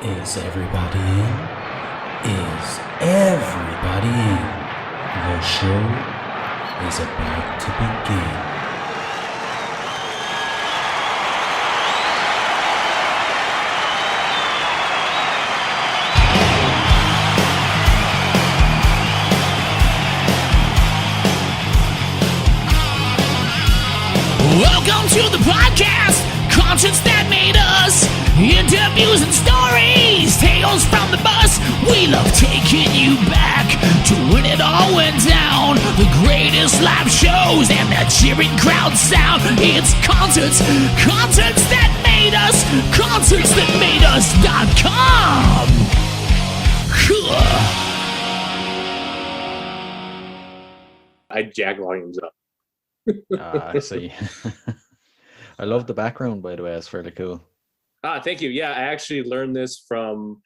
Is everybody in? Is everybody in? The show is about to begin. Welcome to the podcast, conscience that made us. Interviews and stories, tales from the bus. We love taking you back to when it all went down. The greatest live shows and that cheering crowd sound. It's concerts that made us, concertsthatmadeus.com. I jack volumes up. I see. I love the background, by the way. It's fairly cool. Thank you. Yeah, I actually learned this from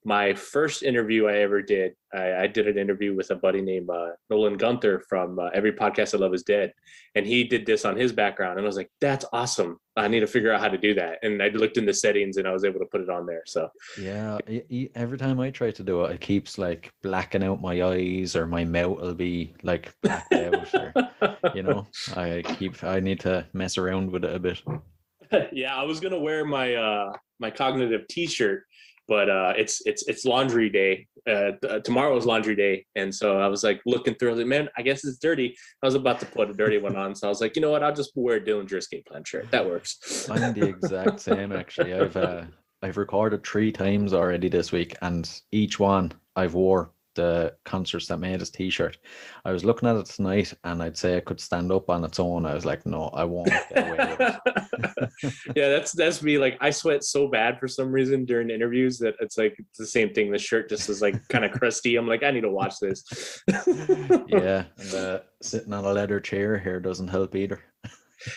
my first interview I ever did. I did an interview with a buddy named Nolan Gunther from Every Podcast I Love Is Dead. And he did this on his background. And I was like, that's awesome. I need to figure out how to do that. And I looked in the settings and I was able to put it on there. So yeah, every time I try to do it, it keeps like blacking out my eyes, or my mouth will be like blacked out. Or, I need to mess around with it a bit. Yeah, I was gonna wear my my cognitive T-shirt, but it's laundry day. Tomorrow is laundry day, and so I was like looking through. I was like, man, I guess it's dirty. I was about to put a dirty one on, so I was like, you know what? I'll just wear a Dillinger Escape Plan shirt. That works. I'm the exact same, actually. I've recorded 3 times already this week, and each one I've wore the Concerts That Made Us t-shirt. I was looking at it tonight, and I'd say it could stand up on its own. I was like, no, I won't get away with it. Yeah, that's me. Like, I sweat so bad for some reason during interviews that it's like it's the same thing. The shirt just is like kind of crusty. I'm like, I need to watch this. Yeah, and sitting on a leather chair here doesn't help either.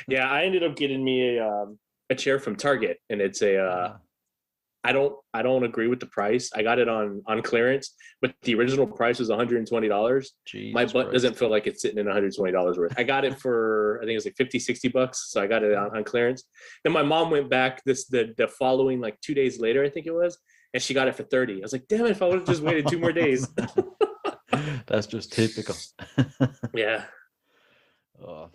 Yeah, I ended up getting me a chair from Target, and it's I don't agree with the price. I got it on clearance, but the original price was $120. My butt doesn't feel like it's sitting in $120 worth. I got it for, I think it was like $50-$60. So I got it on clearance. Then my mom went back the following, like 2 days later, I think it was, and she got it for $30. I was like, damn it, if I would have just waited 2 more days. That's just typical. Yeah. Oh.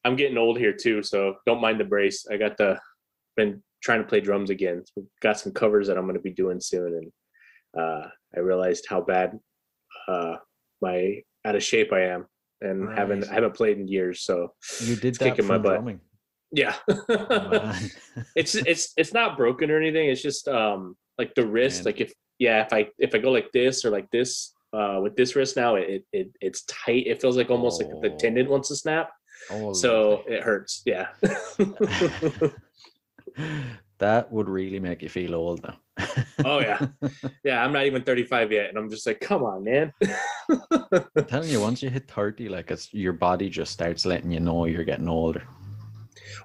I'm getting old here too, so don't mind the brace. Been trying to play drums again. So got some covers that I'm going to be doing soon, and I realized how bad out of shape I am, and right. haven't played in years. So you did it's that kicking from my butt. drumming? Yeah. Oh, it's not broken or anything. It's just like the wrist. Man. Like if I go like this or like this with this wrist now, it's tight. It feels like almost like the tendon wants to snap. Oh, so lovely. it hurts. Yeah. That would really make you feel old now. Oh yeah. I'm not even 35 yet, and I'm just like, come on, man. I'm telling you, once you hit 30, like your body just starts letting you know you're getting older.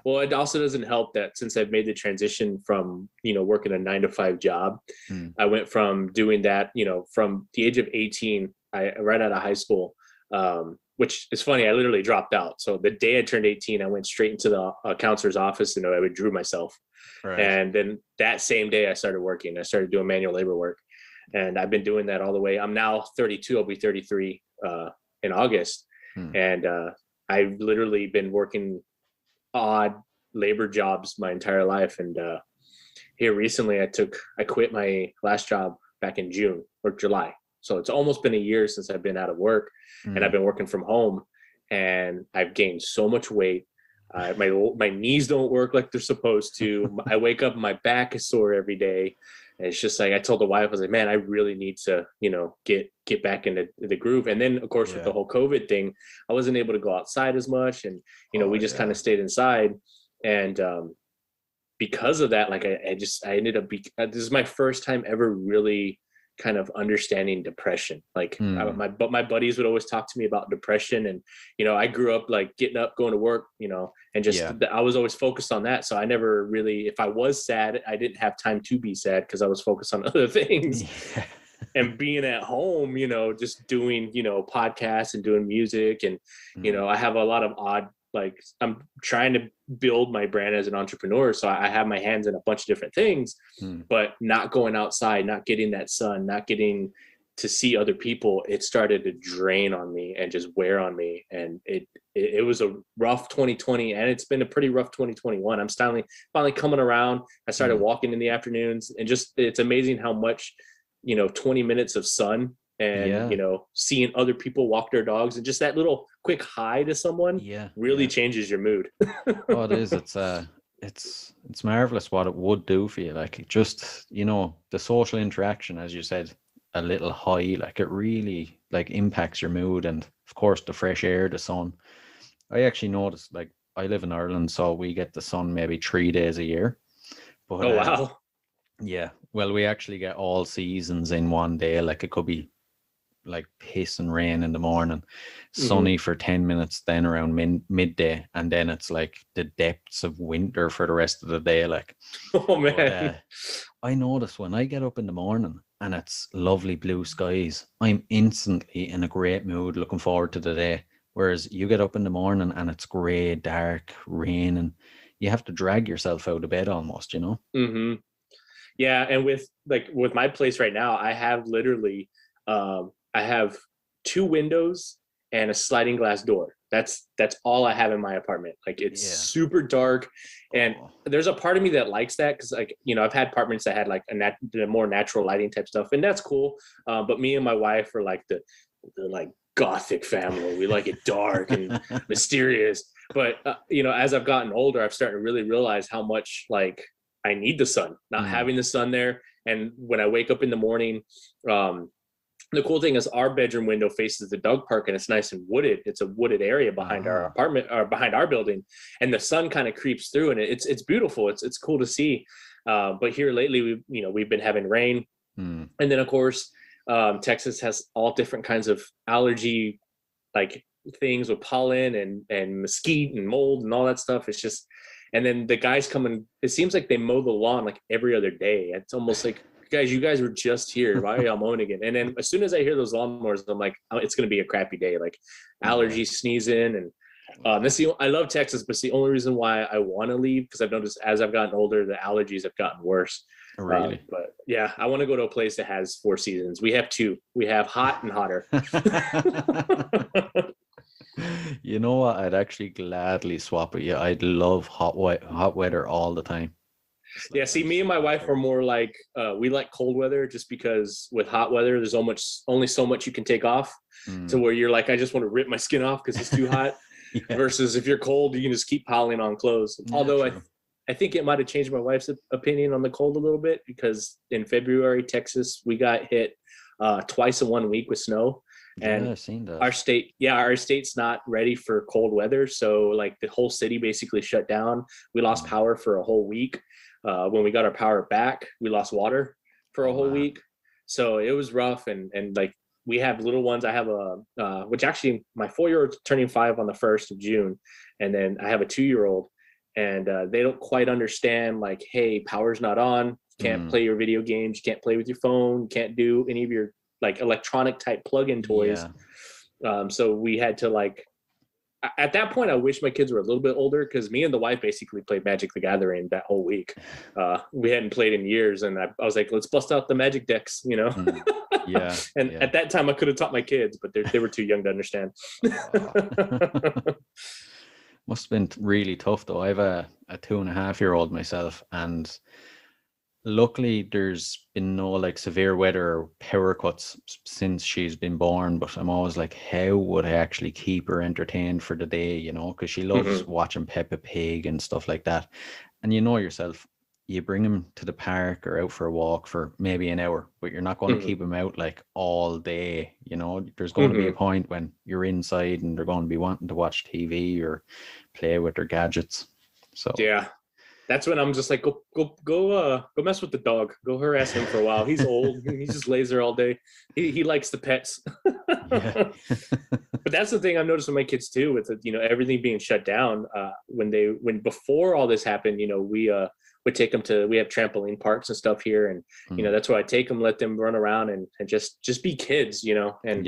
Well, it also doesn't help that since I've made the transition from working a 9-to-5 job, I went from doing that from the age of 18, right out of high school, which is funny. I literally dropped out. So the day I turned 18, I went straight into the counselor's office and I withdrew myself. Right. And then that same day I started working. I started doing manual labor work, and I've been doing that all the way. I'm now 32. I'll be 33 in August. And I've literally been working odd labor jobs my entire life. And here recently I quit my last job back in June or July. So it's almost been a year since I've been out of work, and I've been working from home, and I've gained so much weight. My knees don't work like they're supposed to. I wake up and my back is sore every day. And it's just like, I told the wife, I was like, man, I really need to, get back into the groove. And then of course with the whole COVID thing, I wasn't able to go outside as much. And, we just kind of stayed inside. And because of that, like I ended up, this is my first time ever really kind of understanding depression. Like my buddies would always talk to me about depression, and I grew up like getting up, going to work, and just I was always focused on that. So I never really, if I was sad, I didn't have time to be sad because I was focused on other things. Yeah. And being at home, just doing podcasts and doing music, and I have a lot of odd like I'm trying to build my brand as an entrepreneur. So I have my hands in a bunch of different things, but not going outside, not getting that sun, not getting to see other people, it started to drain on me and just wear on me. And it was a rough 2020, and it's been a pretty rough 2021. I'm finally coming around. I started walking in the afternoons, and just, it's amazing how much, 20 minutes of sun and, seeing other people walk their dogs and just that little quick hi to someone really changes your mood. Oh, it is. It's marvelous what it would do for you. Like, it just, the social interaction, as you said, a little high, like it really like impacts your mood. And of course the fresh air, the sun. I actually noticed, like, I live in Ireland, so we get the sun maybe 3 days a year. But wow. Yeah, well, we actually get all seasons in one day. Like, it could be like piss and rain in the morning, sunny for 10 minutes, then around midday, and then it's like the depths of winter for the rest of the day. Like, oh man. But, I notice when I get up in the morning and it's lovely blue skies, I'm instantly in a great mood, looking forward to the day. Whereas you get up in the morning and it's grey, dark, raining, you have to drag yourself out of bed almost, Yeah, and with my place right now, I have literally I have 2 windows and a sliding glass door. That's all I have in my apartment. Like, it's super dark, and there's a part of me that likes that, because, like, I've had apartments that had like the more natural lighting type stuff, and that's cool. But me and my wife are like the like gothic family. We like it dark and mysterious. But as I've gotten older, I've started to really realize how much, like, I need the sun. Not having the sun there, and when I wake up in the morning, the cool thing is our bedroom window faces the dog park, and it's nice and wooded. It's a wooded area behind our apartment, or behind our building, and the sun kind of creeps through, and it's beautiful. It's cool to see. But here lately, we've been having rain, and then of course, Texas has all different kinds of allergy like things with pollen and mesquite and mold and all that stuff. It's just, and then the guys come and it seems like they mow the lawn like every other day. It's almost like, guys, you guys were just here. Why are y'all mowing again? And then as soon as I hear those lawnmowers, I'm like, oh, it's going to be a crappy day. Like, allergies, sneezing, and I love Texas, but it's the only reason why I want to leave, because I've noticed as I've gotten older, the allergies have gotten worse. Really? But yeah, I want to go to a place that has 4 seasons. We have 2. We have hot and hotter. You know what? I'd actually gladly swap with you. I'd love hot weather all the time. Yeah, see, me and my wife are more like, we like cold weather, just because with hot weather, there's only so much you can take off, to where you're like, I just want to rip my skin off because it's too hot. Versus if you're cold, you can just keep piling on clothes. Although I think it might have changed my wife's opinion on the cold a little bit, because in February, Texas, we got hit twice in 1 week with snow. And I've seen that. our state's not ready for cold weather. So like the whole city basically shut down. We lost power for a whole week. When we got our power back, we lost water for a whole week. So it was rough. And like, we have little ones. I have which actually my 4-year-old's turning 5 on the 1st of June. And then I have a 2-year-old, and they don't quite understand, like, hey, power's not on. You can't play your video games. You can't play with your phone. You can't do any of your like electronic type plug-in toys. So we had to, like, at that point, I wish my kids were a little bit older, because me and the wife basically played Magic the Gathering that whole week. We hadn't played in years, and I was like, let's bust out the Magic decks, And at that time, I could have taught my kids, but they were too young to understand. Must have been really tough, though. I have a 2.5-year-old myself, and luckily there's been no like severe weather or power cuts since she's been born. But I'm always like, how would I actually keep her entertained for the day, because she loves watching Peppa Pig and stuff like that. And yourself, you bring him to the park or out for a walk for maybe an hour, but you're not going to keep him out like all day. There's going to be a point when you're inside and they're going to be wanting to watch TV or play with their gadgets. So yeah, that's when I'm just like, go mess with the dog. Go harass him for a while. He's old. He just lays there all day. He likes the pets. But that's the thing I've noticed with my kids too, with everything being shut down. When before all this happened, we would take them to, we have trampoline parks and stuff here, and that's where I take them, let them run around and just be kids, and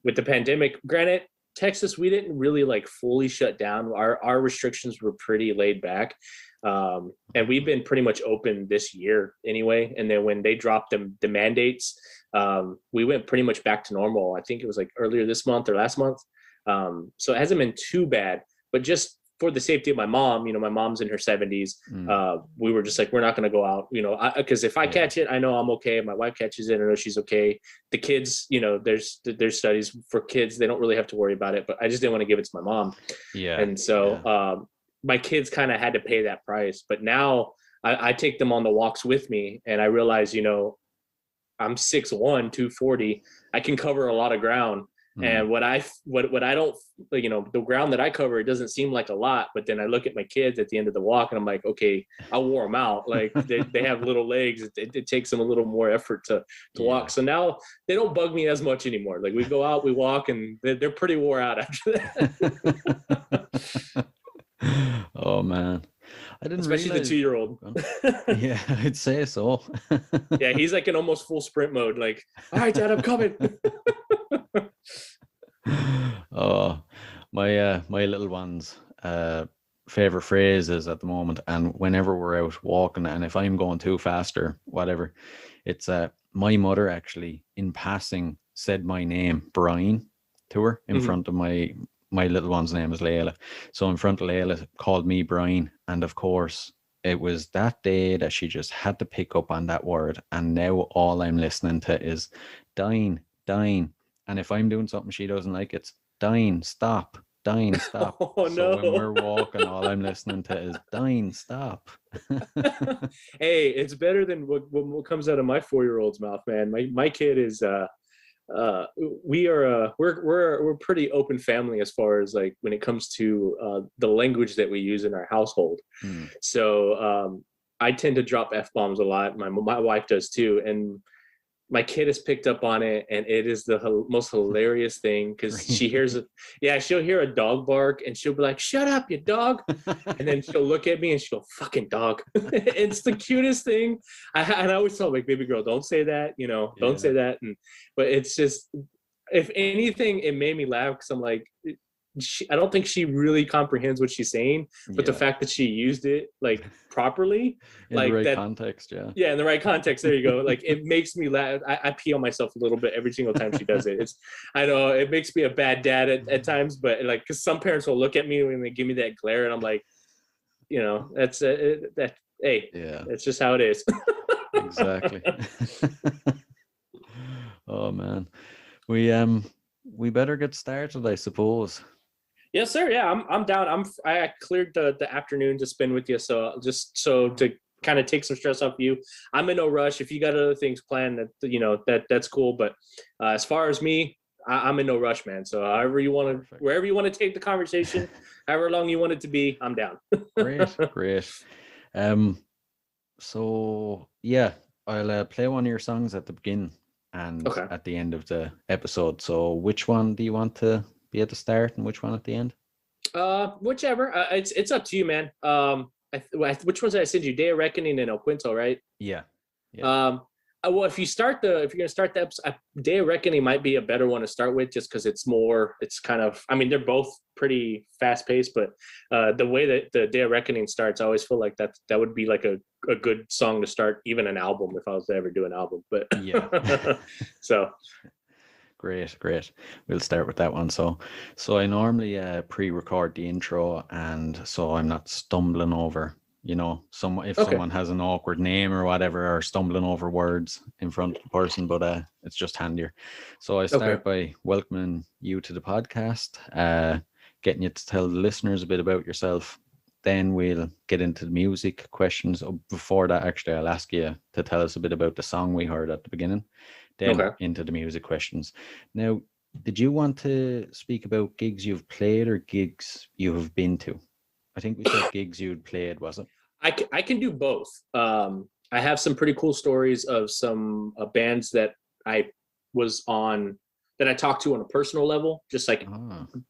with the pandemic, granted, Texas, we didn't really like fully shut down. Our restrictions were pretty laid back. And we've been pretty much open this year anyway. And then when they dropped the mandates, we went pretty much back to normal. I think it was like earlier this month or last month. So it hasn't been too bad, but just for the safety of my mom, my mom's in her 70s. We were just like, we're not going to go out, because if I catch it, I know I'm okay. My wife catches it, I know she's okay. The kids, there's studies for kids. They don't really have to worry about it, but I just didn't want to give it to my mom. Yeah. And so, my kids kind of had to pay that price, but now I take them on the walks with me, and I realize, I'm 6'1", 240. I can cover a lot of ground. And what I don't, the ground that I cover, it doesn't seem like a lot, but then I look at my kids at the end of the walk and I'm like, okay, I wore them out. Like they have little legs. It takes them a little more effort to walk. So now they don't bug me as much anymore. Like we go out, we walk, and they're pretty wore out after that. Oh man, I didn't especially realize... the 2-year-old. Yeah, I'd say so. Yeah, he's like in almost full sprint mode. Like, all right, Dad, I'm coming. Oh, my little one's favorite phrases at the moment, and whenever we're out walking, and if I'm going too fast or whatever, it's my mother actually in passing said my name, Brian, to her in front of my little one's name is Layla. So in front of Layla, called me Brian. And of course, it was that day that she just had to pick up on that word. And now all I'm listening to is dying. And if I'm doing something she doesn't like, it's dying, stop. Oh, so no. when we're walking, all I'm listening to is dying, stop. Hey, it's better than what comes out of my 4-year-old's mouth, man. My kid is... we're a pretty open family as far as like when it comes to the language that we use in our household. So I tend to drop F-bombs a lot. My wife does too, and my kid has picked up on it, and it is the most hilarious thing because she hears it. Yeah, she'll hear a dog bark and she'll be like, "Shut up, you dog!" And then she'll look at me and she'll go, "Fucking dog!" It's the cutest thing. And I always tell her, like, "Baby girl, don't say that. Don't say that." But it's just, if anything, it made me laugh because I'm like, I don't think she really comprehends what she's saying, but the fact that she used it like properly, in like the right that context, in the right context. There you go. Like it makes me laugh. I pee on myself a little bit every single time she does it. I know it makes me a bad dad at times, but like because some parents will look at me when they give me that glare, and I'm like, that's that. Hey, it's just how it is. Exactly. Oh man, we better get started, I suppose. Yes, sir. Yeah, I'm down. I cleared the afternoon to spend with you, so just to kind of take some stress off you. I'm in no rush. If you got other things planned, that's cool. But as far as me, I'm in no rush, man. So however you want to, wherever you want to take the conversation, however long you want it to be, I'm down. Great. So yeah, I'll play one of your songs at the beginning and at the end of the episode. So which one do you want to be at the start and which one at the end? Whichever. It's up to you, man. Which ones did I send you? Day of Reckoning and El Quinto, right? Yeah. Well, if you're gonna start the episode, Day of Reckoning might be a better one to start with, just because it's kind of, I mean, they're both pretty fast paced, but the way that the Day of Reckoning starts, I always feel like that would be like a good song to start even an album if I was to ever do an album. But so. Great. We'll start with that one. So I normally pre-record the intro, and so I'm not stumbling over, someone has an awkward name or whatever, or stumbling over words in front of the person, but it's just handier. So I start by welcoming you to the podcast, getting you to tell the listeners a bit about yourself. Then we'll get into the music questions. Before that, actually, I'll ask you to tell us a bit about the song we heard at the beginning. Then into the music questions. Now, did you want to speak about gigs you've played or gigs you have been to? I think we said gigs you'd played, was it? I can do both. I have some pretty cool stories of some bands that I was on, that I talked to on a personal level, just like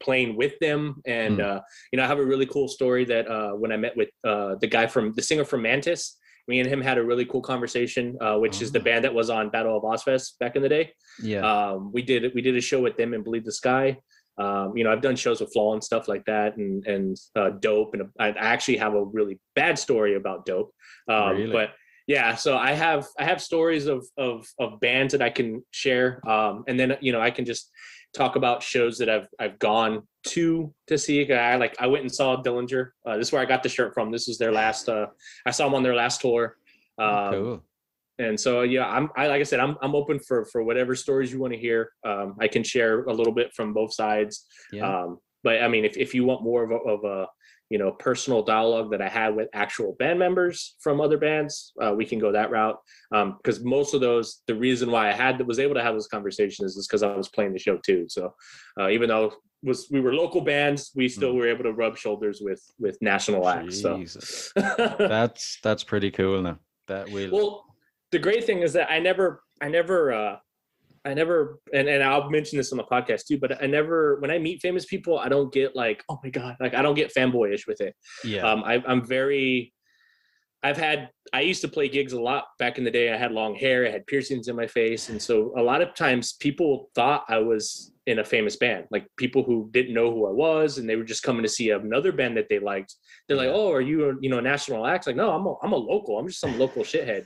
playing with them. And, I have a really cool story that when I met with the singer from Mantis, me and him had a really cool conversation, which is the band that was on Battle of Ozfest back in the day. Yeah. We did a show with them in Bleed the Sky. I've done shows with Flaw and stuff like that, and Dope, and I actually have a really bad story about Dope. Really? But yeah, so I have stories of bands that I can share, and then I can just talk about shows that I've gone to see. I went and saw Dillinger. This is where I got the shirt from. This was their last. I saw them on their last tour. Cool. And so like I said, I'm open for whatever stories you want to hear. I can share a little bit from both sides. Yeah. But I mean, if you want more of a personal dialogue that I had with actual band members from other bands, we can go that route. Because most of those, the reason why I was able to have those conversations is because I was playing the show too. So even though we were local bands, we still were able to rub shoulders with national acts. So that's pretty cool now. Well, the great thing is that I never, and I'll mention this on the podcast too, but when I meet famous people, I don't get like, oh my God, like I don't get fanboyish with it. Yeah. I used to play gigs a lot back in the day. I had long hair, I had piercings in my face. And so a lot of times people thought I was in a famous band, like people who didn't know who I was, and they were just coming to see another band that they liked. They're like, oh, are you a national act? Like, no, I'm a local. I'm just some local shithead,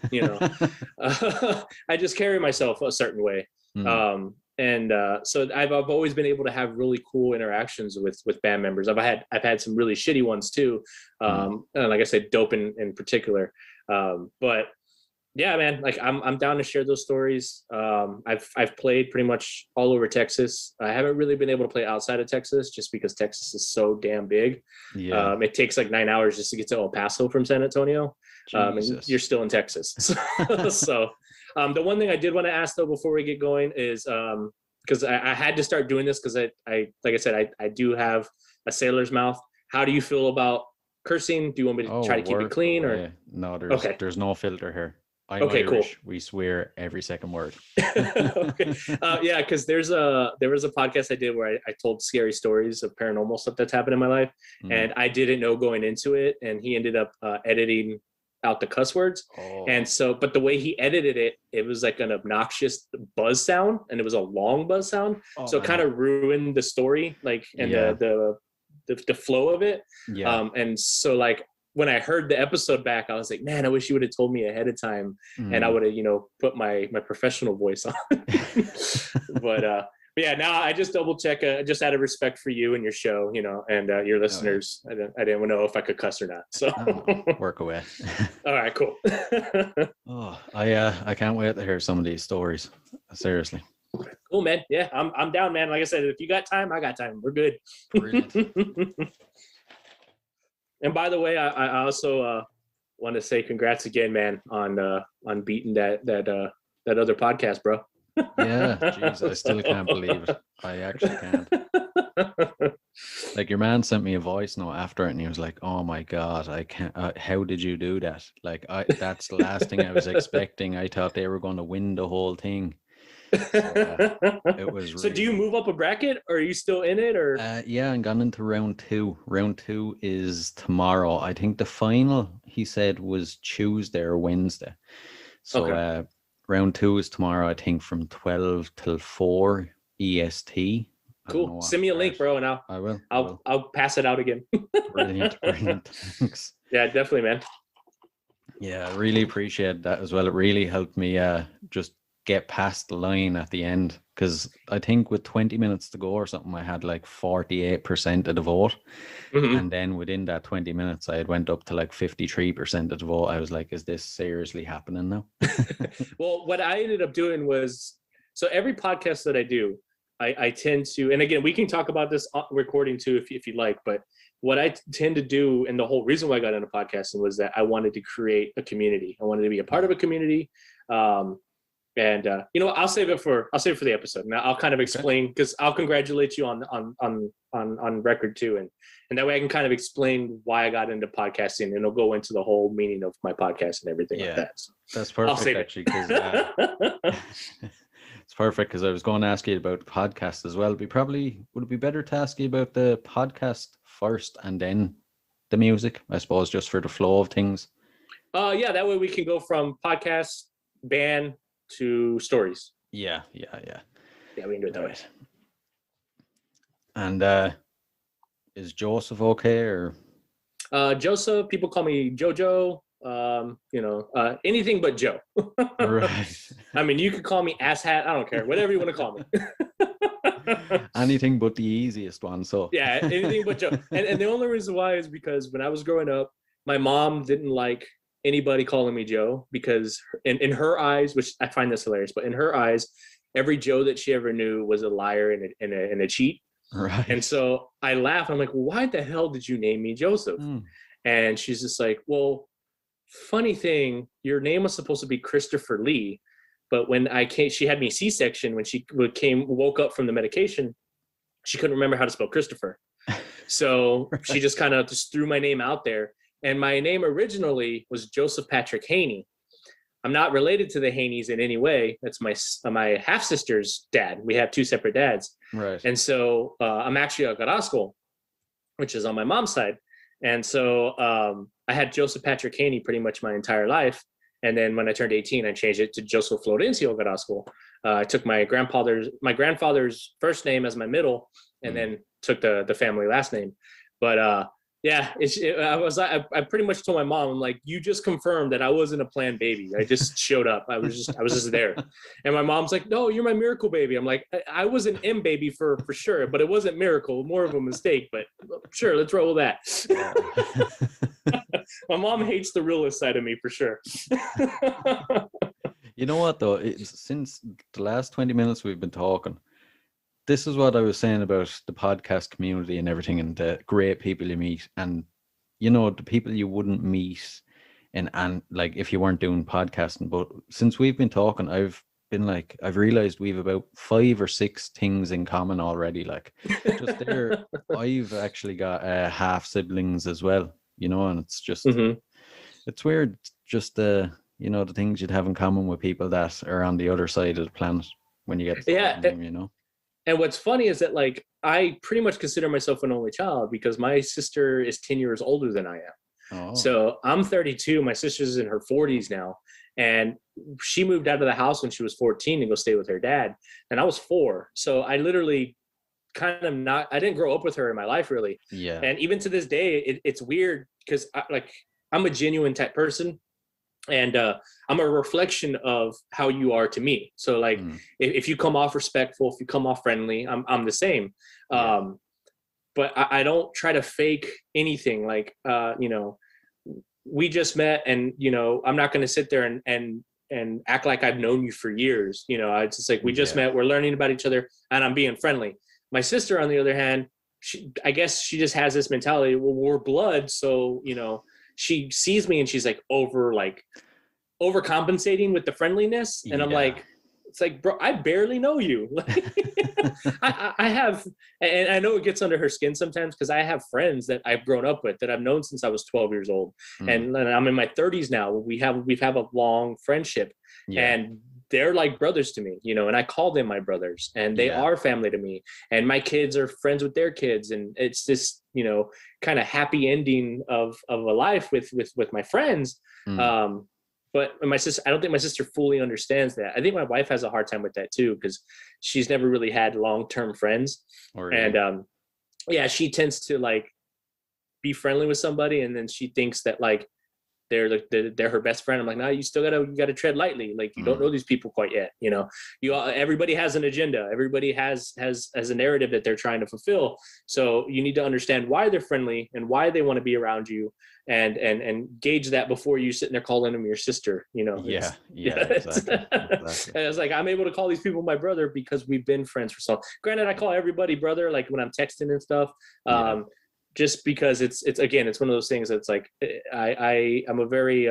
I just carry myself a certain way. So I've always been able to have really cool interactions with band members. I've had some really shitty ones too. And like I said, Dope in particular. But yeah, man, like I'm down to share those stories. I've played pretty much all over Texas. I haven't really been able to play outside of Texas just because Texas is so damn big. Yeah. It takes like 9 hours just to get to El Paso from San Antonio. And you're still in Texas. So the one thing I did want to ask though before we get going is because I had to start doing this because I like I said, I do have a sailor's mouth. How do you feel about cursing? Do you want me to try to keep it clean or no? There's no filter here. I'm okay, Irish. cool. We swear every second word. Okay. Yeah, because there was a podcast I did where I told scary stories of paranormal stuff that's happened in my life, and I didn't know going into it, and he ended up editing out the cuss words. And so, but the way he edited it was like an obnoxious buzz sound, and it was a long buzz sound. So it kind of ruined the story, like, and the flow of it. Yeah. And so like, when I heard the episode back, I was like, man, I wish you would have told me ahead of time, and I would have, put my professional voice on. But yeah, now I just double check, just out of respect for you and your show, and your listeners. I didn't know if I could cuss or not. So work away. All right, cool. I can't wait to hear some of these stories. Seriously. Cool, man. Yeah, I'm down, man. Like I said, if you got time, I got time. We're good. Brilliant. And by the way, I also want to say congrats again, man, on beating that other podcast, bro. Yeah, jeez, I still can't believe it. I actually can't. Like, your man sent me a voice note after it, and he was like, "Oh my God, I can't. How did you do that? Like, that's the last thing I was expecting. I thought they were going to win the whole thing." So, it was. So, do you move up a bracket, or are you still in it, or? Yeah, I'm gone into round 2. Round 2 is tomorrow. I think the final, he said, was Tuesday or Wednesday. So round 2 is tomorrow. I think from 12 till 4 EST. Cool. Send me a link, bro, and I will. I'll pass it out again. Brilliant. Thanks. Yeah, definitely, man. Yeah, I really appreciate that as well. It really helped me just get past the line at the end, because I think with 20 minutes to go or something, I had like 48% of the vote. And then within that 20 minutes, I had went up to like 53% of the vote. I was like, is this seriously happening now? Well, what I ended up doing was, so every podcast that I do, I tend to, and again, we can talk about this recording too, if you'd like, but what I tend to do, and the whole reason why I got into podcasting, was that I wanted to create a community. I wanted to be a part of a community. And I'll save it for the episode. Now I'll kind of explain, because I'll congratulate you on record too, and that way I can kind of explain why I got into podcasting, and it'll go into the whole meaning of my podcast and everything like that. So that's perfect, actually, because it's perfect, because I was going to ask you about podcasts as well. Would it be better to ask you about the podcast first and then the music, I suppose, just for the flow of things? Yeah, that way we can go from podcast, band, to stories. Yeah. Yeah, we can do it that way. And is Joseph okay or? Joseph, people call me Jojo. Anything but Joe. Right. I mean, you could call me asshat. I don't care. Whatever you want to call me. Anything but the easiest one. So Yeah, anything but Joe. And the only reason why is because when I was growing up, my mom didn't like anybody calling me Joe because in her eyes, which I find this hilarious, but in her eyes, every Joe that she ever knew was a liar and a cheat. right. And so I laugh. I'm like, well, why the hell did you name me Joseph? And she's just like, well, funny thing, your name was supposed to be Christopher Lee. But when I came, she had me C-section when she woke up from the medication. She couldn't remember how to spell Christopher. So Right. she just kind of just threw my name out there. And my name originally was Joseph Patrick Haney. I'm not related to the Haneys in any way. That's my half-sister's dad. We have two separate dads. Right. And so I'm actually a Carrasco, which is on my mom's side. And so I had Joseph Patrick Haney pretty much my entire life. And then when I turned 18, I changed it to Joseph Florencio Carrasco. I took my grandfather's first name as my middle, and then took the family last name. But yeah, I pretty much told my mom, I'm like, you just confirmed that I wasn't a planned baby. I just showed up. I was just there. And my mom's like, no, you're my miracle baby. I'm like, I was an M baby for sure, but it wasn't miracle, more of a mistake. But sure, let's roll with that. My mom hates the realist side of me for sure. You know what though? Since the last 20 minutes we've been talking, this is what I was saying about the podcast community and everything, and the great people you meet, and the people you wouldn't meet, and like if you weren't doing podcasting. But since we've been talking, I've realized we've about 5 or 6 things in common already. Like just there, I've actually got half siblings as well. And it's just it's weird, just the things you'd have in common with people that are on the other side of the planet when you get to them. And what's funny is that like I pretty much consider myself an only child because my sister is 10 years older than I am. So I'm 32. My sister's in her 40s now, and she moved out of the house when she was 14 to go stay with her dad, and I was 4. So I literally I didn't grow up with her in my life really. Yeah. And even to this day, it's weird because I'm a genuine type person. And I'm a reflection of how you are to me. So like, if you come off respectful, if you come off friendly, I'm the same. But I don't try to fake anything. Like, we just met, and I'm not going to sit there and act like I've known you for years. It's just like we just met. We're learning about each other, and I'm being friendly. My sister, on the other hand, I guess she just has this mentality. Well, we're blood, so she sees me and she's like overcompensating with the friendliness. And I'm like, it's like, bro, I barely know you. I have, and I know it gets under her skin sometimes because I have friends that I've grown up with that I've known since I was 12 years old. And I'm in my 30s now. We've had a long friendship, and they're like brothers to me, and I call them my brothers, and they are family to me, and my kids are friends with their kids. And it's this, kind of happy ending of a life with my friends. But my sister, I don't think my sister fully understands that. I think my wife has a hard time with that too, because she's never really had long-term friends. And she tends to like be friendly with somebody, and then she thinks that like they're her best friend. I'm like, no, you gotta tread lightly. Like you don't know these people quite yet. Everybody has an agenda. Everybody has a narrative that they're trying to fulfill. So you need to understand why they're friendly and why they want to be around you, and gauge that before you sitting there calling them your sister. Exactly. And it's like, I'm able to call these people my brother because we've been friends for so long. Granted, I call everybody brother, like when I'm texting and stuff. Just because it's one of those things that's like, I'm a very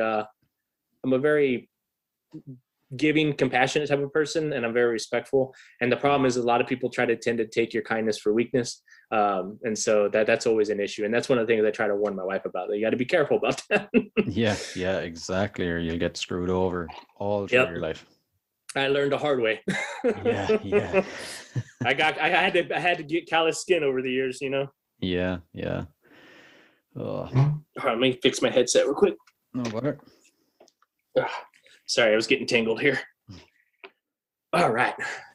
giving, compassionate type of person, and I'm very respectful. And the problem is a lot of people tend to take your kindness for weakness. And so that's always an issue. And that's one of the things I try to warn my wife about. You got to be careful about that. Yeah, exactly. Or you'll get screwed over all through your life. I learned the hard way. Yeah. I had to get callous skin over the years, Yeah. Oh. All right, let me fix my headset real quick. No bother. Sorry, I was getting tangled here. All right.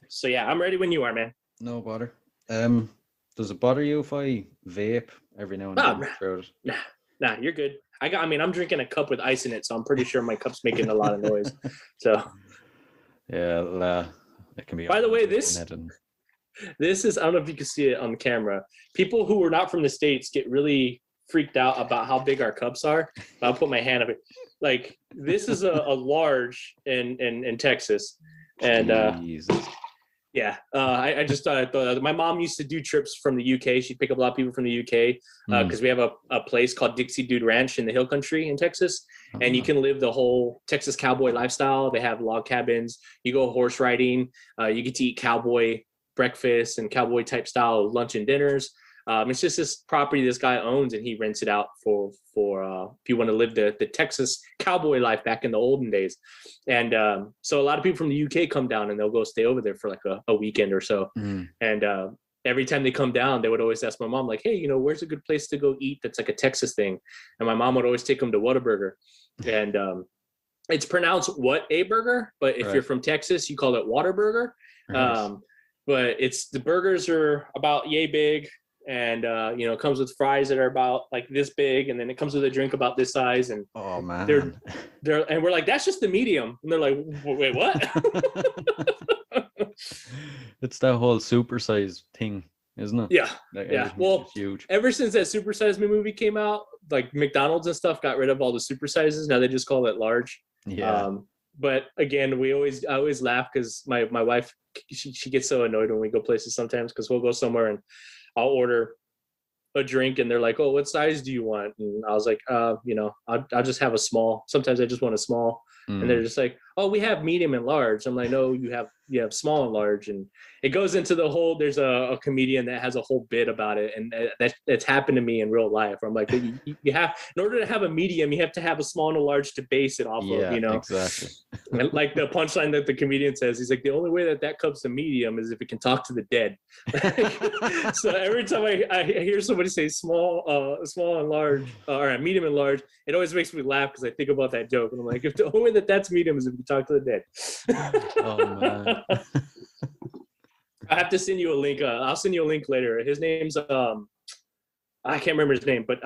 So yeah, I'm ready when you are, man. No bother. There's Does it bother you if I vape every now and Nah, then throughout it? nah, you're good. I'm drinking a cup with ice in it, so I'm pretty sure my cup's making a lot of noise. So Yeah, it can be. By the way, and this is, I don't know if you can see it on the camera. People who are not from the States get really freaked out about how big our cups are. I'll put my hand up it. Like, this is a large in Texas. And Jesus. yeah, I just thought my mom used to do trips from the UK. She'd pick up a lot of people from the UK because we have a place called Dixie Dude Ranch in the Hill Country in Texas. And you can live the whole Texas cowboy lifestyle. They have log cabins. You go horse riding. You get to eat cowboy breakfast and cowboy type style lunch and dinners. It's just this property this guy owns, and he rents it out for if you want to live the Texas cowboy life back in the olden days. And so a lot of people from the UK come down, and they'll go stay over there for like a weekend or so. And every time they come down, they would always ask my mom, like, hey, where's a good place to go eat that's like a Texas thing? And my mom would always take them to Whataburger. And it's pronounced What-A-Burger, but if you're from Texas, you call it Waterburger. But the burgers are about yay big. And it comes with fries that are about like this big, and then it comes with a drink about this size. And oh man, they're and we're like, that's just the medium, and they're like, wait, what? It's that whole supersize thing, isn't it? Yeah, like, yeah. Well, huge. Ever since that Supersize Me movie came out, like McDonald's and stuff got rid of all the supersizes. Now they just call it large. Yeah. But again, I always laugh because my wife, she gets so annoyed when we go places sometimes, because we'll go somewhere and I'll order a drink and they're like, oh, what size do you want? And I was like, I'll just have a small. Sometimes I just want a small. And they're just like, oh, we have medium and large. I'm like, no, you have small and large. And it goes into the whole, there's a comedian that has a whole bit about it. And that's happened to me in real life. I'm like, you have, in order to have a medium, you have to have a small and a large to base it off of, exactly. And like the punchline that the comedian says, he's like, the only way that comes to medium is if it can talk to the dead. So every time I hear somebody say small and large, or medium and large, it always makes me laugh because I think about that joke. And I'm like, if the only way that's medium is if you talk to the dead. Oh man. I have to send you a link. I'll send you a link later. His name's I can't remember his name, but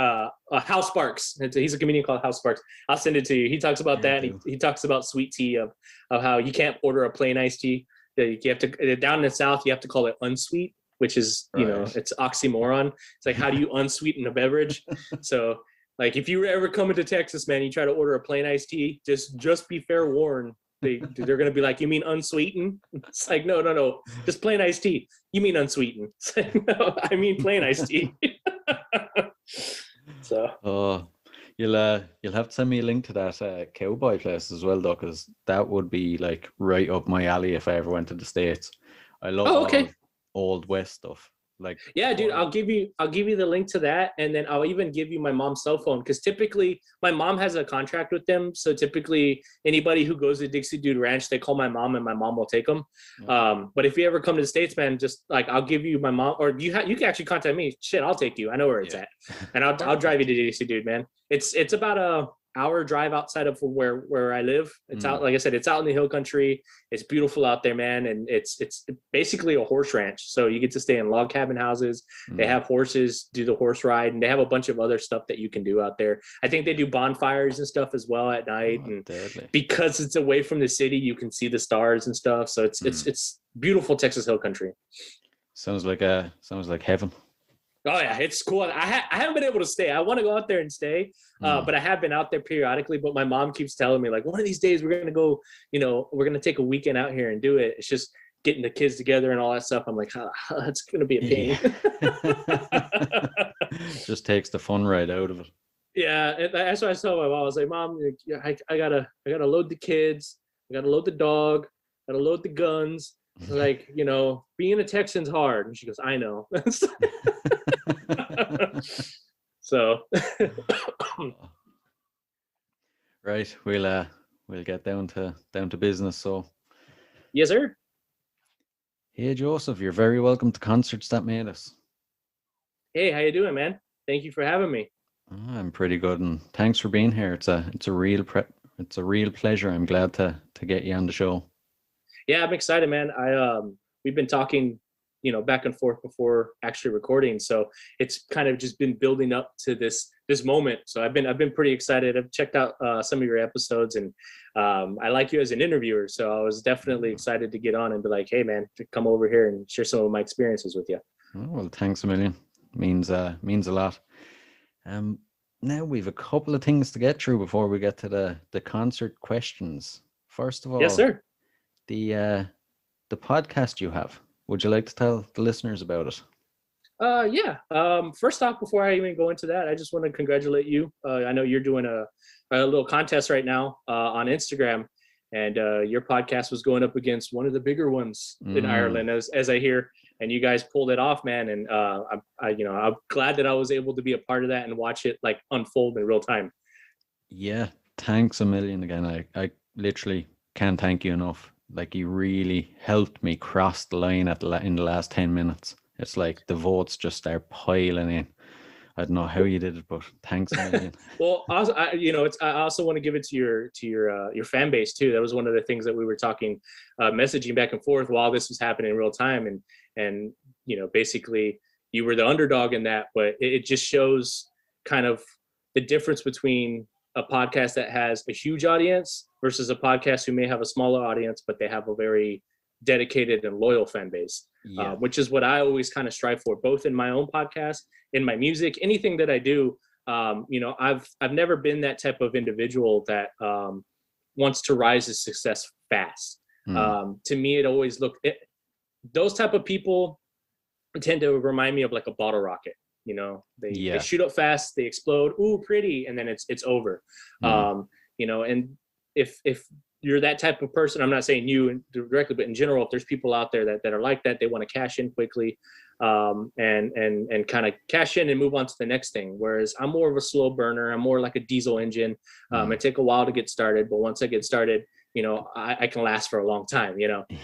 Hal Sparks. He's a comedian called Hal Sparks. I'll send it to you. He talks about that. He talks about sweet tea of how you can't order a plain iced tea. You have to, down in the South, you have to call it unsweet, which is it's oxymoron. It's like, how do you unsweeten a beverage? So like, if you ever come into Texas, man, you try to order a plain iced tea, just be fair warned. They're gonna be like, you mean unsweetened? It's like, no, just plain iced tea. You mean unsweetened? It's like, no, I mean plain iced tea. So you'll have to send me a link to that cowboy place as well, though, because that would be like right up my alley if I ever went to the States. I love all old West stuff. Like, yeah, dude, I'll give you the link to that, and then I'll even give you my mom's cell phone, because typically my mom has a contract with them. So typically anybody who goes to Dixie Dude Ranch, they call my mom, and my mom will take them. But if you ever come to the States, man, just like, I'll give you my mom, or you can actually contact me. Shit, I'll take you. I know where it's at, and I'll drive you to Dixie Dude, man. It's about a hour drive outside of where I live. It's out, like I said, it's out in the hill country. It's beautiful out there, man. And it's basically a horse ranch. So you get to stay in log cabin houses. They have horses, do the horse ride, and they have a bunch of other stuff that you can do out there. I think they do bonfires and stuff as well at night. Because it's away from the city, you can see the stars and stuff. So it's beautiful Texas hill country. Sounds like heaven. Oh yeah, it's cool. I haven't been able to stay. I want to go out there and stay, but I have been out there periodically. But my mom keeps telling me, like, one of these days we're gonna go. We're gonna take a weekend out here and do it. It's just getting the kids together and all that stuff. I'm like, that's gonna be a pain. Just takes the fun right out of it. Yeah, and that's why I told my mom. I was like, Mom, I gotta load the kids. I gotta load the dog. I gotta load the guns. Like, being a Texan's hard. And she goes, I know. So right, we'll get down to business. So yes, sir. Hey Joseph, you're very welcome to Concerts That Made Us. Hey, how you doing, man? Thank you for having me. I'm pretty good, and thanks for being here. It's a real pleasure. I'm glad to get you on the show. Yeah, I'm excited, man. We've been talking, back and forth before actually recording. So it's kind of just been building up to this moment. So I've been pretty excited. I've checked out some of your episodes, and I like you as an interviewer. So I was definitely excited to get on and be like, hey man, to come over here and share some of my experiences with you. Oh, well, thanks a million. Means a lot. Now we've a couple of things to get through before we get to the concert questions. First of all, Yes, sir. The podcast you have. Would you like to tell the listeners about it? Yeah. First off, before I even go into that, I just want to congratulate you. I know you're doing a little contest right now on Instagram, and your podcast was going up against one of the bigger ones in Ireland, as I hear, and you guys pulled it off, man. And I'm glad that I was able to be a part of that and watch it like unfold in real time. Yeah, thanks a million again. I literally can't thank you enough. Like, you really helped me cross the line in the last 10 minutes. It's like the votes just start piling in. I don't know how you did it, but thanks a million. Well, I also want to give it to your fan base too. That was one of the things that we were talking, messaging back and forth while this was happening in real time, and basically you were the underdog in that, but it just shows kind of the difference between a podcast that has a huge audience versus a podcast who may have a smaller audience, but they have a very dedicated and loyal fan base, which is what I always kind of strive for, both in my own podcast, in my music, anything that I do. I've never been that type of individual that wants to rise to success fast. To me, it always those type of people tend to remind me of like a bottle rocket. They shoot up fast, they explode, ooh, pretty, and then it's over. And if you're that type of person, I'm not saying you directly, but in general, if there's people out there that are like that, they want to cash in quickly, and kind of cash in and move on to the next thing. Whereas I'm more of a slow burner. I'm more like a diesel engine. It take a while to get started, but once I get started, I can last for a long time,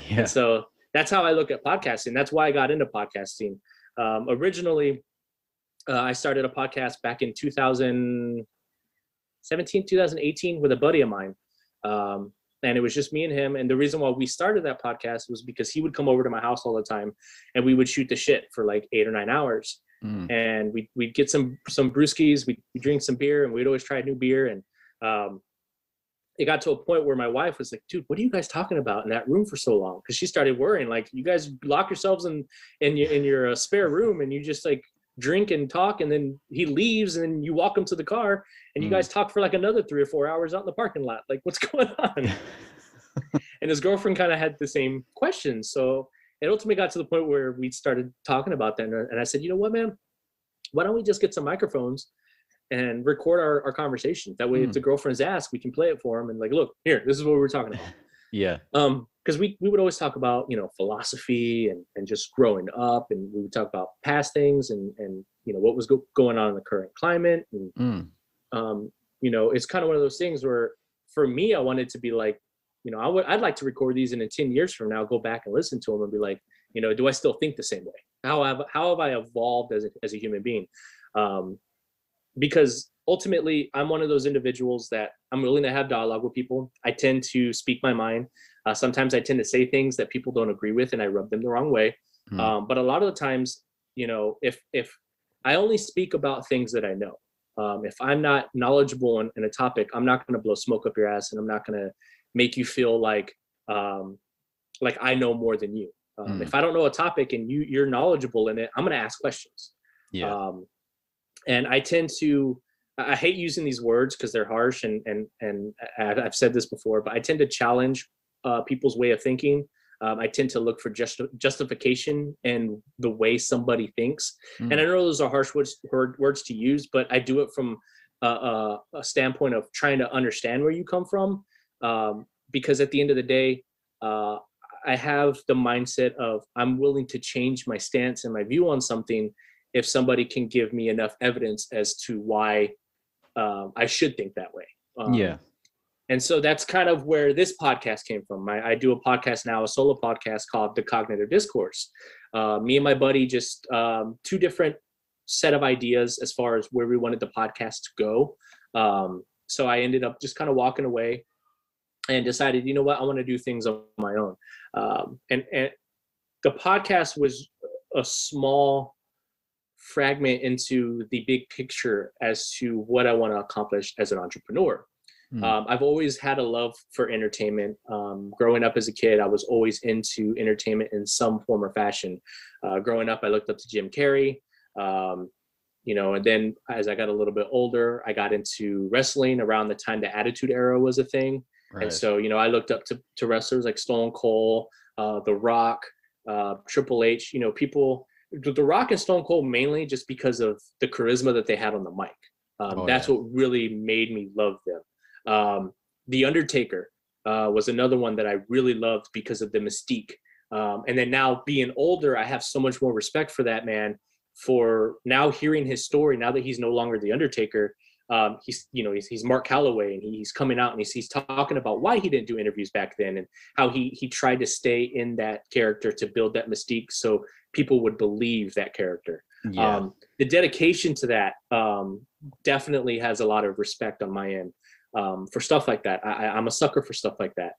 And so that's how I look at podcasting. That's why I got into podcasting. Originally, I started a podcast back in 2017, 2018 with a buddy of mine. And it was just me and him. And the reason why we started that podcast was because he would come over to my house all the time, and we would shoot the shit for like 8 or 9 hours. And we'd get some brewskis, we'd drink some beer, and we'd always try new beer. And it got to a point where my wife was like, dude, what are you guys talking about in that room for so long? Because she started worrying, like, you guys lock yourselves in your spare room, and you just like drink and talk, and then he leaves, and then you walk him to the car, and you guys talk for like another 3 or 4 hours out in the parking lot. Like, what's going on? And his girlfriend kind of had the same questions. So it ultimately got to the point where we started talking about that. And I said, you know what, man, why don't we just get some microphones and record our conversations? That way, if the girlfriends ask, we can play it for them. And like, look, here, this is what we were talking about. Yeah. Because we would always talk about, philosophy and just growing up, and we would talk about past things and what was going on in the current climate. And, it's kind of one of those things where, for me, I wanted to be like, I'd like to record these, and in 10 years from now, go back and listen to them and be like, do I still think the same way? How have I evolved as a human being? Because ultimately, I'm one of those individuals that I'm willing to have dialogue with people. I tend to speak my mind. Sometimes I tend to say things that people don't agree with, and I rub them the wrong way. But a lot of the times, if I only speak about things that I know, if I'm not knowledgeable in a topic, I'm not going to blow smoke up your ass, and I'm not going to make you feel like I know more than you. If I don't know a topic and you're knowledgeable in it, I'm going to ask questions. And I hate using these words because they're harsh, and I've said this before, but I tend to challenge people's way of thinking. I tend to look for justification in the way somebody thinks. And I know those are harsh words to use, but I do it from a standpoint of trying to understand where you come from. Because at the end of the day, I have the mindset of I'm willing to change my stance and my view on something if somebody can give me enough evidence as to why I should think that way. And so that's kind of where this podcast came from. I do a podcast now, a solo podcast called The Cognitive Discourse. Me and my buddy, just 2 different set of ideas as far as where we wanted the podcast to go. So I ended up just kind of walking away and decided, you know what, I want to do things on my own. And the podcast was a small fragment into the big picture as to what I want to accomplish as an entrepreneur. I've always had a love for entertainment. Growing up as a kid, I was always into entertainment in some form or fashion. Growing up, I looked up to Jim Carrey, and then as I got a little bit older, I got into wrestling around the time the Attitude Era was a thing. Right. And so, I looked up to wrestlers like Stone Cold, The Rock, Triple H, people, The Rock and Stone Cold mainly just because of the charisma that they had on the mic. That's what really made me love them. The Undertaker was another one that I really loved because of the mystique. And then now being older, I have so much more respect for that man, for now hearing his story, now that he's no longer the Undertaker. He's Mark Calloway, and he's coming out and he's talking about why he didn't do interviews back then, and how he tried to stay in that character to build that mystique so people would believe that character. Yeah. The dedication to that definitely has a lot of respect on my end. For stuff like that. I'm a sucker for stuff like that.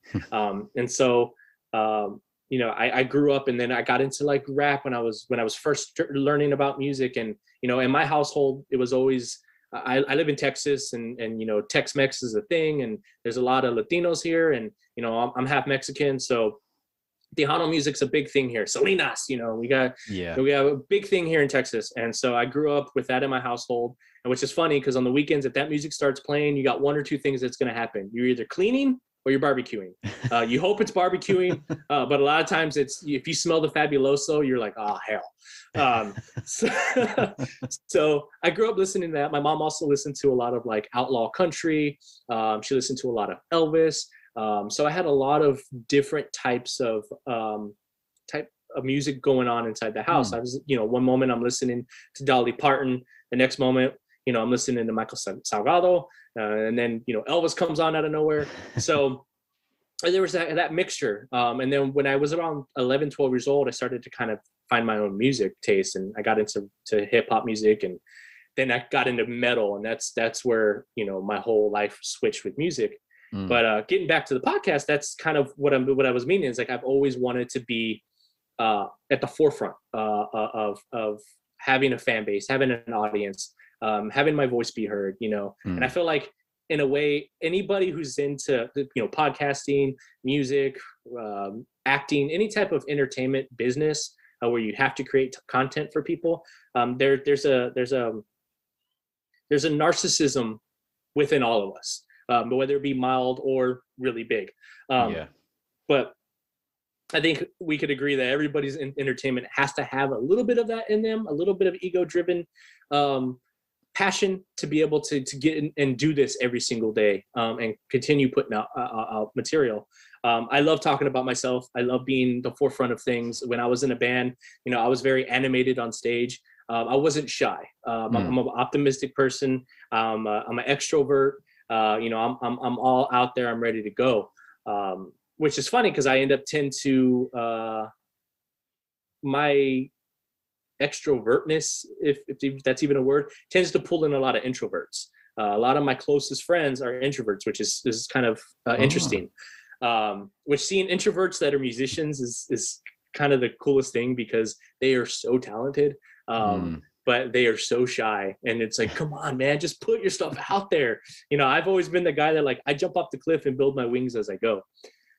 And so, I grew up, and then I got into like rap when I was first learning about music. And, in my household, it was always, I live in Texas, and Tex-Mex is a thing, and there's a lot of Latinos here, and, I'm half Mexican. So Tejano music's a big thing here. Salinas, we have a big thing here in Texas. And so I grew up with that in my household, and which is funny because on the weekends, if that music starts playing, you got one or two things that's going to happen. You're either cleaning or you're barbecuing. You hope it's barbecuing, but a lot of times it's, if you smell the Fabuloso, you're like, oh, hell. So I grew up listening to that. My mom also listened to a lot of like outlaw country. She listened to a lot of Elvis. So I had a lot of different types of music going on inside the house. I was, one moment I'm listening to Dolly Parton, the next moment, I'm listening to Michael Salgado, and then, Elvis comes on out of nowhere. So there was that mixture. And then when I was around 11, 12 years old, I started to kind of find my own music taste, and I got into hip hop music, and then I got into metal, and that's where, my whole life switched with music. But getting back to the podcast, that's kind of what I was meaning is like, I've always wanted to be at the forefront of having a fan base, having an audience, having my voice be heard, and I feel like in a way, anybody who's into, podcasting, music, acting, any type of entertainment business where you have to create content for people, there's a narcissism within all of us. But whether it be mild or really big. But I think we could agree that everybody's in entertainment has to have a little bit of that in them, a little bit of ego-driven passion to be able to get in and do this every single day, and continue putting out material. I love talking about myself. I love being the forefront of things. When I was in a band, I was very animated on stage. I wasn't shy. I'm an optimistic person. I'm an extrovert. I'm all out there. I'm ready to go. Which is funny because I tend to my extrovertness, if that's even a word, tends to pull in a lot of introverts. A lot of my closest friends are introverts, which is kind of interesting. Which seeing introverts that are musicians is kind of the coolest thing because they are so talented. But they are so shy, and it's like, come on, man, just put your stuff out there. I've always been the guy that like, I jump off the cliff and build my wings as I go.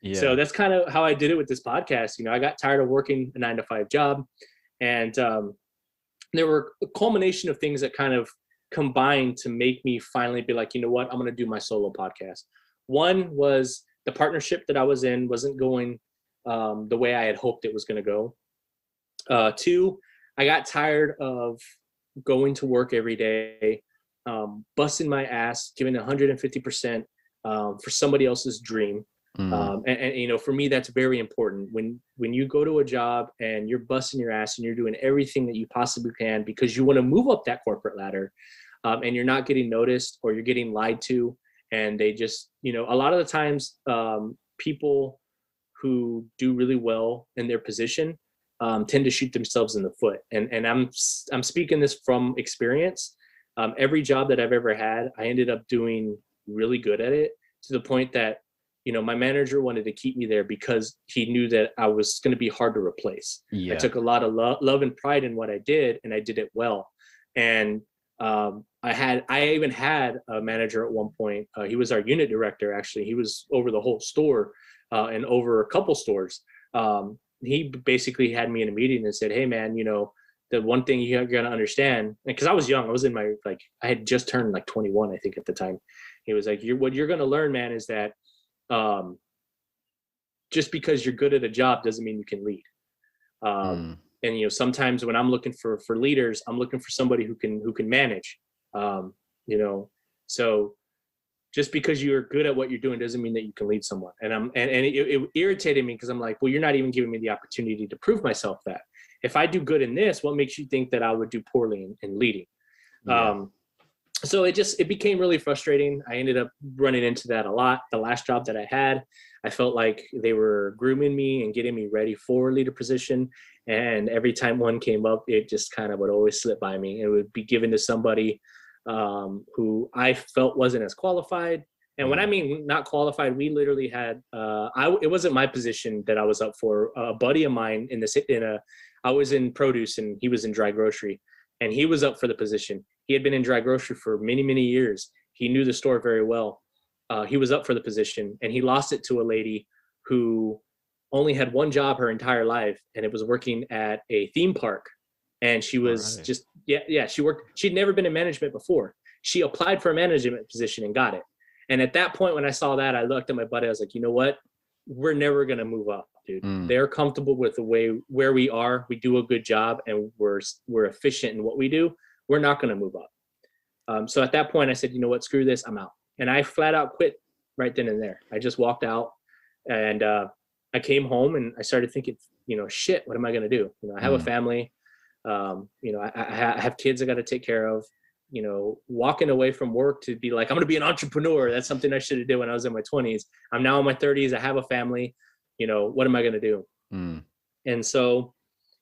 Yeah. So that's kind of how I did it with this podcast. I got tired of working a 9-to-5 job, and there were a culmination of things that kind of combined to make me finally be like, you know what, I'm going to do my solo podcast. One was the partnership that I was in wasn't going the way I had hoped it was going to go. Two, I got tired of going to work every day, busting my ass, giving 150% for somebody else's dream. And for me, that's very important. When you go to a job and you're busting your ass and you're doing everything that you possibly can because you want to move up that corporate ladder, and you're not getting noticed or you're getting lied to, and they just, a lot of the times, people who do really well in their position tend to shoot themselves in the foot. And I'm speaking this from experience. Every job that I've ever had, I ended up doing really good at it, to the point that my manager wanted to keep me there because he knew that I was going to be hard to replace. I took a lot of love and pride in what I did, and I did it well. And I even had a manager at one point. He was our unit director. Actually, he was over the whole store and over a couple stores. He basically had me in a meeting and said, "Hey, man, the one thing you're going to understand," because I was young, I was in my, I had just turned 21, I think, at the time. He was like, what you're going to learn, man, is that just because you're good at a job doesn't mean you can lead. And sometimes when I'm looking for leaders, I'm looking for somebody who can manage. So just because you're good at what you're doing doesn't mean that you can lead someone. And it irritated me because I'm like, well, you're not even giving me the opportunity to prove myself that. If I do good in this, what makes you think that I would do poorly in leading? So it became really frustrating. I ended up running into that a lot. The last job that I had, I felt like they were grooming me and getting me ready for a leader position. And every time one came up, it just kind of would always slip by me. It would be given to somebody who I felt wasn't as qualified. And when I mean not qualified, we literally had, it wasn't my position that I was up for. A buddy of mine I was in produce and he was in dry grocery, and he was up for the position. He had been in dry grocery for many, many years. He knew the store very well. He was up for the position, and he lost it to a lady who only had one job her entire life, and it was working at a theme park. And she was she worked. She'd never been in management before. She applied for a management position and got it. And at that point, when I saw that, I looked at my buddy. I was like, you know what? We're never going to move up, dude. They're comfortable with the way where we are. We do a good job, and we're efficient in what we do. We're not going to move up. So at that point, I said, you know what? Screw this. I'm out. And I flat out quit right then and there. I just walked out, and I came home and I started thinking, shit, what am I going to do? I have a family. I have kids I got to take care of. Walking away from work to be like, I'm going to be an entrepreneur. That's something I should have done when I was in my 20s. I'm now in my 30s. I have a family. What am I going to do? And so,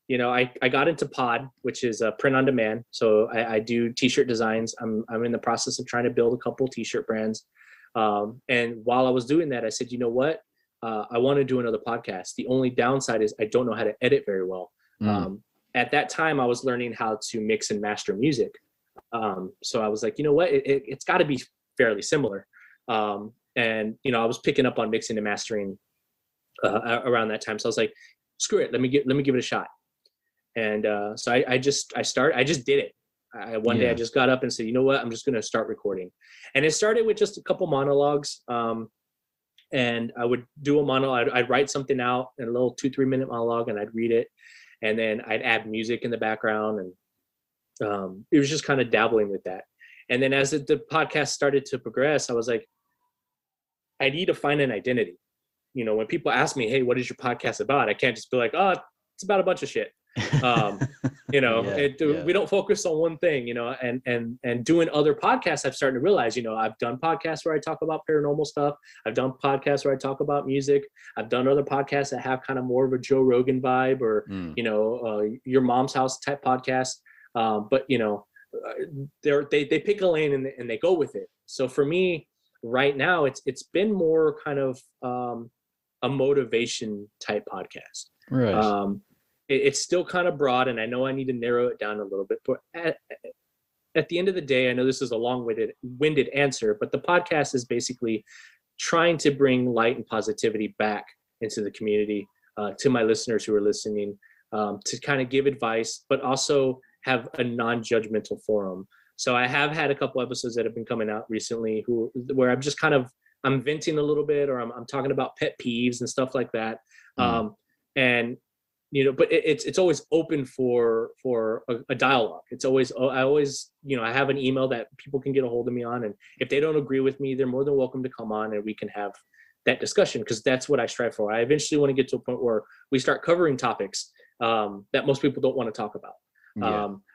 I got into Pod, which is print on demand. So I do t-shirt designs. I'm in the process of trying to build a couple t-shirt brands. And while I was doing that, I said, you know what? I want to do another podcast. The only downside is I don't know how to edit very well. At that time, I was learning how to mix and master music. So I was like, you know what? It's got to be fairly similar. And I was picking up on mixing and mastering around that time. So I was like, screw it. Let me give it a shot. And so I just did it. One day I just got up and said, you know what? I'm just going to start recording. And it started with just a couple monologues. And I would do a monologue. I'd write something out in a little 2-3 minute monologue, and I'd read it. And then I'd add music in the background, and it was just kind of dabbling with that. And then as the podcast started to progress, I was like, I need to find an identity. When people ask me, hey, what is your podcast about? I can't just be like, oh, it's about a bunch of shit. We don't focus on one thing, and doing other podcasts, I've started to realize, I've done podcasts where I talk about paranormal stuff. I've done podcasts where I talk about music. I've done other podcasts that have kind of more of a Joe Rogan vibe, or, your mom's house type podcast. But they pick a lane and they go with it. So for me right now, it's been more kind of a motivation type podcast. Right. It's still kind of broad, and I know I need to narrow it down a little bit. But at the end of the day, I know this is a long-winded answer, but the podcast is basically trying to bring light and positivity back into the community, to my listeners who are listening, to kind of give advice, but also have a non-judgmental forum. So I have had a couple episodes that have been coming out recently where I'm just I'm venting a little bit, or I'm talking about pet peeves and stuff like that. But it's always open for a dialogue. It's always, I have an email that people can get a hold of me on. And if they don't agree with me, they're more than welcome to come on and we can have that discussion, because that's what I strive for. I eventually want to get to a point where we start covering topics that most people don't want to talk about.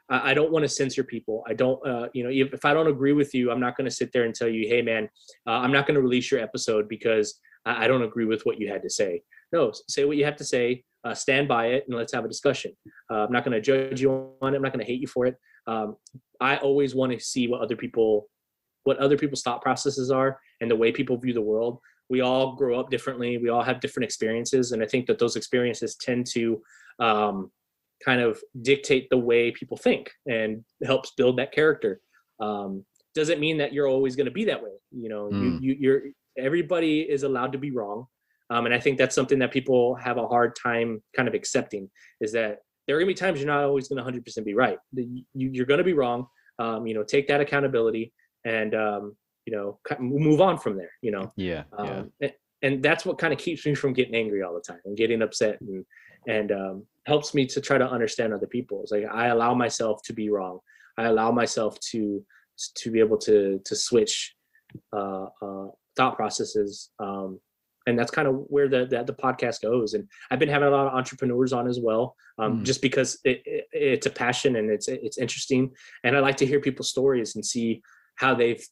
I don't want to censor people. I don't, if I don't agree with you, I'm not going to sit there and tell you, hey man, I'm not going to release your episode because I don't agree with what you had to say. No, say what you have to say, stand by it, and let's have a discussion. I'm not going to judge you on it. I'm not going to hate you for it. I always want to see what other people's thought processes are and the way people view the world. we all grow up differently. We all have different experiences. And I think that those experiences tend to kind of dictate the way people think and helps build that character. Doesn't mean that you're always going to be that way. You know, you're everybody is allowed to be wrong. And I think that's something that people have a hard time kind of accepting, is that there are going to be times you're not always going to 100% be right. You're going to be wrong. You know, take that accountability and, you know, move on from there, you know? Yeah. And that's what kind of keeps me from getting angry all the time and getting upset, and helps me to try to understand other people. It's like, I allow myself to be wrong. I allow myself to be able to switch thought processes. And that's kind of where the podcast goes. And I've been having a lot of entrepreneurs on as well, just because it's a passion and it's interesting. And I like to hear people's stories and see how they've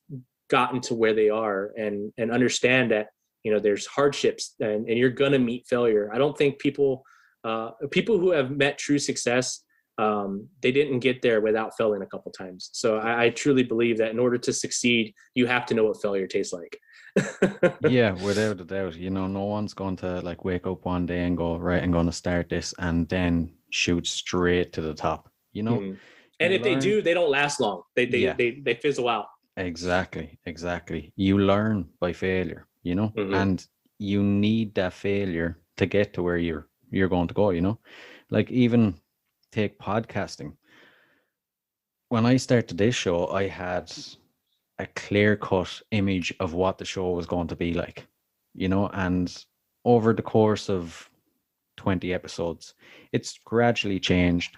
gotten to where they are, and understand that, you know, there's hardships and you're going to meet failure. I don't think people who have met true success, they didn't get there without failing a couple times. So I truly believe that in order to succeed, you have to know what failure tastes like. Yeah, without a doubt. You know, no one's going to like wake up one day and go, right, I'm going to start this and then shoot straight to the top, you know? Mm-hmm. And if they do, they don't last long. They fizzle out. Exactly. You learn by failure, you know, and you need that failure to get to where you're going to go, you know? Like, even take podcasting. When I started this show, I had a clear-cut image of what the show was going to be like, you know, and over the course of 20 episodes, it's gradually changed.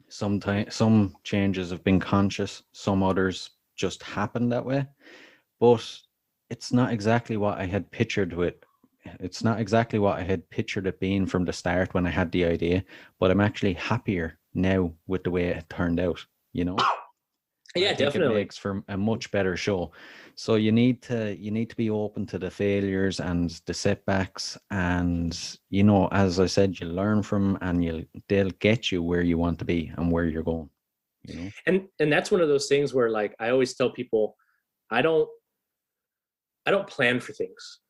Sometimes some changes have been conscious, some others just happened that way, but it's not exactly what I had pictured it's not exactly what I had pictured it being from the start when I had the idea, but I'm actually happier now with the way it turned out, you know? Yeah, definitely. It makes for a much better show. So you need to be open to the failures and the setbacks, and, you know, as I said, you learn from, and they'll get you where you want to be and where you're going, you know? And that's one of those things where, like, I always tell people, I don't plan for things.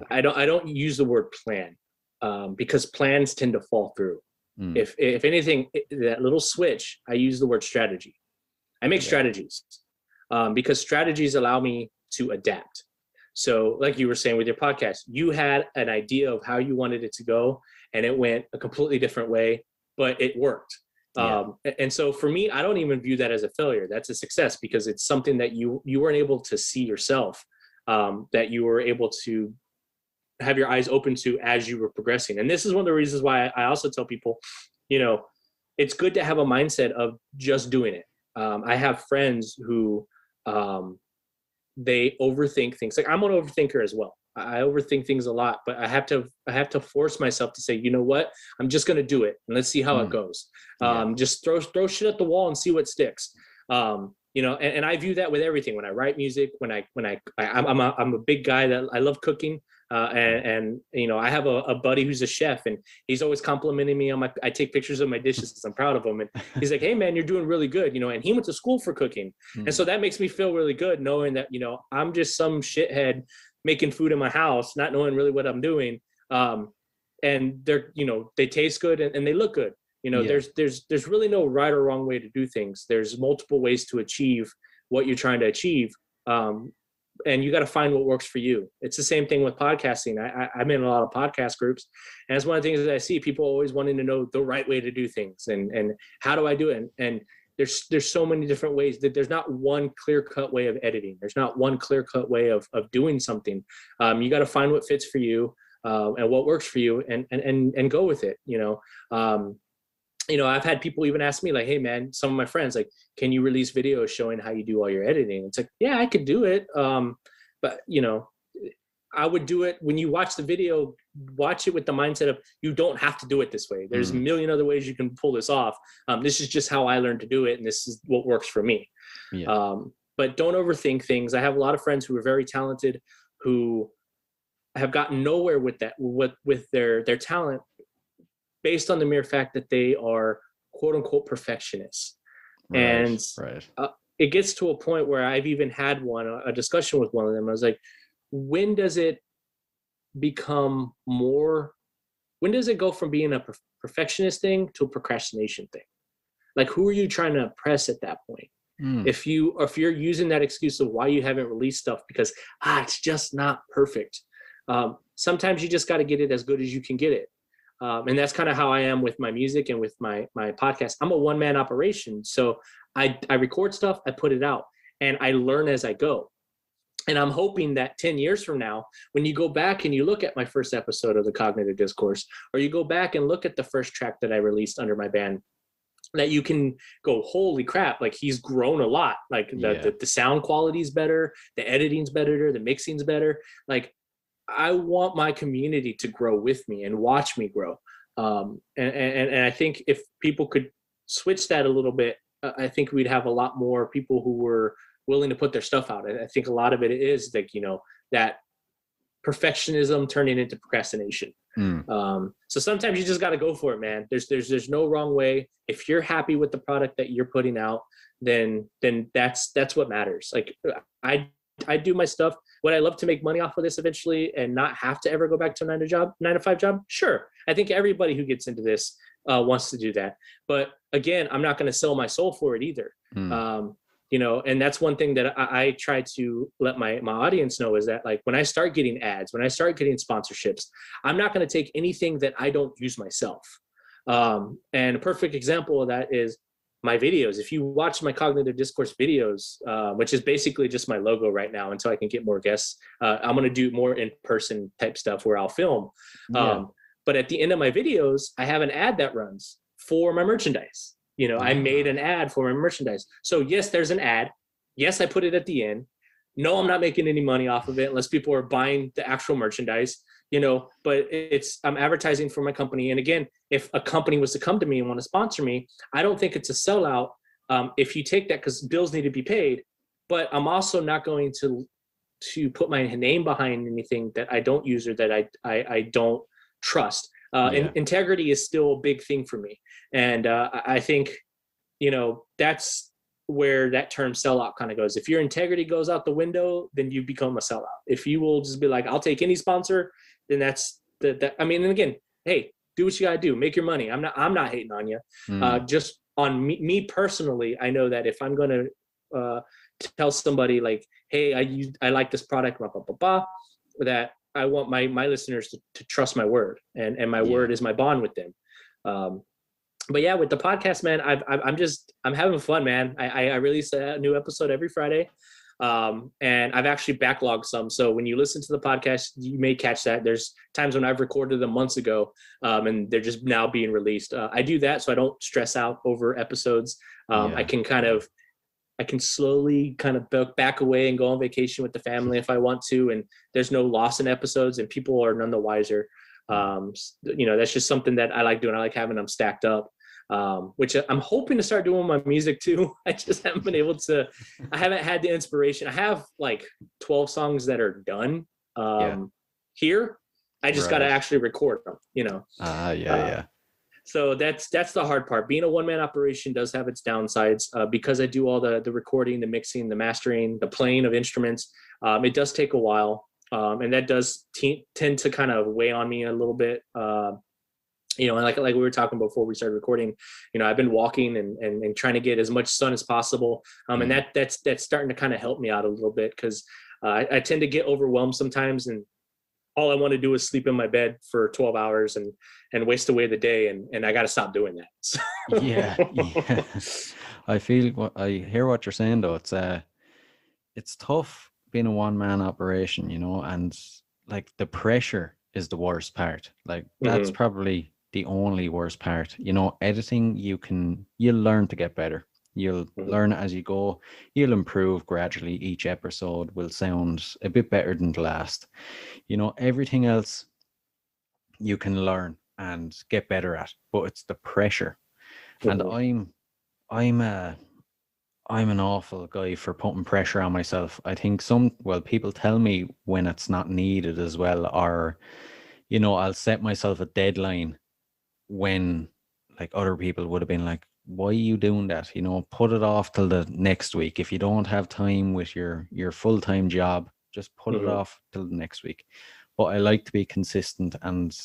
I don't use the word plan, because plans tend to fall through. If anything, that little switch, I use the word strategy. I make strategies, because strategies allow me to adapt. So like you were saying with your podcast, you had an idea of how you wanted it to go, and it went a completely different way, but it worked. And so for me, I don't even view that as a failure. That's a success, because it's something that you weren't able to see yourself, that you were able to have your eyes open to as you were progressing. And this is one of the reasons why I also tell people, you know, it's good to have a mindset of just doing it. I have friends who they overthink things. Like, I'm an overthinker as well. I overthink things a lot, but I have to force myself to say, you know what, I'm just going to do it and let's see how it goes. Just throw shit at the wall and see what sticks. You know, and I view that with everything. When I write music, I'm a big guy that I love cooking. And you know, I have a buddy who's a chef, and he's always complimenting me on I take pictures of my dishes because I'm proud of them. And he's like, hey man, you're doing really good, you know, and he went to school for cooking. And so that makes me feel really good knowing that, you know, I'm just some shithead making food in my house, not knowing really what I'm doing. And they're, you know, they taste good and they look good. You know, there's really no right or wrong way to do things. There's multiple ways to achieve what you're trying to achieve. And you got to find what works for you. It's the same thing with podcasting. I'm in a lot of podcast groups, and it's one of the things that I see people always wanting to know the right way to do things and how do I do it? And there's so many different ways that there's not one clear cut way of editing. There's not one clear cut way of doing something. You got to find what fits for you and what works for you and go with it. You know, I've had people even ask me like, hey man, some of my friends, like, can you release videos showing how you do all your editing? It's like, yeah, I could do it. But you know, I would do it when you watch the video, watch it with the mindset of, you don't have to do it this way. There's a million other ways you can pull this off. This is just how I learned to do it. And this is what works for me. But don't overthink things. I have a lot of friends who are very talented, who have gotten nowhere with that, with their talent, based on the mere fact that they are quote unquote perfectionists. And it gets to a point where I've even had a discussion with one of them. I was like, when does it become more, when does it go from being a perfectionist thing to a procrastination thing? Like, who are you trying to impress at that point? If you're using that excuse of why you haven't released stuff because it's just not perfect. Sometimes you just got to get it as good as you can get it. And that's kind of how I am with my music and with my podcast. I'm a one-man operation. So I record stuff, I put it out, and I learn as I go. And I'm hoping that 10 years from now, when you go back and you look at my first episode of the Cognitive Discourse, or you go back and look at the first track that I released under my band, that you can go, holy crap, like he's grown a lot. Like the sound quality is better, the editing's better, the mixing's better. Like, I want my community to grow with me and watch me grow. And I think if people could switch that a little bit, I think we'd have a lot more people who were willing to put their stuff out. I think a lot of it is like, that perfectionism turning into procrastination. So sometimes you just got to go for it, man. There's no wrong way. If you're happy with the product that you're putting out, then that's what matters. Like, I do my stuff. Would I love to make money off of this eventually and not have to ever go back to a 9-to-5 job? Sure. I think everybody who gets into this wants to do that. But again, I'm not going to sell my soul for it either. And that's one thing that I try to let my audience know is that, like, when I start getting ads, when I start getting sponsorships, I'm not going to take anything that I don't use myself. And a perfect example of that is my videos. If you watch my Cognitive Discourse videos, which is basically just my logo right now until I can get more guests, I'm going to do more in-person type stuff where I'll film. But at the end of my videos, I have an ad that runs for my merchandise. I made an ad for my merchandise. So yes, there's an ad. Yes, I put it at the end. No, I'm not making any money off of it unless people are buying the actual merchandise, but I'm advertising for my company. And again, if a company was to come to me and want to sponsor me, I don't think it's a sellout if you take that, because bills need to be paid. But I'm also not going to put my name behind anything that I don't use or that I don't trust. Integrity is still a big thing for me. And I think, that's where that term sellout kind of goes. If your integrity goes out the window, then you become a sellout. If you will just be like, I'll take any sponsor, then that's and again, hey, do what you gotta do, make your money. I'm not hating on you. Just on me personally, I know that if I'm going to tell somebody like, hey, I like this product, blah, blah, blah, blah, that I want my listeners to trust my word, and my word is my bond with them. But yeah, with the podcast, man, I'm having fun, man. I release a new episode every Friday. And I've actually backlogged some. So when you listen to the podcast, you may catch that. There's times when I've recorded them months ago, and they're just now being released. I do that so I don't stress out over episodes. I can slowly kind of back away and go on vacation with the family if I want to. And there's no loss in episodes and people are none the wiser. That's just something that I like doing. I like having them stacked up. Which I'm hoping to start doing with my music too. I just haven't been able to. I haven't had the inspiration. I have like 12 songs that are done here. I just got to actually record them, So that's the hard part. Being a one-man operation does have its downsides because I do all the recording, the mixing, the mastering, the playing of instruments. It does take a while, and that does tend to kind of weigh on me a little bit. And like we were talking before we started recording, I've been walking and trying to get as much sun as possible. And that's starting to kind of help me out a little bit because I tend to get overwhelmed sometimes, and all I want to do is sleep in my bed for 12 hours and waste away the day. And I got to stop doing that. So. Yeah. I hear what you're saying though. It's tough being a one-man operation, and like the pressure is the worst part. Like that's probably the only worst part. Editing, you'll learn to get better. You'll learn as you go. You'll improve gradually. Each episode will sound a bit better than the last. Everything else you can learn and get better at, but it's the pressure. And I'm an awful guy for putting pressure on myself. I think people tell me when it's not needed as well, or I'll set myself a deadline when like other people would have been like, why are you doing that? Put it off till the next week. If you don't have time with your full-time job, just put it off till the next week. but I like to be consistent, and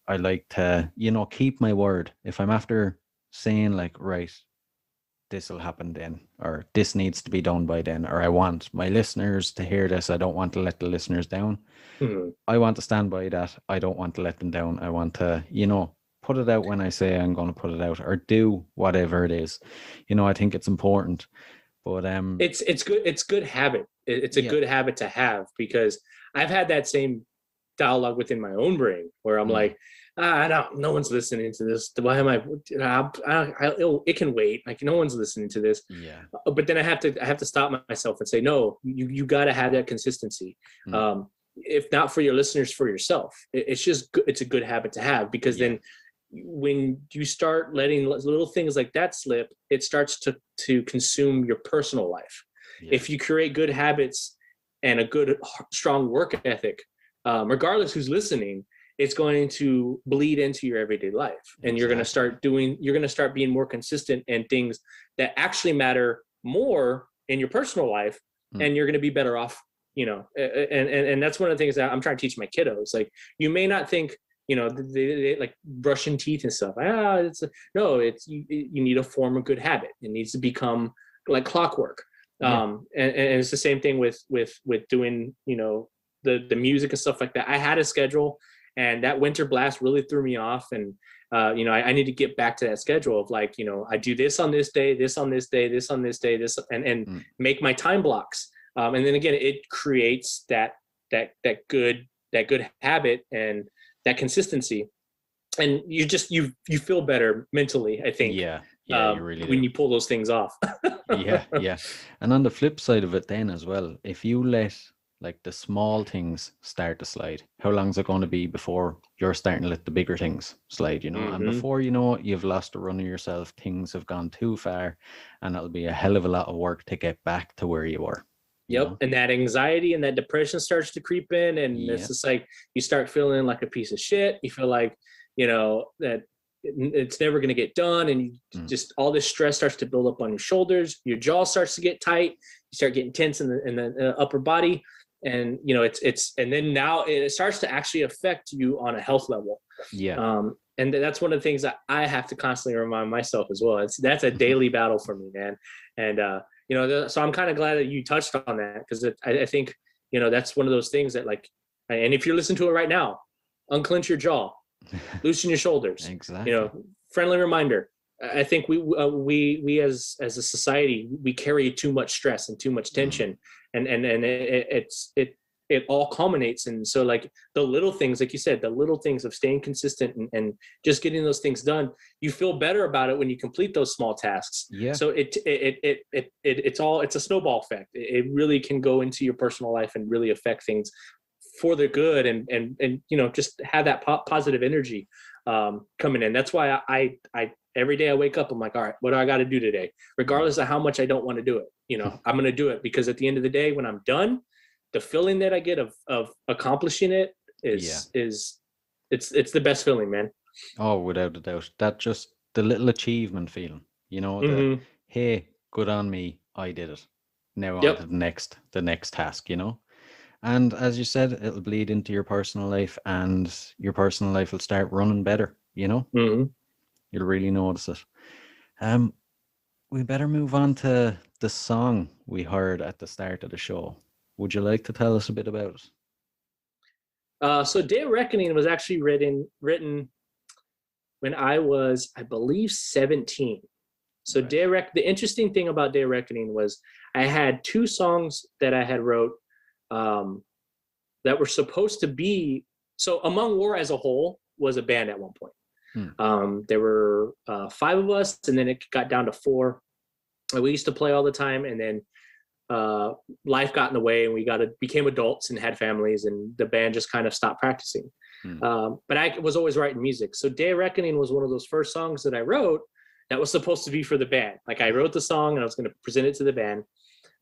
I like to, keep my word. If I'm after saying like, right, this will happen then, or this needs to be done by then, or I want my listeners to hear this, I don't want to let the listeners down. Mhm. I want to stand by that. I don't want to let them down. I want to, put it out when I say I'm going to put it out, or do whatever it is. I think it's important. But It's good. It's good habit. It's a Yeah. good habit to have, because I've had that same dialogue within my own brain where I'm like, no one's listening to this. Why am it can wait. Like, no one's listening to this. yeah, But then I have to stop myself and say, no, you got to have that consistency. If not for your listeners, for yourself. It's just good. It's a good habit to have, because then when you start letting little things like that slip, it starts to consume your personal life. If you create good habits and a good, strong work ethic, regardless who's listening, it's going to bleed into your everyday life. And you're going to start being more consistent in things that actually matter more in your personal life, and you're going to be better off, and that's one of the things that I'm trying to teach my kiddos. Like, you may not think, they like brushing teeth and stuff. You need to form a good habit. It needs to become like clockwork. And it's the same thing with doing, the music and stuff like that. I had a schedule, and that winter blast really threw me off. And, I need to get back to that schedule of like, I do this on this day, this on this day, this on this day, this, and make my time blocks. And then again, it creates that good habit and that consistency. And you feel better mentally, I think. you really when do. you pull those things off. yeah. And on the flip side of it then as well, if you let like the small things start to slide, how long is it going to be before you're starting to let the bigger things slide, and before you know it, you've lost the run of yourself, things have gone too far, and it'll be a hell of a lot of work to get back to where you were. Yep. And that anxiety and that depression starts to creep in, and it's just like you start feeling like a piece of shit. You feel like, that it's never going to get done, and just all this stress starts to build up on your shoulders. Your jaw starts to get tight. You start getting tense in the upper body, and and then now it starts to actually affect you on a health level. And that's one of the things that I have to constantly remind myself as well. That's a daily battle for me, man. And so I'm kind of glad that you touched on that, because I think that's one of those things that, like, and if you're listening to it right now, unclench your jaw, loosen your shoulders. Exactly. Friendly reminder. I think we as a society, we carry too much stress and too much tension, and it all culminates. And so, like, the little things, like you said, the little things of staying consistent and just getting those things done, you feel better about it when you complete those small tasks. So it's a snowball effect. It really can go into your personal life and really affect things for the good, and just have that positive energy coming in. That's why I every day I wake up, I'm like, all right, what do I got to do today? Regardless of how much I don't want to do it, I'm going to do it, because at the end of the day, when I'm done, the feeling that I get of accomplishing it is it's the best feeling, man. Oh, without a doubt. That just the little achievement feeling, hey, good on me, I did it. Now on to the next task, And as you said, it'll bleed into your personal life, and your personal life will start running better, You'll really notice it. We better move on to the song we heard at the start of the show. Would you like to tell us a bit about it? So Day of Reckoning was actually written when I was, I believe, 17. So right. The interesting thing about Day of Reckoning was I had two songs that I had wrote that were supposed to be, so Among War as a whole was a band at one point. There were 5 of us, and then it got down to 4. And we used to play all the time, and then life got in the way, and we became adults and had families, and the band just kind of stopped practicing. But I was always writing music. So Day of Reckoning was one of those first songs that I wrote that was supposed to be for the band. Like, I wrote the song and I was going to present it to the band.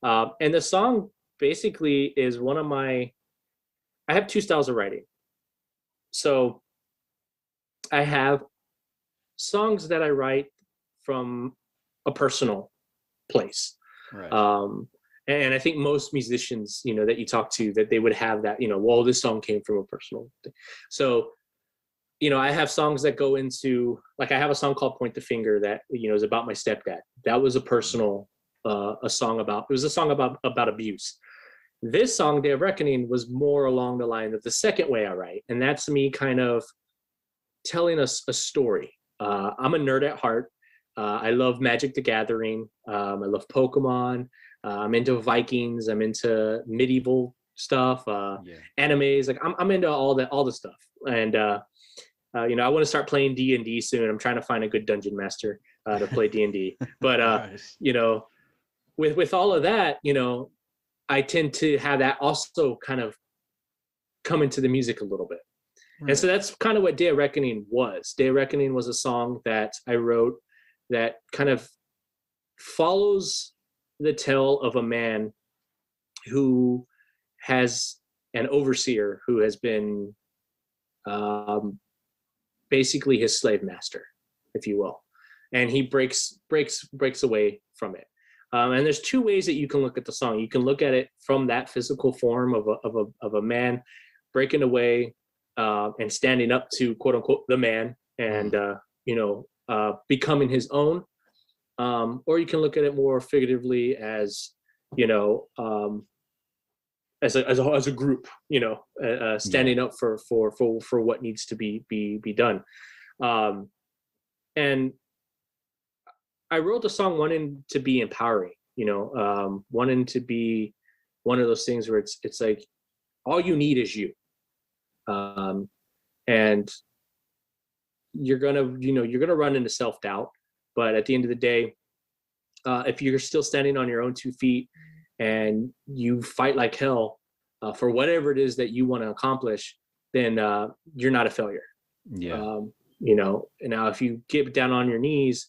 And the song basically is I have 2 styles of writing. So I have songs that I write from a personal place. Right. And I think most musicians, you know, that you talk to, that they would have that, you know, well, this song came from a personal thing. So, you know, I have songs that go into, like, I have a song called Point the Finger that, you know, is about my stepdad. That was a personal, a song about, it was a song about abuse. This song, Day of Reckoning, was more along the line of the second way I write. And that's me kind of telling us a story. I'm a nerd at heart. I love Magic the Gathering. I love Pokemon. I'm into Vikings. I'm into medieval stuff, animes. Like I'm into all the stuff. And you know, I want to start playing D&D soon. I'm trying to find a good dungeon master to play D&D. But Nice. you know, with all of that, you know, I tend to have that also kind of come into the music a little bit. Right. And so that's kind of what Day of Reckoning was. Day of Reckoning was a song that I wrote that kind of follows the tale of a man who has an overseer who has been basically his slave master, if you will, and he breaks away from it. And there's two ways that you can look at the song. You can look at it from that physical form of a man breaking away and standing up to quote unquote the man, and you know, becoming his own. Or you can look at it more figuratively as, you know, as a group, you know, standing up for what needs to be done. And I wrote the song wanting to be empowering, you know, wanting to be one of those things where it's like all you need is you, and you're gonna run into self-doubt, but at the end of the day, if you're still standing on your own 2 feet and you fight like hell for whatever it is that you want to accomplish, then you're not a failure. Yeah. You know, and now if you get down on your knees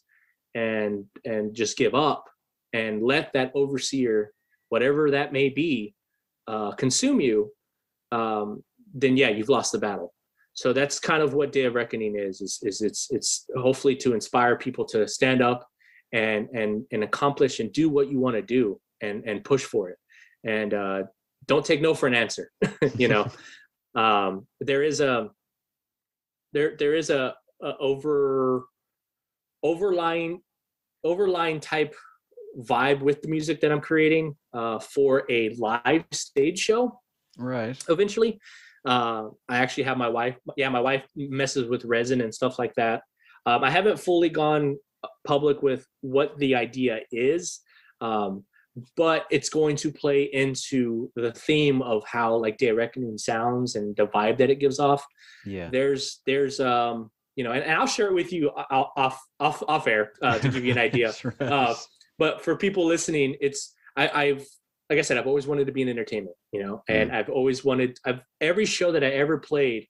and just give up and let that overseer, whatever that may be, consume you, then yeah, you've lost the battle. So that's kind of what Day of Reckoning is it's hopefully to inspire people to stand up and accomplish and do what you want to do and push for it. And don't take no for an answer. You know, there is a overlying type vibe with the music that I'm creating for a live stage show. Right. Eventually, I actually have my wife. Yeah, my wife messes with resin and stuff like that. I haven't fully gone public with what the idea is, but it's going to play into the theme of how like Day of Reckoning sounds and the vibe that it gives off. Yeah. There's you know, and I'll share it with you off air to give you an idea. Right. But for people listening, I've like I said, I've always wanted to be in entertainment, you know, and I've always wanted, every show that I ever played,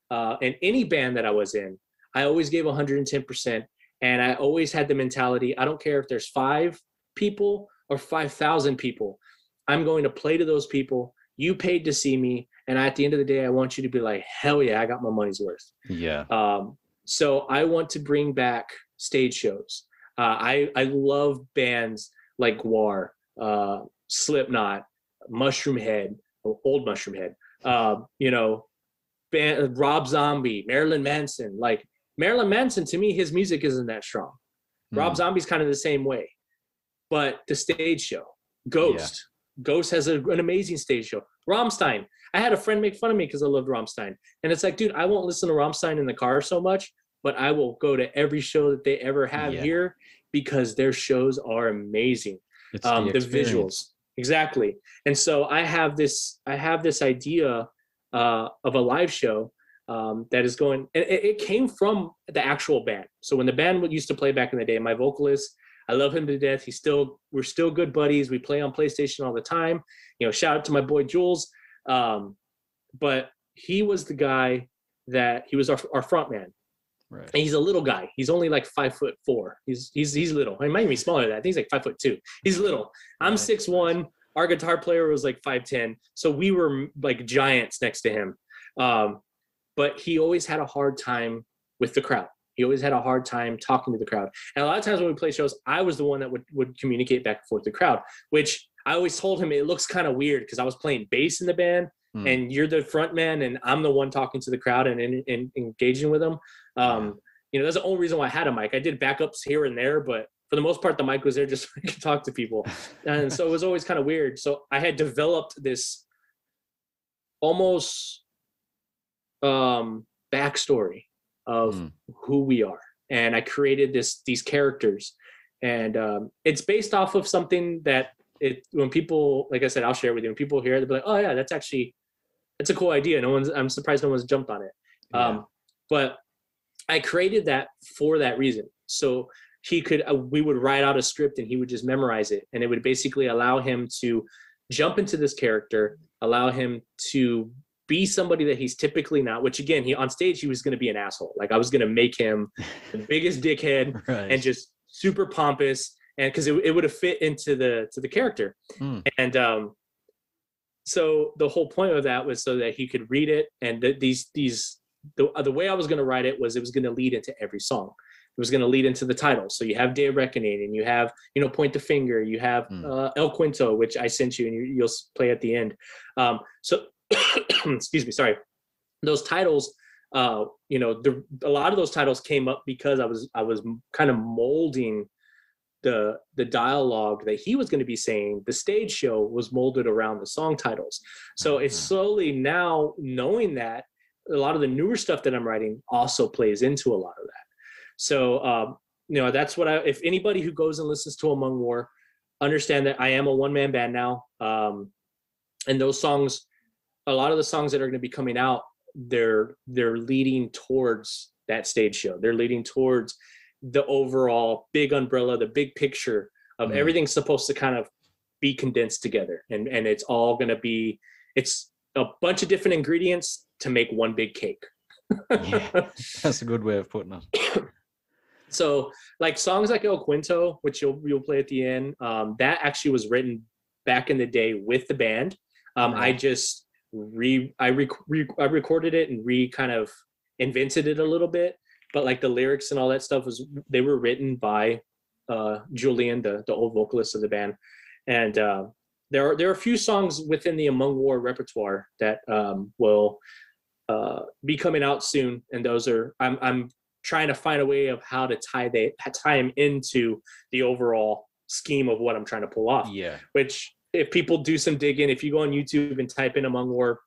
and any band that I was in, I always gave 110%. And I always had the mentality, I don't care if there's 5 people or 5,000 people, I'm going to play to those people. You paid to see me. And at the end of the day, I want you to be like, hell yeah, I got my money's worth. Yeah. So I want to bring back stage shows. I love bands like Gwar, Slipknot, Mushroom Head, old Mushroom Head, you know, Rob Zombie, Marilyn Manson. Like Marilyn Manson, to me, his music isn't that strong. Rob Zombie's kind of the same way. But the stage show, Ghost. Yeah. Ghost has an amazing stage show. Rammstein. I had a friend make fun of me because I loved Rammstein. And it's like, dude, I won't listen to Rammstein in the car so much, but I will go to every show that they ever have here because their shows are amazing. It's the visuals. Exactly. And so I have this idea of a live show that is going, and it came from the actual band. So when the band used to play back in the day, my vocalist, I love him to death. We're still good buddies. We play on PlayStation all the time. You know, shout out to my boy Jules. But he was the guy that he was our front man. Right. And he's a little guy. He's only like 5'4". He's little. He might be smaller than that. I think he's like 5'2". He's little. I'm 6'1". Our guitar player was like 5'10". So we were like giants next to him. But he always had a hard time with the crowd. He always had a hard time talking to the crowd. And a lot of times when we play shows, I was the one that would communicate back and forth to the crowd, which I always told him it looks kind of weird because I was playing bass in the band and you're the front man and I'm the one talking to the crowd and engaging with them. You know, that's the only reason why I had a mic. I did backups here and there, but for the most part, the mic was there just so I could talk to people. And so it was always kind of weird. So I had developed this almost backstory of who we are. And I created these characters. And it's based off of something that when people, like I said, I'll share with you. When people hear it, they'll be like, oh yeah, that's a cool idea. I'm surprised no one's jumped on it. But I created that for that reason. So we would write out a script and he would just memorize it. And it would basically allow him to jump into this character, allow him to be somebody that he's typically not, which again, on stage, he was going to be an asshole. Like I was going to make him the biggest dickhead and just super pompous. And cause it would have fit into the character. And, so the whole point of that was so that he could read it. And the way I was going to write it was going to lead into every song. It was going to lead into the title. So you have Day of Reckoning and you have, Point the Finger, you have El Cuento, which I sent you and you'll play at the end. So excuse me, sorry. Those titles, a lot of those titles came up because I was kind of molding the dialogue that he was going to be saying. The stage show was molded around the song titles. So it's slowly now knowing that a lot of the newer stuff that I'm writing also plays into a lot of that. So, that's what if anybody who goes and listens to Among War, understand that I am a one-man band now. And those songs, a lot of the songs that are going to be coming out, they're leading towards that stage show. They're leading towards the overall big umbrella, the big picture of everything's supposed to kind of be condensed together. And it's all going to be, it's a bunch of different ingredients to make one big cake. Yeah, that's a good way of putting it. So like songs like El Cuento, which you'll play at the end, that actually was written back in the day with the band. I just I recorded it and kind of invented it a little bit, but like the lyrics and all that stuff they were written by Julian, the old vocalist of the band. And there are a few songs within the Among War repertoire that will be coming out soon, and those are I'm trying to find a way of how to tie them into the overall scheme of what I'm trying to pull off. Yeah. Which if people do some digging, if you go on YouTube and type in Among War,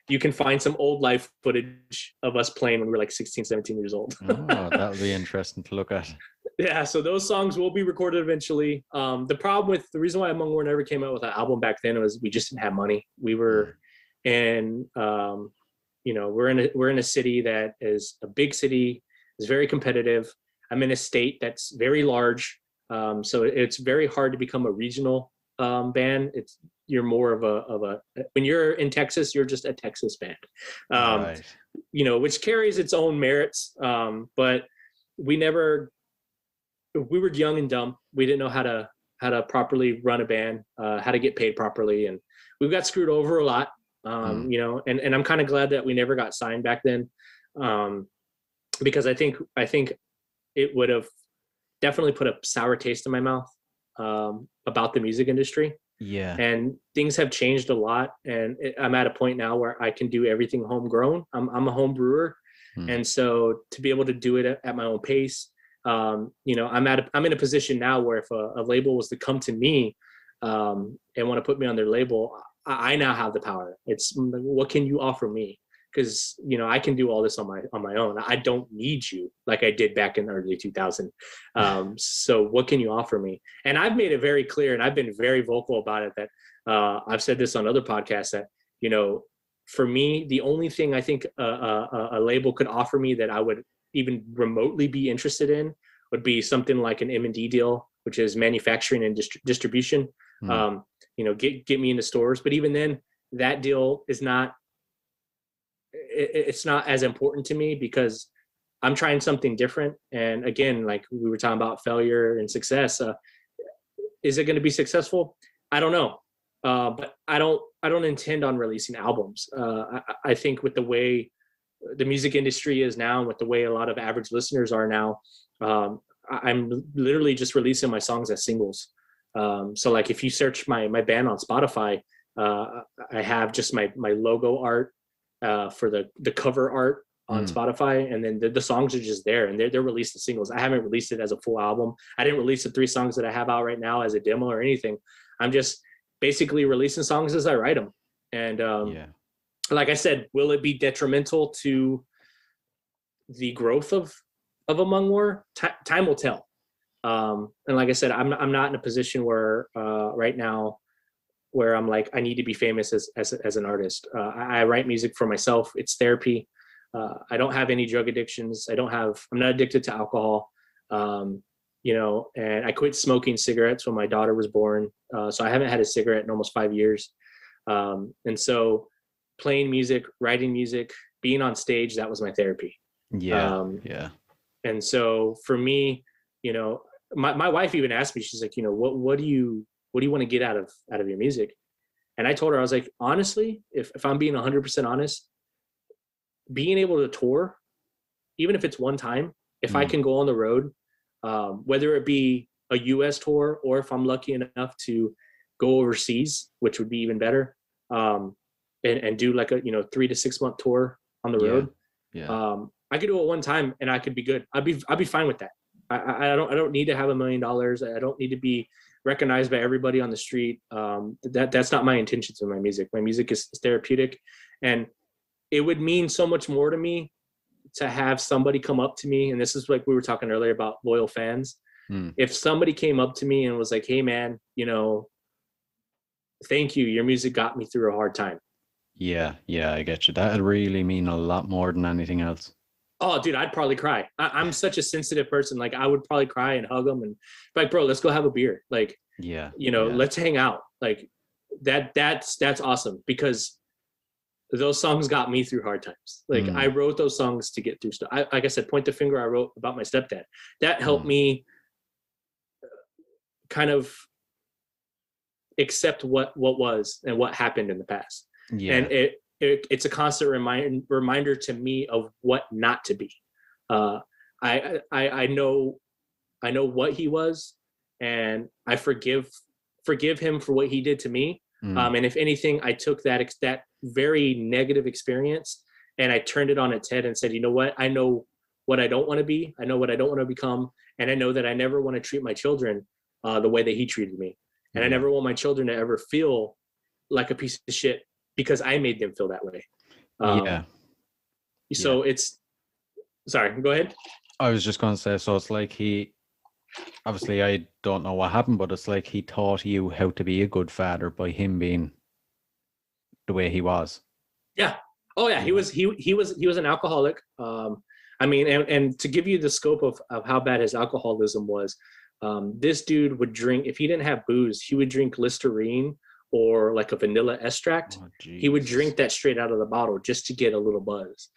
you can find some old live footage of us playing when we were like 16, 17 years old. Oh, that'll be interesting to look at. Yeah, so those songs will be recorded eventually. The reason why Among War never came out with an album back then was we just didn't have money. We were in we're in a city that is a big city, is very competitive. I'm in a state that's very large, so it's very hard to become a regional band. You're more of a when you're in Texas, you're just a Texas band, right. Which carries its own merits. But we were young and dumb. We didn't know how to properly run a band, how to get paid properly, and we got screwed over a lot. And I'm kind of glad that we never got signed back then, because I think it would have definitely put a sour taste in my mouth about the music industry. Yeah. And things have changed a lot, and I'm at a point now where I can do everything homegrown. I'm a home brewer, and so to be able to do it at my own pace, I'm in a position now where if a label was to come to me and want to put me on their label, I now have the power. It's what can you offer me? Because I can do all this on my own. I don't need you like I did back in the early 2000s. So what can you offer me? And I've made it very clear, and I've been very vocal about it, that I've said this on other podcasts, that for me, the only thing I think a label could offer me that I would even remotely be interested in would be something like an M&D deal, which is manufacturing and distribution. Get me into stores. But even then, that deal is not. It's not as important to me because I'm trying something different. And again, like we were talking about failure and success, is it going to be successful? I don't know. But I don't intend on releasing albums. I think with the way the music industry is now, and with the way a lot of average listeners are now, I'm literally just releasing my songs as singles. So like if you search my band on Spotify, I have just my logo art for the cover art on Spotify, and then the songs are just there, and they're released as singles. I haven't released it as a full album. I didn't release the 3 songs that I have out right now as a demo or anything. I'm just basically releasing songs as I write them. And like I said, will it be detrimental to the growth of Among War? Time will tell. And like I said, I'm not in a position where right now where I'm like, I need to be famous as an artist. I write music for myself. It's therapy. I don't have any drug addictions. I'm not addicted to alcohol. You know, and I quit smoking cigarettes when my daughter was born. So I haven't had a cigarette in almost 5 years. And so playing music, writing music, being on stage, that was my therapy. Yeah. And so for me, you know, my wife even asked me, she's like, you know, what do you want to get out of your music? And I told her, I was like, honestly, if I'm being 100% honest, being able to tour, even if it's one time, if I can go on the road, whether it be a US tour or if I'm lucky enough to go overseas, which would be even better, and do like a 3 to 6 month tour on the road. I could do it one time and I could be good. I'd be fine with that. I don't need to have $1 million. I don't need to be recognized by everybody on the street. That's not my intentions with my music. My music is therapeutic, and it would mean so much more to me to have somebody come up to me. And this is like we were talking earlier about loyal fans. If somebody came up to me and was like, hey man, you know, thank you. Your music got me through a hard time. Yeah, I get you. That'd really mean a lot more than anything else. Oh, dude, I'd probably cry. I'm such a sensitive person. Like I would probably cry and hug them and be like, bro, let's go have a beer. Like, let's hang out. Like that's awesome, because those songs got me through hard times. Like I wrote those songs to get through stuff. Like I said, Point the Finger, I wrote about my stepdad. That helped me kind of accept what was and what happened in the past. And it's a constant reminder to me of what not to be. I know what he was, and I forgive him for what he did to me. And if anything, I took that very negative experience and I turned it on its head and said, you know what? I know what I don't want to be. I know what I don't want to become. And I know that I never want to treat my children the way that he treated me. And I never want my children to ever feel like a piece of shit because I made them feel that way. So it's, sorry, go ahead. I was just going to say, so it's like obviously I don't know what happened, but it's like he taught you how to be a good father by him being the way he was. Yeah. Oh yeah. He was an alcoholic. I mean, and to give you the scope of how bad his alcoholism was, this dude would drink, if he didn't have booze, he would drink Listerine or like a vanilla extract. He would drink that straight out of the bottle just to get a little buzz.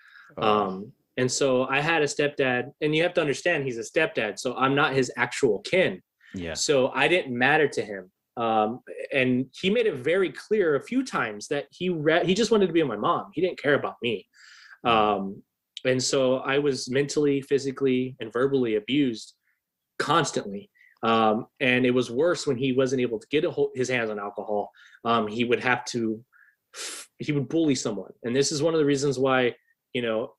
And so I had a stepdad, and you have to understand he's a stepdad, so I'm not his actual kin. So I didn't matter to him. And he made it very clear a few times that he just wanted to be with my mom. He didn't care about me. And so I was mentally, physically, and verbally abused constantly. And it was worse when he wasn't able to get his hands on alcohol. He would bully someone. And this is one of the reasons why, you know,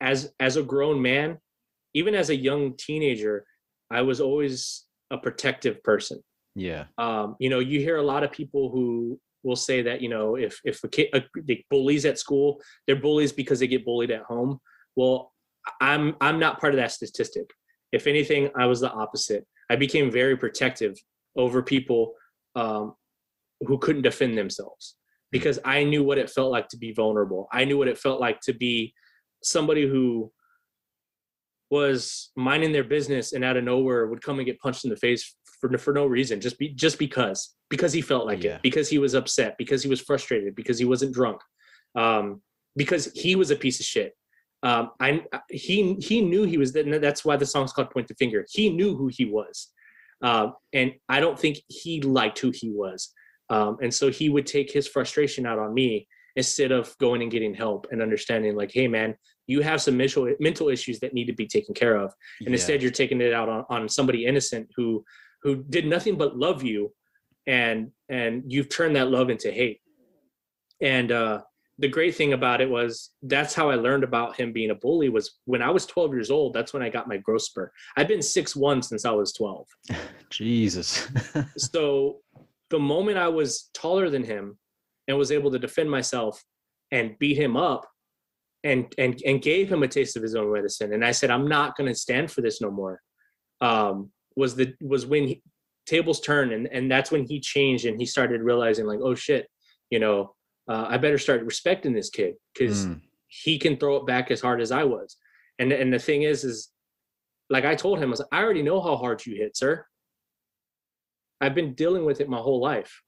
as a grown man, even as a young teenager, I was always a protective person. You know, you hear a lot of people who will say that, you know, if a kid they bullies at school, they're bullies because they get bullied at home. Well, I'm not part of that statistic. If anything, I was the opposite. I became very protective over people who couldn't defend themselves, because I knew what it felt like to be vulnerable. I knew what it felt like to be somebody who was minding their business and out of nowhere would come and get punched in the face for no reason, just because he felt like it, because he was upset, because he was frustrated, because he wasn't drunk, because he was a piece of shit. He knew he was that, and that's why the song's called Point the Finger. He knew who he was, and I don't think he liked who he was, and so he would take his frustration out on me instead of going and getting help and understanding, like, hey man, you have some mental issues that need to be taken care of, and instead you're taking it out on somebody innocent who who did nothing but love you, and you've turned that love into hate. And the great thing about it was that's how I learned about him being a bully. Was when I was 12 years old. That's when I got my growth spurt. I've been 6'1" since I was 12. Jesus. So the moment I was taller than him and was able to defend myself and beat him up and gave him a taste of his own medicine, and I said, I'm not going to stand for this no more, was when tables turned, and that's when he changed, and he started realizing, like, oh shit, I better start respecting this kid, because he can throw it back as hard as I was. And the thing is like I told him, I was like, I already know how hard you hit, sir. I've been dealing with it my whole life.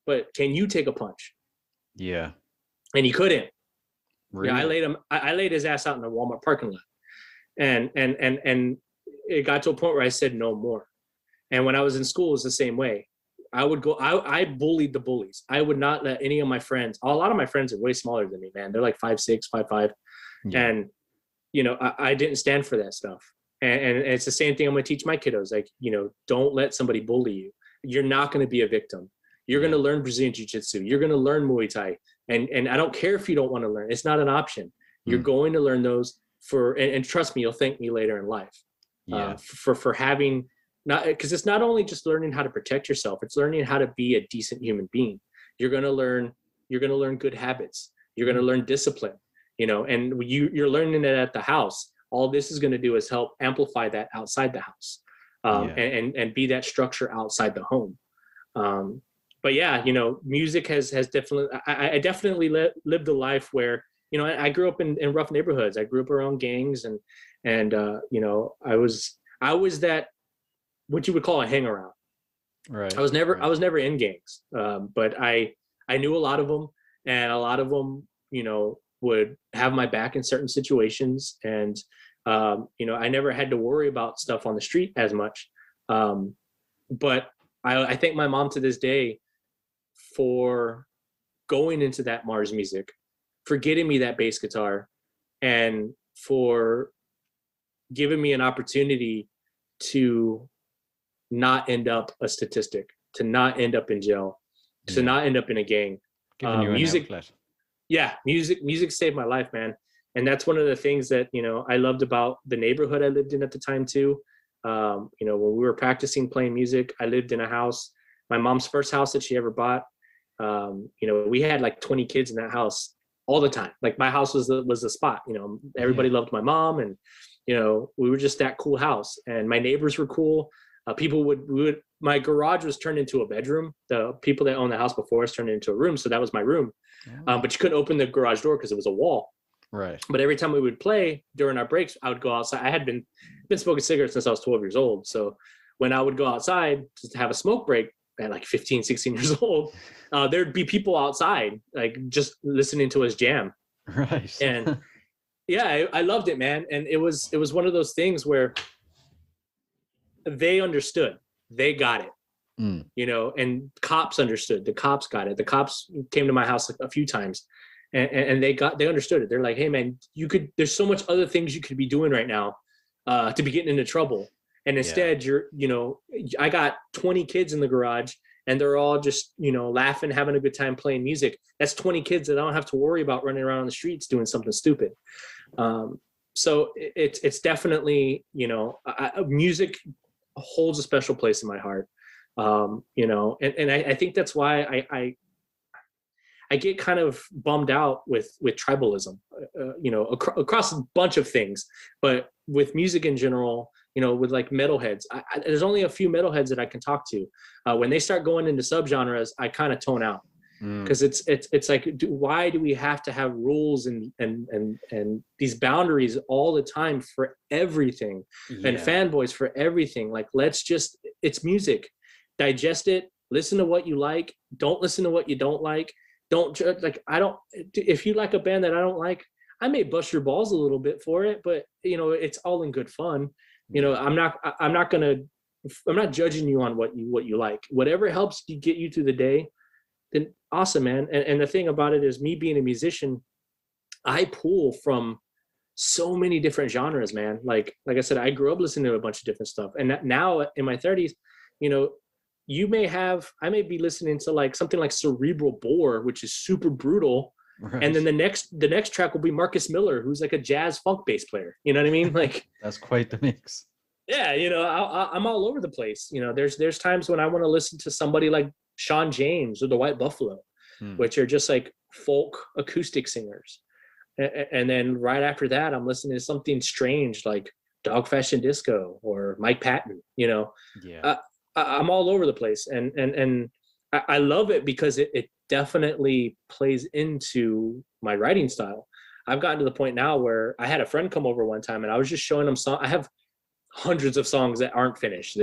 But can you take a punch? Yeah. And he couldn't. Really? Yeah, I laid his ass out in the Walmart parking lot. And it got to a point where I said no more. And when I was in school, it was the same way. I bullied the bullies. I would not let any of my friends, a lot of my friends are way smaller than me, man. They're like 5'6", 5'5". Yeah. And, I didn't stand for that stuff. And it's the same thing I'm going to teach my kiddos. Like, don't let somebody bully you. You're not going to be a victim. You're going to learn Brazilian Jiu-Jitsu. You're going to learn Muay Thai. And I don't care if you don't want to learn. It's not an option. You're going to learn those and trust me, you'll thank me later in life. Yeah. For having, not, because it's not only just learning how to protect yourself, it's learning how to be a decent human being. You're going to learn good habits. You're going to learn discipline, and you're learning it at the house. All this is going to do is help amplify that outside the house, and be that structure outside the home. But yeah, music has definitely, I definitely lived a life where, I grew up in rough neighborhoods. I grew up around gangs, and I was that, what you would call a hangaround. Right. I was never in gangs, but I knew a lot of them, and a lot of them, would have my back in certain situations, and I never had to worry about stuff on the street as much. But I thank my mom to this day for going into that Mars music, for getting me that bass guitar, and for giving me an opportunity to not end up a statistic, to not end up in jail, to not end up in a gang. Giving you music, an outlet. Yeah, music saved my life, man. And that's one of the things that, I loved about the neighborhood I lived in at the time too. When we were practicing playing music, I lived in a house, my mom's first house that she ever bought. We had like 20 kids in that house all the time. Like, my house was the spot, everybody loved my mom, and, we were just that cool house, and my neighbors were cool. People would my garage was turned into a bedroom. The people that owned the house before us turned it into a room. So that was my room. But you couldn't open the garage door because it was a wall. Right. But every time we would play during our breaks, I would go outside. I had been smoking cigarettes since I was 12 years old. So when I would go outside just to have a smoke break at like 15, 16 years old, there'd be people outside, like, just listening to us jam. Right. And yeah, I loved it, man. And it was one of those things where they understood, they got it, and cops understood, the cops got it. The cops came to my house a few times, and they understood it. They're like, hey man, there's so much other things you could be doing right now, to be getting into trouble. And instead I got 20 kids in the garage, and they're all just, laughing, having a good time playing music. That's 20 kids that I don't have to worry about running around the streets doing something stupid. So it's definitely, music holds a special place in my heart. And I think that's why I get kind of bummed out with tribalism, across a bunch of things, but with music in general, with like metalheads, there's only a few metalheads that I can talk to. When they start going into subgenres, I kind of tone out, because it's like, why do we have to have rules and these boundaries all the time for everything, and fanboys for everything? Like, it's music, digest it, listen to what you like, don't listen to what you don't like. Don't judge. Like, if you like a band that I don't like, I may bust your balls a little bit for it, but it's all in good fun. I'm not judging you on what you like. Whatever helps you get you through the day, then awesome, man. And the thing about it is, me being a musician, I pull from so many different genres, man. Like I said, I grew up listening to a bunch of different stuff, and now in my 30s, you know, I may be listening to like something like Cerebral Bore, which is super brutal. Right. And then the next track will be Marcus Miller, who's like a jazz funk bass player. You know what I mean? Like, that's quite the mix. yeah, you know, I'm all over the place. You know, there's times when I want to listen to somebody like Sean James or the White Buffalo, which are just like folk acoustic singers. And then right after that, I'm listening to something strange like Dog Fashion Disco or Mike Patton. You know, yeah, I'm all over the place, and I love it because it definitely plays into my writing style. I've gotten to the point now where I had a friend come over one time and I was just showing him I have hundreds of songs that aren't finished.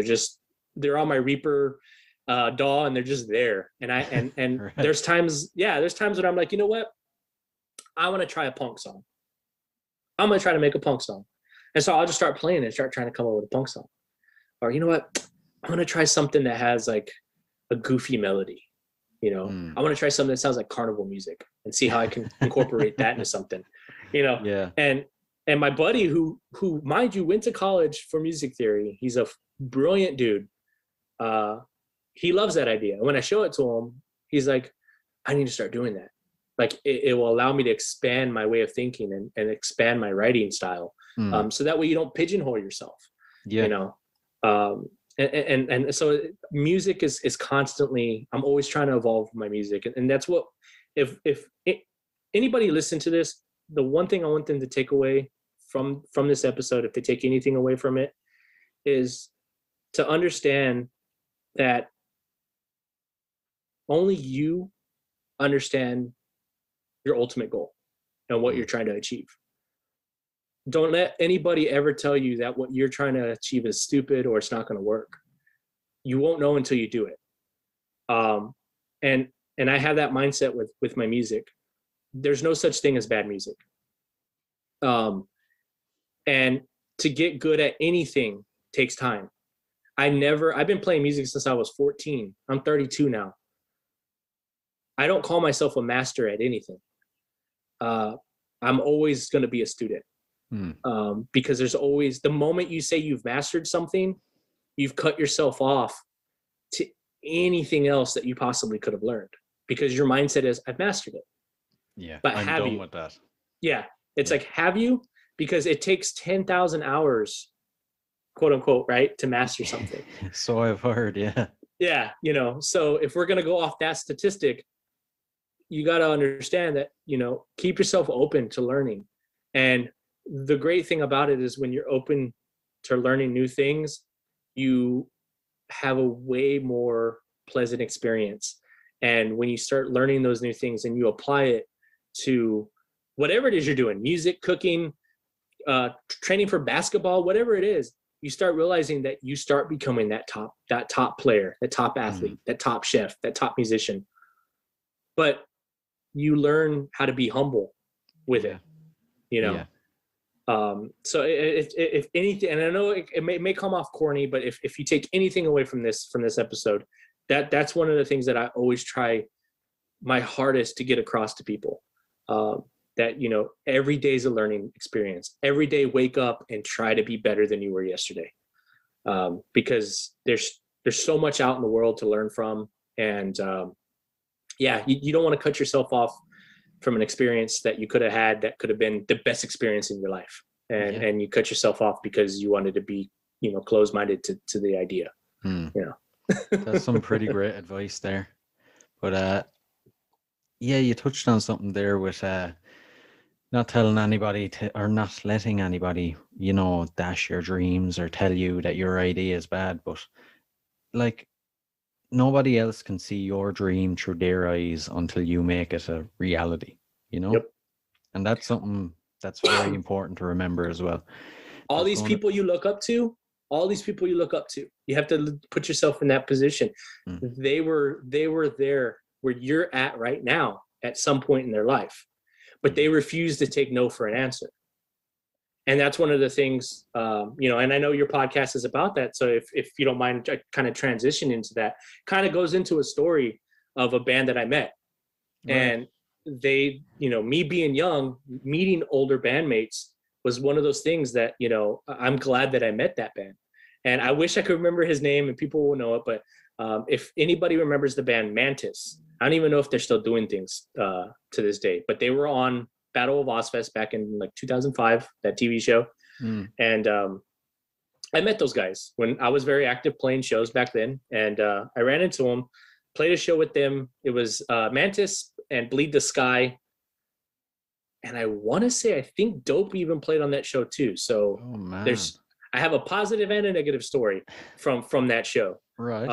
They're on my Reaper DAW and they're just there. And right. there's times when I'm like, you know what? I want to try a punk song. I'm going to try to make a punk song. And so I'll just start playing and start trying to come up with a punk song. Or, you know what? I'm going to try something that has like a goofy melody. You know, I want to try something that sounds like carnival music and see how I can incorporate that into something, you know? Yeah. And my buddy who, mind you, went to college for music theory. He's a brilliant dude. He loves that idea. And when I show it to him, he's like, I need to start doing that. Like it will allow me to expand my way of thinking and expand my writing style. So that way you don't pigeonhole yourself, you know? And so music is constantly, I'm always trying to evolve my music. And that's what, if anybody listen to this, the one thing I want them to take away from this episode, if they take anything away from it, is to understand that only you understand your ultimate goal and what you're trying to achieve. Don't let anybody ever tell you that what you're trying to achieve is stupid or it's not going to work. You won't know until you do it. And I have that mindset with my music. There's no such thing as bad music. And to get good at anything takes time. I've been playing music since I was 14. I'm 32 now. I don't call myself a master at anything. I'm always going to be a student. Because there's always, the moment you say you've mastered something, you've cut yourself off to anything else that you possibly could have learned, because your mindset is, I've mastered it. Yeah, but I'm have done you? with that. Yeah, it's like, have you? Because it takes 10,000 hours, quote unquote, right, to master something. So I've heard, yeah. Yeah, you know, so if we're going to go off that statistic, you got to understand that, you know, keep yourself open to learning. And the great thing about it is when you're open to learning new things, you have a way more pleasant experience. And when you start learning those new things and you apply it to whatever it is you're doing, music, cooking, training for basketball, whatever it is, you start realizing that you start becoming that top player, that top athlete, that top chef, that top musician. But you learn how to be humble with it, you know? So if anything, and I know it may come off corny, but if you take anything away from this episode, that's one of the things that I always try my hardest to get across to people. That, you know, every day is a learning experience. Every day, wake up and try to be better than you were yesterday. Because there's so much out in the world to learn from. And you don't want to cut yourself off from an experience that you could have had that could have been the best experience in your life. And you cut yourself off because you wanted to be, you know, closed-minded to the idea. You know, that's some pretty great advice there. But you touched on something there with not telling anybody or not letting anybody, you know, dash your dreams or tell you that your idea is bad. But like, nobody else can see your dream through their eyes until you make it a reality, you know? Yep. And that's something that's very important to remember as well. All these people you look up to, you have to put yourself in that position. They were there where you're at right now at some point in their life, but they refuse to take no for an answer. And that's one of the things, you know, and I know your podcast is about that. So if you don't mind, I kind of transition into that. Kind of goes into a story of a band that I met. Right. And they, you know, me being young, meeting older bandmates was one of those things that, you know, I'm glad that I met that band. And I wish I could remember his name and people will know it, but if anybody remembers the band Mantis, I don't even know if they're still doing things to this day, but they were on Battle of Ozfest back in like 2005, that TV show. And I met those guys when I was very active playing shows back then. And I ran into them, played a show with them. It was Mantis and Bleed the Sky. And I want to say, I think Dope even played on that show too. So I have a positive and a negative story from that show. Right.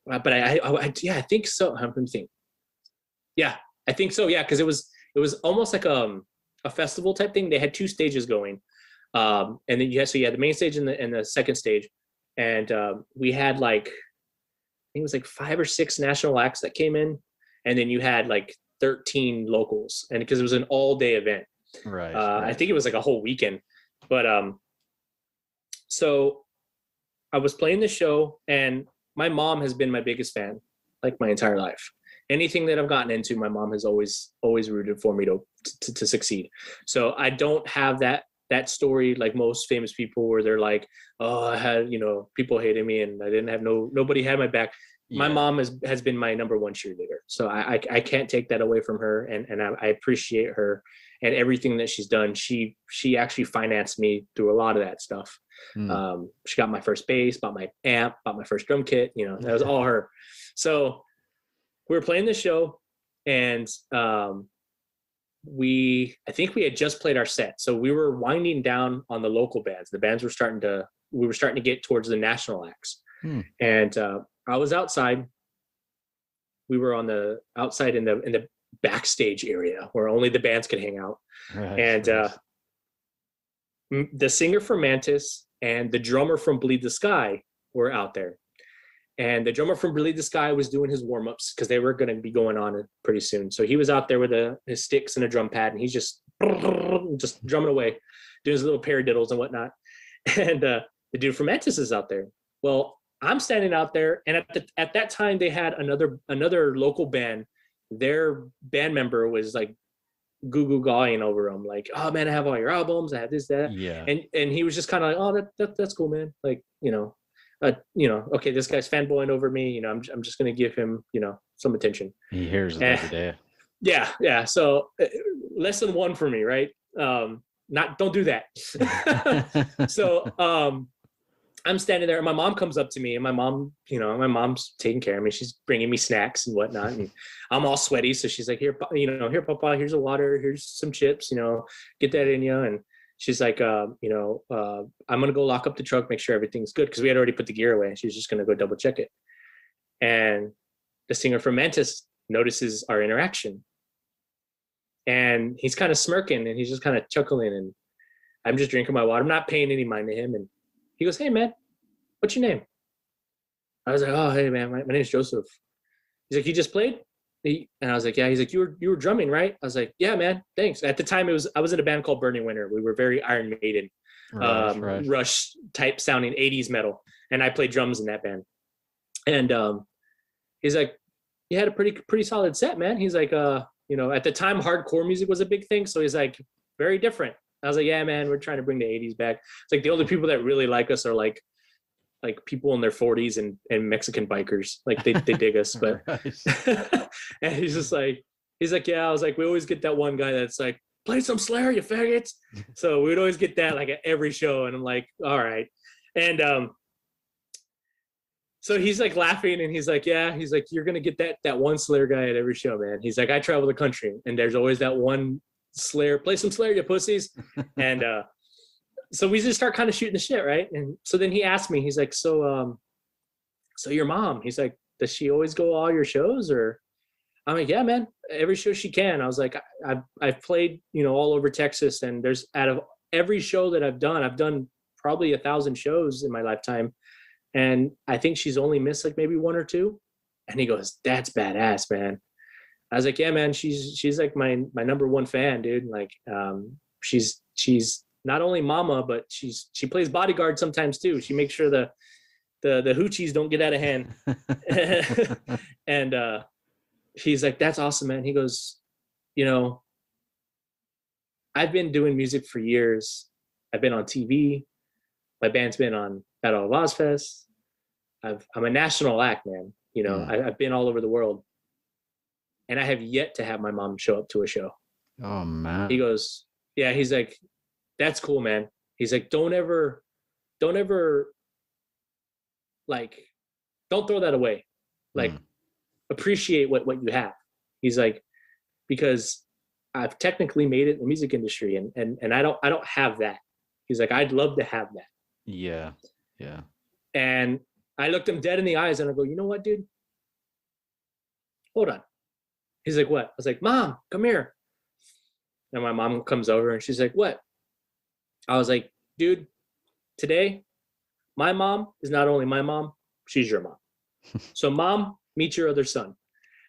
Right. But I think so. I'm going to think. Yeah, I think so. Yeah, because it was almost like a festival type thing. They had 2 stages going, and then you had the main stage and the second stage, and we had like, I think it was like 5 or 6 national acts that came in, and then you had like 13 locals, and because it was an all-day event. Right. I think it was like a whole weekend, but so I was playing the show, and my mom has been my biggest fan, like my entire life. Anything that I've gotten into, my mom has always rooted for me to succeed. So I don't have that story like most famous people where they're like, oh, I had, people hated me and I didn't have nobody had my back. My mom has been my number one cheerleader. So I can't take that away from her. And I appreciate her and everything that she's done. She actually financed me through a lot of that stuff. She got my first bass, bought my amp, bought my first drum kit, that was all her. So we were playing the show, and I think we had just played our set. So we were winding down on the local bands. The bands were starting to get towards the national acts. And I was outside. We were on the outside in the backstage area where only the bands could hang out. Right, and the singer from Mantis and the drummer from Bleed the Sky were out there. And the drummer from Bleed the Sky was doing his warm-ups because they were going to be going on pretty soon. So he was out there with his sticks and a drum pad, and he's just drumming away, doing his little paradiddles and whatnot. And the dude from Mantis is out there. Well, I'm standing out there, and at that time they had another local band. Their band member was like goo gawing over them, like, oh man, I have all your albums, I have this, that. Yeah. And he was just kind of like, oh, that's cool, man. Like, okay, this guy's fanboying over me. I'm just gonna give him, some attention. He hears it every day. Yeah. So lesson 1 for me, right? Don't do that. So I'm standing there, and my mom comes up to me, and my mom's taking care of me. She's bringing me snacks and whatnot, and I'm all sweaty. So she's like, here, Papa, here's a water, here's some chips, get that in you. And she's like, I'm going to go lock up the truck, make sure everything's good. Cause we had already put the gear away. She was just going to go double check it. And the singer from Mantis notices our interaction, and he's kind of smirking, and he's just kind of chuckling, and I'm just drinking my water. I'm not paying any mind to him. And he goes, hey man, what's your name? I was like, oh, hey man, my name's Joseph. He's like, you just played? And I was like, yeah. He's like, you were drumming, right? I was like, yeah, man, thanks. At the time I was in a band called Burning Winter. We were very Iron Maiden, right. Rush type sounding 80s metal. And I played drums in that band. And he's like, you had a pretty solid set, man. He's like, at the time hardcore music was a big thing. So he's like, very different. I was like, yeah, man, we're trying to bring the 80s back. It's like the only people that really like us are like people in their 40s and Mexican bikers. Like they dig us. But and he's like, yeah. I was like, we always get that one guy that's like, play some Slayer, you faggots. So we would always get that like at every show. And I'm like, all right. And so he's like laughing, and he's like, yeah, he's like, you're gonna get that one Slayer guy at every show, man. He's like, I travel the country, and there's always that one Slayer, play some Slayer, you pussies. And so we just start kind of shooting the shit, right? And so then he asked me, he's like, so your mom, he's like, does she always go to all your shows? Or I'm like, yeah, man, every show she can. I was like, I've played, all over Texas, and there's out of every show that I've done probably 1,000 shows in my lifetime, and I think she's only missed like maybe 1 or 2. And he goes, that's badass, man. I was like, yeah, man, she's like my number one fan, dude. Like, she's not only mama, but she plays bodyguard sometimes too. She makes sure the hoochies don't get out of hand. And he's like, that's awesome, man. He goes, I've been doing music for years. I've been on TV. My band's been on at a Vozfest. I'm a national act, man. You know, I've been all over the world, and I have yet to have my mom show up to a show. Oh man. He goes, yeah. He's like, that's cool, man. He's like, don't ever, like, don't throw that away. Like, appreciate what you have. He's like, because I've technically made it in the music industry, and I don't have that. He's like, I'd love to have that. Yeah. Yeah. And I looked him dead in the eyes and I go, you know what, dude? Hold on. He's like, what? I was like, Mom, come here. And my mom comes over and she's like, what? I was like, dude, today, my mom is not only my mom, she's your mom. So mom, meet your other son.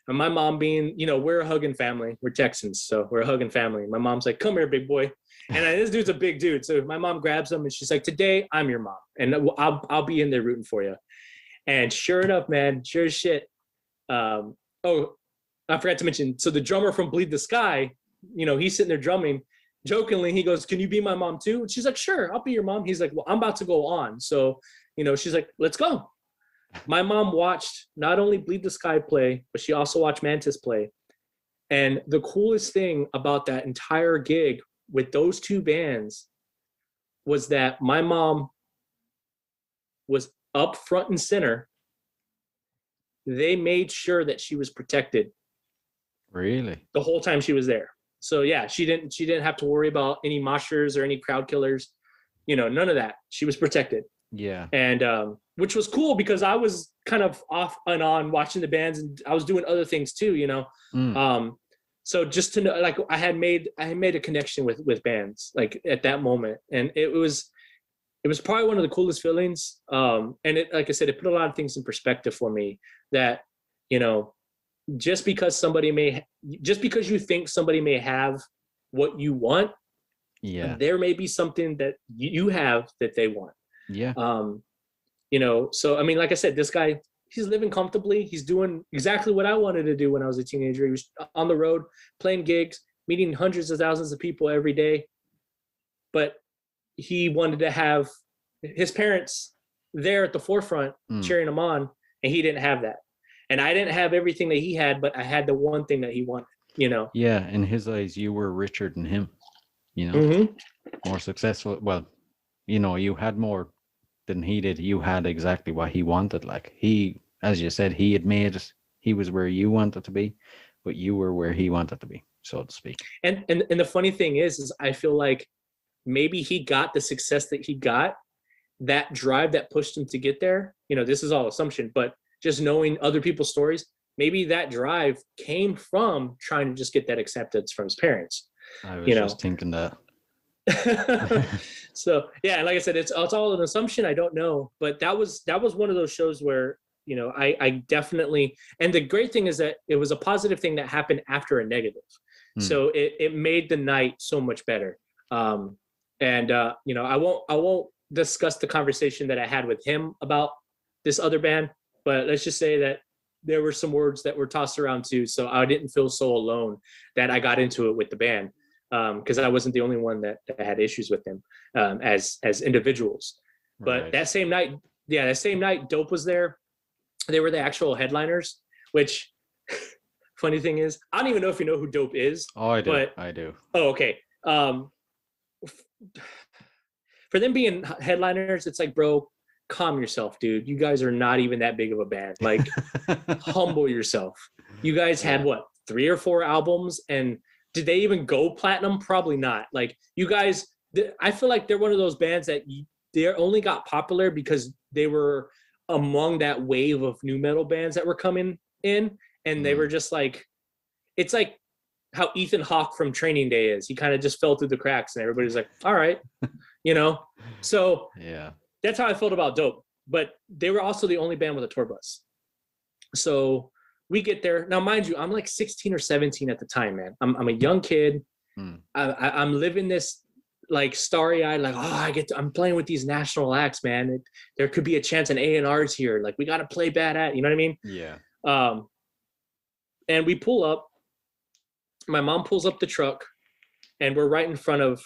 And my mom being, you know, we're a hugging family. We're Texans, so we're a hugging family. My mom's like, come here, big boy. And this dude's a big dude. So my mom grabs him and she's like, today, I'm your mom. And I'll be in there rooting for you. And sure enough, man, sure as shit. Oh, I forgot to mention. So the drummer from Bleed the Sky, you know, he's sitting there drumming. Jokingly, he goes, can you be my mom too? And she's like, sure, I'll be your mom. He's like, well, I'm about to go on. So, you know, she's like, let's go. My mom watched not only Bleed the Sky play, but she also watched Mantis play. And the coolest thing about that entire gig with those two bands was that my mom was up front and center. They made sure that she was protected. Really? The whole time she was there. So yeah, she didn't have to worry about any moshers or any crowd killers, you know, none of that. She was protected. Yeah. And which was cool because I was kind of off and on watching the bands and I was doing other things too, you know. So just to know, like I had made a connection with bands like at that moment, and it was probably one of the coolest feelings. And it, like I said, it put a lot of things in perspective for me that, you know, just because you think somebody may have what you want, there may be something that you have that they want. Yeah. You know, so I mean, like I said, this guy, he's living comfortably. He's doing exactly what I wanted to do when I was a teenager. He was on the road, playing gigs, meeting hundreds of thousands of people every day. But he wanted to have his parents there at the forefront cheering him on, and he didn't have that. And I didn't have everything that he had, but I had the one thing that he wanted, you know? Yeah, in his eyes, you were richer than him, you know, more successful. Well, you know, you had more than he did. You had exactly what he wanted. Like he, as you said, he was where you wanted to be, but you were where he wanted to be, so to speak. And the funny thing is I feel like maybe he got the success that he got, that drive that pushed him to get there. You know, this is all assumption, but just knowing other people's stories, maybe that drive came from trying to just get that acceptance from his parents. I was just thinking that. So yeah, like I said, it's all an assumption. I don't know, but that was one of those shows where, you know, I definitely, and the great thing is that it was a positive thing that happened after a negative. So it made the night so much better. You know, I won't discuss the conversation that I had with him about this other band, but let's just say that there were some words that were tossed around too. So I didn't feel so alone that I got into it with the band. Because I wasn't the only one that had issues with them as individuals. But that same night, Dope was there. They were the actual headliners, which funny thing is, I don't even know if you know who Dope is. Oh, I do. But, I do. Oh, okay. For them being headliners, it's like, bro, calm yourself, dude. You guys are not even that big of a band. Like, humble yourself. You guys had what, 3 or 4 albums, and did they even go platinum? Probably not. Like, you guys, I feel like they're one of those bands that they only got popular because they were among that wave of new metal bands that were coming in, and they were just like, it's like how Ethan Hawke from Training Day is. He kind of just fell through the cracks, and everybody's like, all right, you know? So yeah, that's how I felt about Dope. But they were also the only band with a tour bus. So we get there. Now, mind you, I'm like 16 or 17 at the time, man. I'm a young kid. I'm living this like starry-eyed, like, I'm playing with these national acts, man. There could be a chance an A&R's here. Like, we got to play bad at, you know what I mean? Yeah. And we pull up. My mom pulls up the truck, and we're right in front of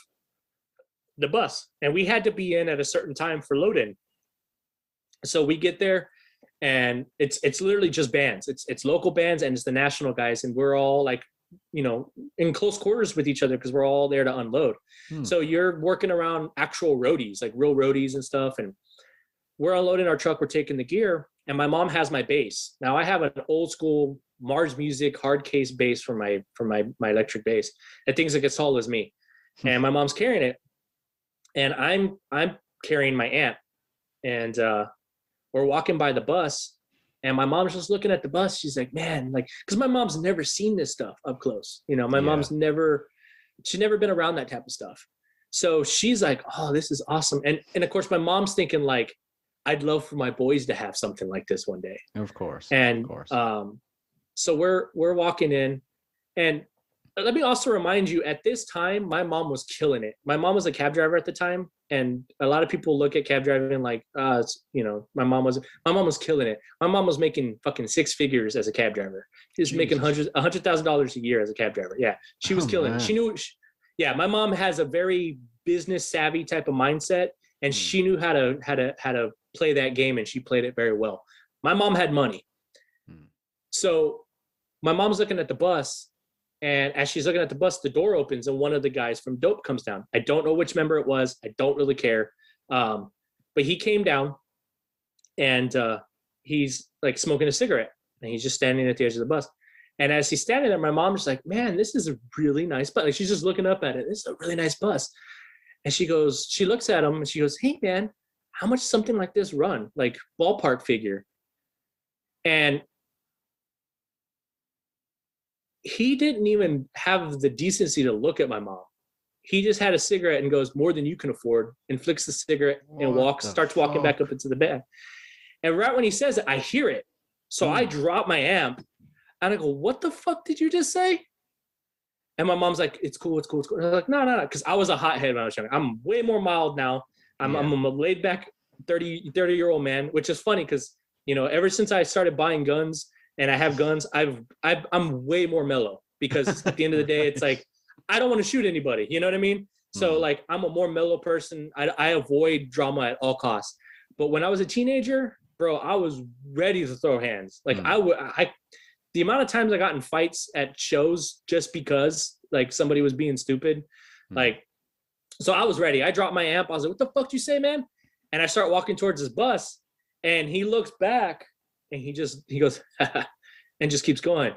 the bus. And we had to be in at a certain time for load-in. So we get there, and it's literally just bands. It's local bands, and it's the national guys, and we're all like, in close quarters with each other because we're all there to unload. So you're working around actual roadies, like real roadies and stuff, and we're unloading our truck. We're taking the gear, and my mom has my bass. Now I have an old school Mars Music hard case bass for my electric bass. That thing's like as tall as me, and my mom's carrying it, and I'm carrying my amp, and we're walking by the bus, and my mom's just looking at the bus. She's like, man, like, because my mom's never seen this stuff up close. My mom's she's never been around that type of stuff. So she's like, oh, this is awesome. And of course, my mom's thinking like, I'd love for my boys to have something like this one day. Of course. And of course. So we're walking in, and let me also remind you, at this time, my mom was killing it. My mom was a cab driver at the time, and a lot of people look at cab driving like, my mom was killing it. My mom was making fucking six figures as a cab driver. She was making $100,000 a year as a cab driver. Yeah, she was killing it. She knew. My mom has a very business savvy type of mindset, and she knew how to play that game, and she played it very well. My mom had money, so my mom's looking at the bus. And as she's looking at the bus, the door opens and one of the guys from Dope comes down. I don't know which member it was. I don't really care. But he came down, and he's like smoking a cigarette, and he's just standing at the edge of the bus. And as he's standing there, my mom's like, man, this is a really nice bus. Like, she's just looking up at it. This is a really nice bus. And she looks at him and she goes, hey man, how much something like this run? Like ballpark figure. And he didn't even have the decency to look at my mom. He just had a cigarette and goes, more than you can afford, and flicks the cigarette and starts walking back up into the bed. And right when he says it, I hear it. So I drop my amp and I go, what the fuck did you just say? And my mom's like, it's cool. And I was like, no. Because I was a hothead when I was young. I'm way more mild now. I'm a laid back 30-year-old man, which is funny because, ever since I started buying guns, and I have guns, I'm way more mellow, because at the end of the day, it's like, I don't want to shoot anybody. You know what I mean? So like, I'm a more mellow person. I avoid drama at all costs. But when I was a teenager, bro, I was ready to throw hands. Like the amount of times I got in fights at shows just because like somebody was being stupid. Like, so I was ready. I dropped my amp. I was like, what the fuck did you say, man? And I start walking towards his bus, and he looks back. And he goes, and just keeps going.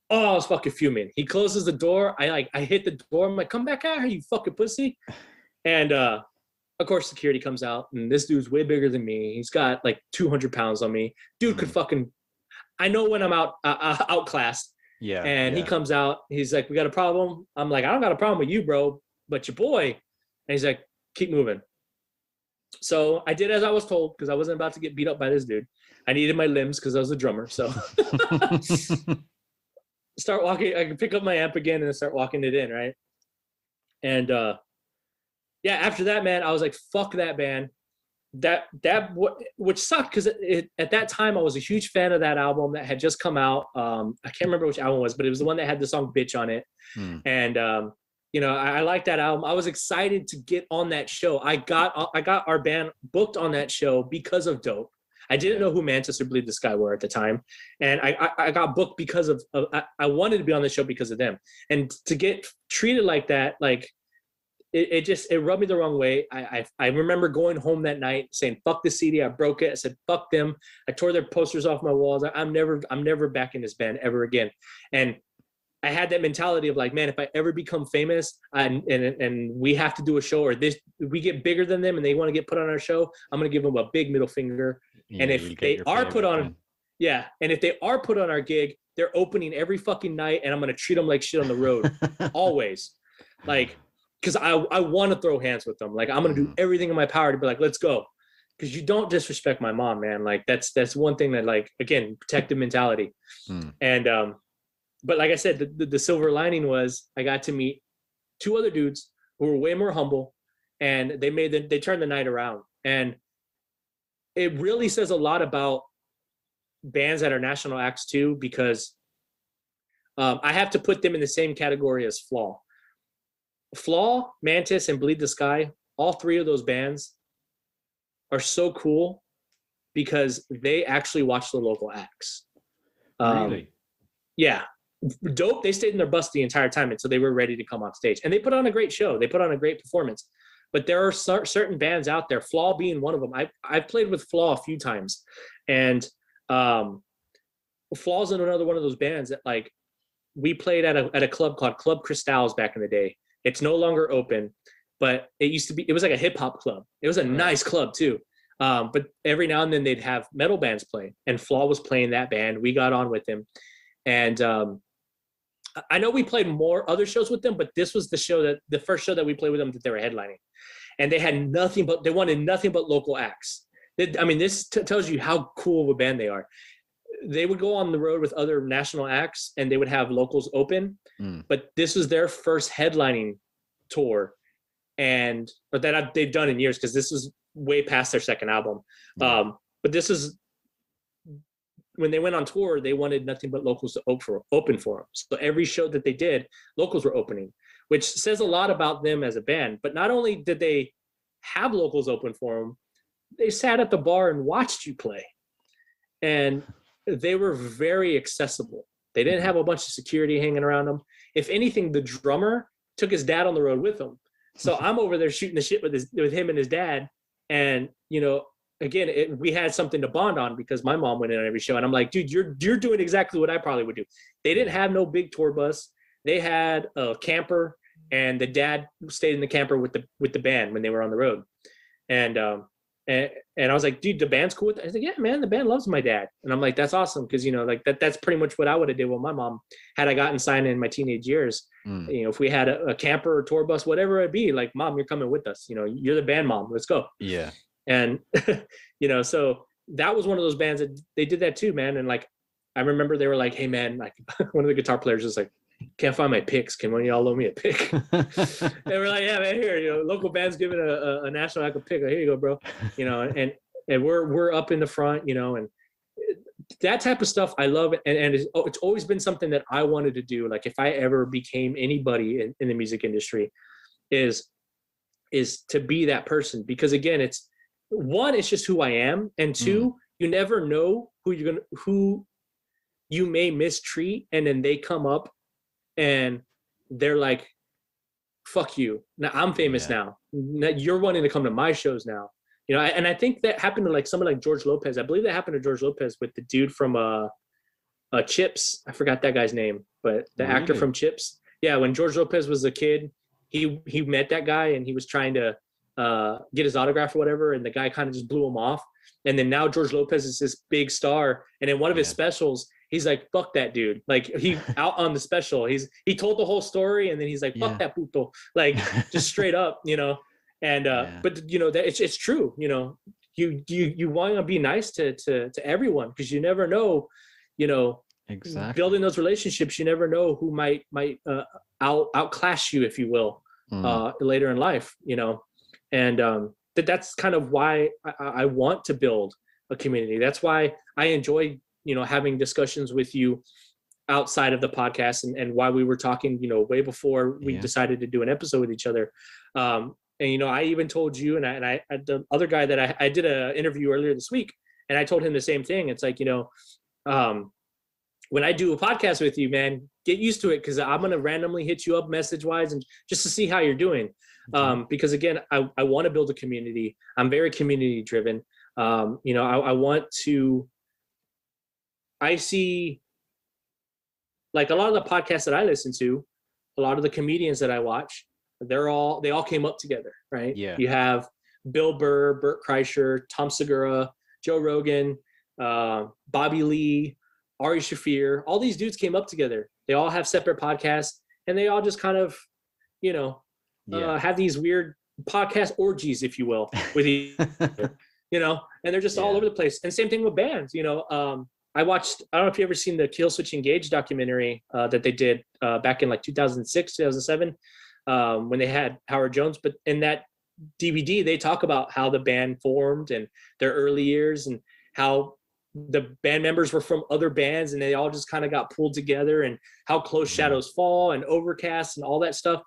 Oh, I was fucking fuming. He closes the door. I hit the door. I'm like, come back out here, you fucking pussy. And of course, security comes out, and this dude's way bigger than me. He's got like 200 pounds on me. Dude could fucking, I know when I'm outclassed. Yeah. And he comes out. He's like, we got a problem. I'm like, I don't got a problem with you, bro, but your boy. And he's like, keep moving. So I did as I was told, because I wasn't about to get beat up by this dude. I needed my limbs because I was a drummer. So start walking. I can pick up my amp again and start walking it in, right? And after that, man, I was like, fuck that band. Which sucked, because at that time I was a huge fan of that album that had just come out. I can't remember which album it was, but it was the one that had the song "Bitch" on it. And I liked that album. I was excited to get on that show. I got our band booked on that show because of Dope. I didn't know who Mantis or Bleed the Sky were at the time. And I got booked because of I wanted to be on the show because of them. And to get treated like that, like it rubbed me the wrong way. I remember going home that night saying, fuck the CD. I broke it. I said, fuck them. I tore their posters off my walls. I'm never back in this band ever again. And I had that mentality of like, man, if I ever become famous and we have to do a show, or we get bigger than them and they want to get put on our show, I'm going to give them a big middle finger. Yeah, and if they are put on, and if they are put on our gig, they're opening every fucking night, and I'm going to treat them like shit on the road. Always. Like, because I want to throw hands with them. Like, I'm going to do everything in my power to be like, let's go. Because you don't disrespect my mom, man. Like, that's one thing that, like, again, protective mentality. And, but like I said, the silver lining was I got to meet two other dudes who were way more humble, and they turned the night around. And it really says a lot about bands that are national acts too, because I have to put them in the same category as Flaw. Flaw, Mantis, and Bleed the Sky, all three of those bands are so cool because they actually watched the local acts. Really? Yeah. Dope. They stayed in their bus the entire time until they were ready to come on stage. And they put on a great show. They put on a great performance. But there are certain bands out there, Flaw being one of them. I've played with Flaw a few times. And Flaw's in another one of those bands that, like, we played at a club called Club Cristals back in the day. It's no longer open, but it was like a hip hop club. It was a nice club too. But every now and then they'd have metal bands play, and Flaw was playing that band. We got on with him. And I know we played more other shows with them, but this was the first show that we played with them that they were headlining. And they wanted nothing but local acts. This tells you how cool of a band they are. They would go on the road with other national acts and they would have locals open, but this was their first headlining tour, but that they've done in years, because this was way past their second album. But this is when they went on tour, they wanted nothing but locals to open for them. So every show that they did, locals were opening, which says a lot about them as a band. But not only did they have locals open for them, they sat at the bar and watched you play. And they were very accessible. They didn't have a bunch of security hanging around them. If anything, the drummer took his dad on the road with him. So I'm over there shooting the shit with him and his dad. And, again, we had something to bond on because my mom went in on every show. And I'm like, dude, you're doing exactly what I probably would do. They didn't have no big tour bus. They had a camper, and the dad stayed in the camper with the band when they were on the road. And I was like, dude, the band's cool with that? I was like, yeah, man, the band loves my dad. And I'm like, that's awesome. Cause that's pretty much what I would have did with my mom had I gotten signed in my teenage years. If we had a camper or tour bus, whatever it'd be, like, mom, you're coming with us. You're the band mom. Let's go. Yeah. And, so that was one of those bands that they did that too, man. And like, I remember they were like, hey man, like one of the guitar players was like, can't find my picks. Can one of y'all loan me a pick? And we're like, yeah, man, here, local band's giving a national act a pick. Here you go, bro. And we're up in the front, and that type of stuff I love. And it's always been something that I wanted to do. Like if I ever became anybody in the music industry, is to be that person. Because again, it's just who I am. And two, you never know who you may mistreat. And then they come up and they're like, fuck you. Now I'm famous now. You're wanting to come to my shows now. And I think that happened to like someone like George Lopez. I believe that happened to George Lopez with the dude from Chips. I forgot that guy's name, but the actor from Chips. Yeah, when George Lopez was a kid, he met that guy and he was trying to get his autograph or whatever, and the guy kind of just blew him off. And then now George Lopez is this big star, and in one of his specials, he's like, fuck that dude. Like he out on the special, he told the whole story, and then he's like, fuck that puto, like just straight up, And but that it's true. You want to be nice to everyone, because you never know, exactly. Building those relationships, you never know who might outclass you, if you will, later in life, and that's kind of why I want to build a community. That's why I enjoy, having discussions with you outside of the podcast, and why we were talking, way before we decided to do an episode with each other. And, I even told you, and I the other guy that I did an interview earlier this week, and I told him the same thing. It's like, when I do a podcast with you, man, get used to it, because I'm going to randomly hit you up message wise and just to see how you're doing. Because again, I want to build a community. I'm very community driven. I see, like, a lot of the podcasts that I listen to, a lot of the comedians that I watch, they all came up together, right? Yeah. You have Bill Burr, Bert Kreischer, Tom Segura, Joe Rogan, Bobby Lee, Ari Shaffir. All these dudes came up together. They all have separate podcasts, and they all just kind of, have these weird podcast orgies, if you will, with each other, and they're just all over the place. And same thing with bands. I watched, I don't know if you ever seen the Kill Switch Engage documentary that they did back in like 2006, 2007, when they had Howard Jones. But in that DVD, they talk about how the band formed and their early years, and how the band members were from other bands and they all just kind of got pulled together, and how Close Shadows Fall and Overcast and all that stuff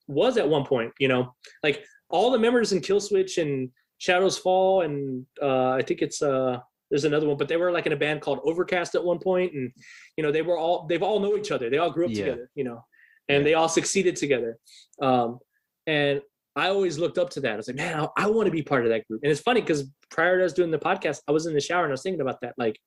was at one point, like all the members in Kill Switch and Shadows Fall, and I think it's there's another one, but they were like in a band called Overcast at one point, and they've all know each other. They all grew up together, and they all succeeded together. And I always looked up to that. I was like, man, I want to be part of that group. And it's funny because prior to us doing the podcast, I was in the shower and I was thinking about that. Like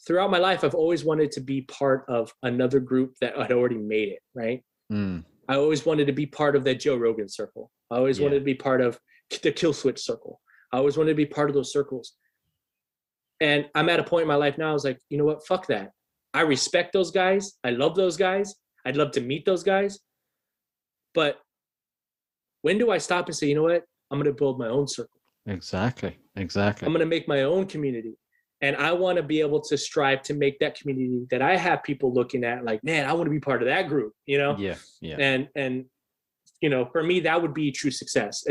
throughout my life, I've always wanted to be part of another group that had already made it, right? I always wanted to be part of that Joe Rogan circle. I always wanted to be part of the Kill Switch circle. I always wanted to be part of those circles. And I'm at a point in my life now, I was like, you know what? Fuck that. I respect those guys. I love those guys. I'd love to meet those guys. But when do I stop and say, you know what? I'm going to build my own circle. Exactly. I'm going to make my own community. And I want to be able to strive to make that community that I have people looking at like, man, I want to be part of that group, Yeah. And for me, that would be true success.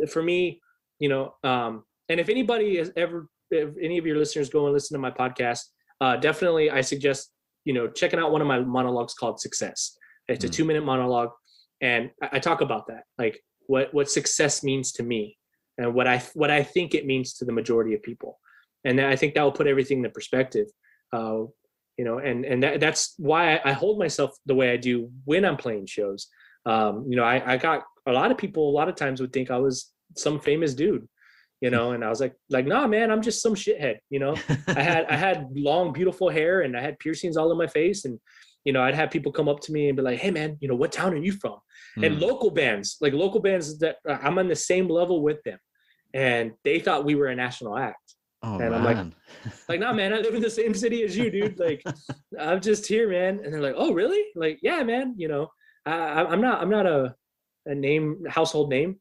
For me, and if anybody has ever, if any of your listeners go and listen to my podcast, definitely I suggest, checking out one of my monologues called Success. It's a 2-minute monologue. And I talk about that, like what success means to me and what I think it means to the majority of people. And I think that will put everything into perspective, and that's why I hold myself the way I do when I'm playing shows. I got a lot of people, a lot of times would think I was some famous dude, and I was like, nah, man, I'm just some shithead. I had long, beautiful hair and I had piercings all in my face. And, I'd have people come up to me and be like, hey man, what town are you from? And local bands that I'm on the same level with them. And they thought we were a national act. Oh, and man. I'm like, nah, man, I live in the same city as you, dude. Like, I'm just here, man. And they're like, oh, really? Like, yeah, man. I'm not a household name,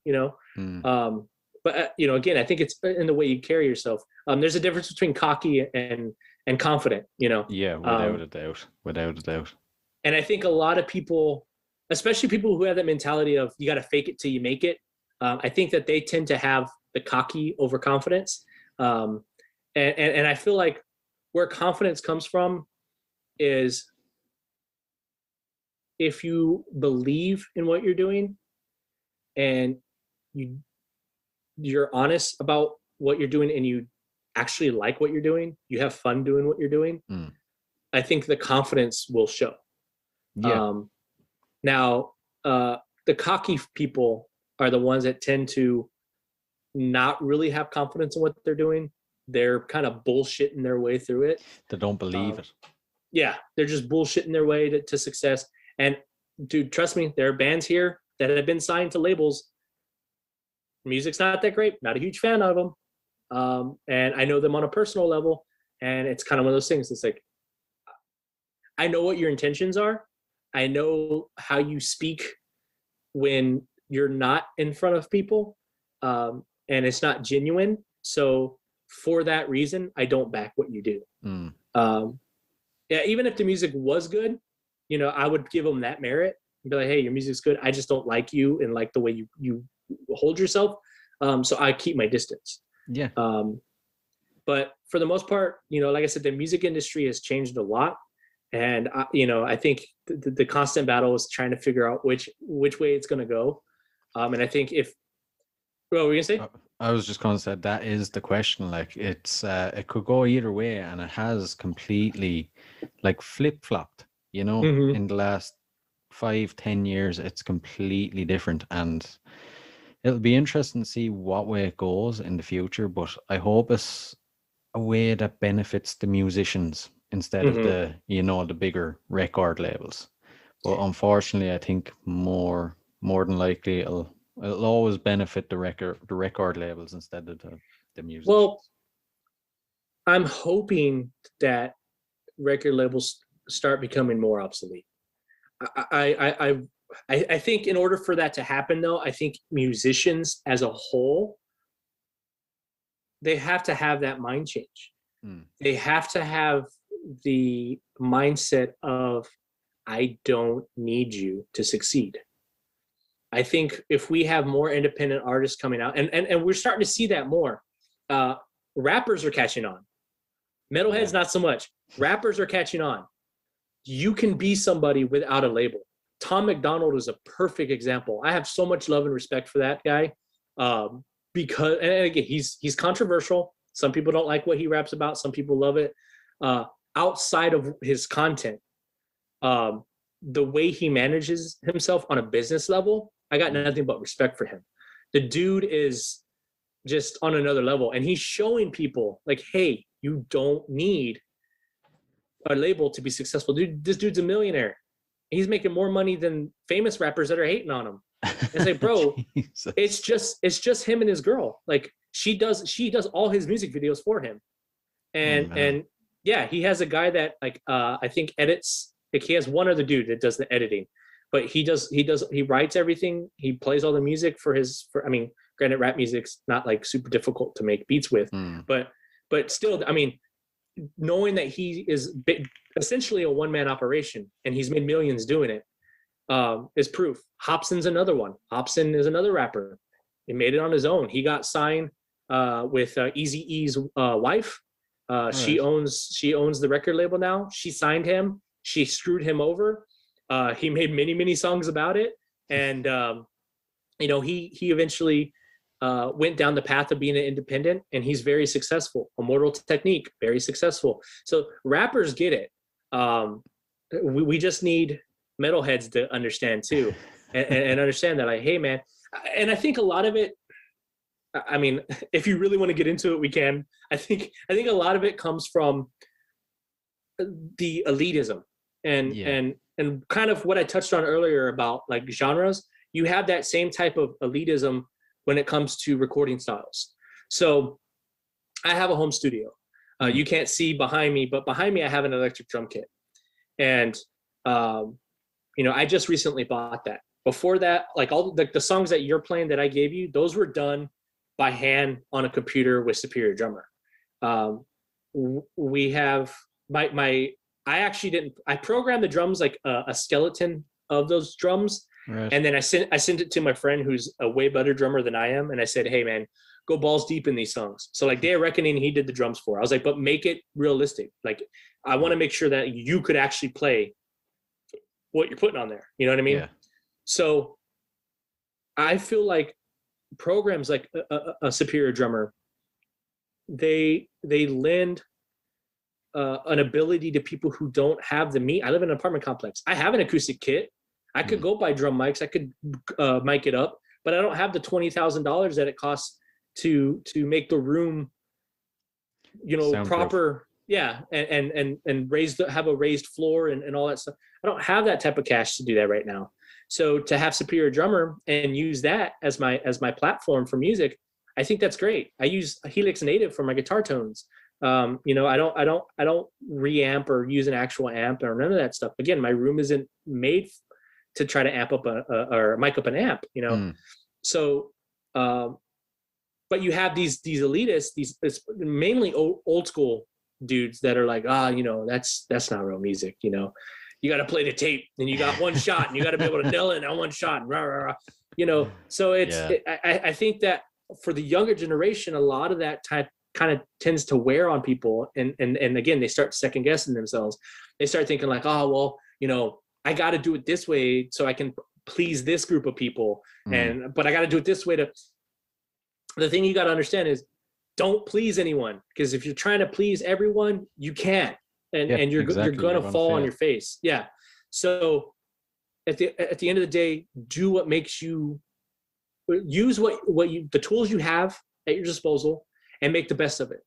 But again, I think it's in the way you carry yourself. There's a difference between cocky and confident, Yeah, without a doubt. And I think a lot of people, especially people who have that mentality of you got to fake it till you make it. I think that they tend to have the cocky overconfidence. And I feel like where confidence comes from is if you believe in what you're doing and you're honest about what you're doing and you actually like what you're doing, you have fun doing what you're doing, I think the confidence will show. Yeah. Now, the cocky people are the ones that tend to not really have confidence in what they're doing. They're kind of bullshitting their way through it. They don't believe it. Yeah, they're just bullshitting their way to success. And dude, trust me, there are bands here that have been signed to labels. Music's not that great. Not a huge fan of them. And I know them on a personal level. And it's kind of one of those things. It's like, I know what your intentions are. I know how you speak when you're not in front of people. And it's not genuine. So for that reason, I don't back what you do. Yeah, even if the music was good, I would give them that merit and be like, hey, your music's good. I just don't like you and like the way you hold yourself. So I keep my distance. Yeah. But for the most part, like I said, the music industry has changed a lot. And, I think the constant battle is trying to figure out which way it's going to go. And I think what were you going to say? I was just going to say that is the question. Like it's, it could go either way, and it has completely like flip-flopped, in the last 5-10 years, it's completely different, and it'll be interesting to see what way it goes in the future, but I hope it's a way that benefits the musicians instead of the, the bigger record labels. But unfortunately, I think more than likely it'll always benefit the record labels instead of the musicians. Well, I'm hoping that record labels start becoming more obsolete. I think in order for that to happen, though, I think musicians as a whole, they have to have that mind change. They have to have the mindset of, I don't need you to succeed. I think if we have more independent artists coming out, and we're starting to see that more, rappers are catching on. Metalheads, not so much. Rappers are catching on. You can be somebody without a label. Tom McDonald is a perfect example. I have so much love and respect for that guy. because, and again, he's controversial. Some people don't like what he raps about. Some people love it. Outside of his content, the way he manages himself on a business level, I got nothing but respect for him. The dude is just on another level, and he's showing people like, hey, you don't need a label to be successful. Dude, this dude's a millionaire. He's making more money than famous rappers that are hating on him. It's like, bro, it's just him and his girl. Like she does all his music videos for him. And yeah, he has a guy that like I think edits. Like he has one other dude that does the editing, but he writes everything. He plays all the music for I mean, granted, rap music's not like super difficult to make beats with, but still, I mean, knowing that he is essentially a one-man operation and he's made millions doing it is proof. Hobson's another one. Hobson is another rapper. He made it on his own. He got signed with Eazy-E's wife. She owns the record label now. She signed him. She screwed him over. He made many songs about it, and you know, he eventually went down the path of being an independent, and he's very successful. Immortal Technique, very successful. So rappers get it. We just need metalheads to understand too, and understand that, like, hey man. And I think a lot of it, I mean, if you really want to get into it, we can. I think a lot of it comes from the elitism and kind of what I touched on earlier about like genres. You have that same type of elitism when it comes to recording styles. So I have a home studio. You can't see behind me, but behind me I have an electric drum kit. And you know, I just recently bought that. Before that, like all the songs that you're playing that I gave you, those were done by hand on a computer with Superior Drummer. We have I programmed the drums like a skeleton of those drums. Right. And then I sent it to my friend who's a way better drummer than I am. And I said, hey man, go balls deep in these songs. So like Day of Reckoning, he did the drums for. I was like, but make it realistic. Like I want to make sure that you could actually play what you're putting on there. You know what I mean? Yeah. So I feel like programs like a Superior Drummer, they lend an ability to people who don't have the meat. I live in an apartment complex. I have an acoustic kit. I could go buy drum mics. I could mic it up, but I don't have the $20,000 that it costs to make the room, you know, soundproof. Proper. Yeah, and have a raised floor and all that stuff. I don't have that type of cash to do that right now. So to have Superior Drummer and use that as my platform for music, I think that's great. I use Helix Native for my guitar tones. You know, I don't reamp or use an actual amp or none of that stuff. Again, my room isn't made to try to amp up or mic up an amp, you know? So, but you have these elitists, it's mainly old school dudes that are like, you know, that's not real music. You know, you got to play the tape and you got one shot and you got to be able to nail it on one shot, and rah, rah, rah. You know? So I think that for the younger generation, a lot of that type kind of tends to wear on people. And again, they start second guessing themselves. They start thinking like, oh, well, you know, I got to do it this way so I can please this group of people. But I got to do it this way the thing you got to understand is don't please anyone, because if you're trying to please everyone, you can't, and you're going to fall on your face. Yeah. So at the end of the day, do what makes you use the tools you have at your disposal and make the best of it.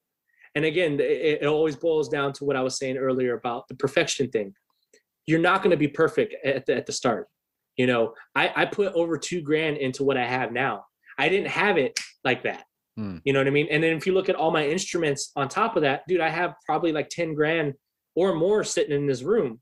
And again, it always boils down to what I was saying earlier about the perfection thing. You're not going to be perfect at the start. You know, I put over $2,000 into what I have now. I didn't have it like that. You know what I mean? And then if you look at all my instruments on top of that, dude, I have probably like $10,000 or more sitting in this room.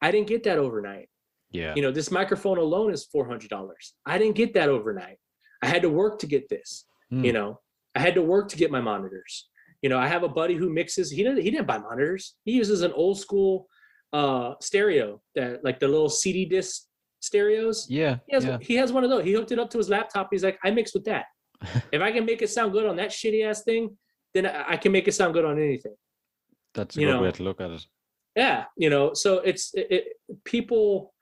I didn't get that overnight. Yeah. You know, this microphone alone is $400. I didn't get that overnight. I had to work to get this. You know, I had to work to get my monitors. You know, I have a buddy who mixes. He didn't buy monitors. He uses an old school stereo, that like the little CD disc stereos. Yeah. He has one of those. He hooked it up to his laptop. He's like, I mix with that. If I can make it sound good on that shitty ass thing, then I can make it sound good on anything. That's a good way to look at it. Yeah, you know, so it's people,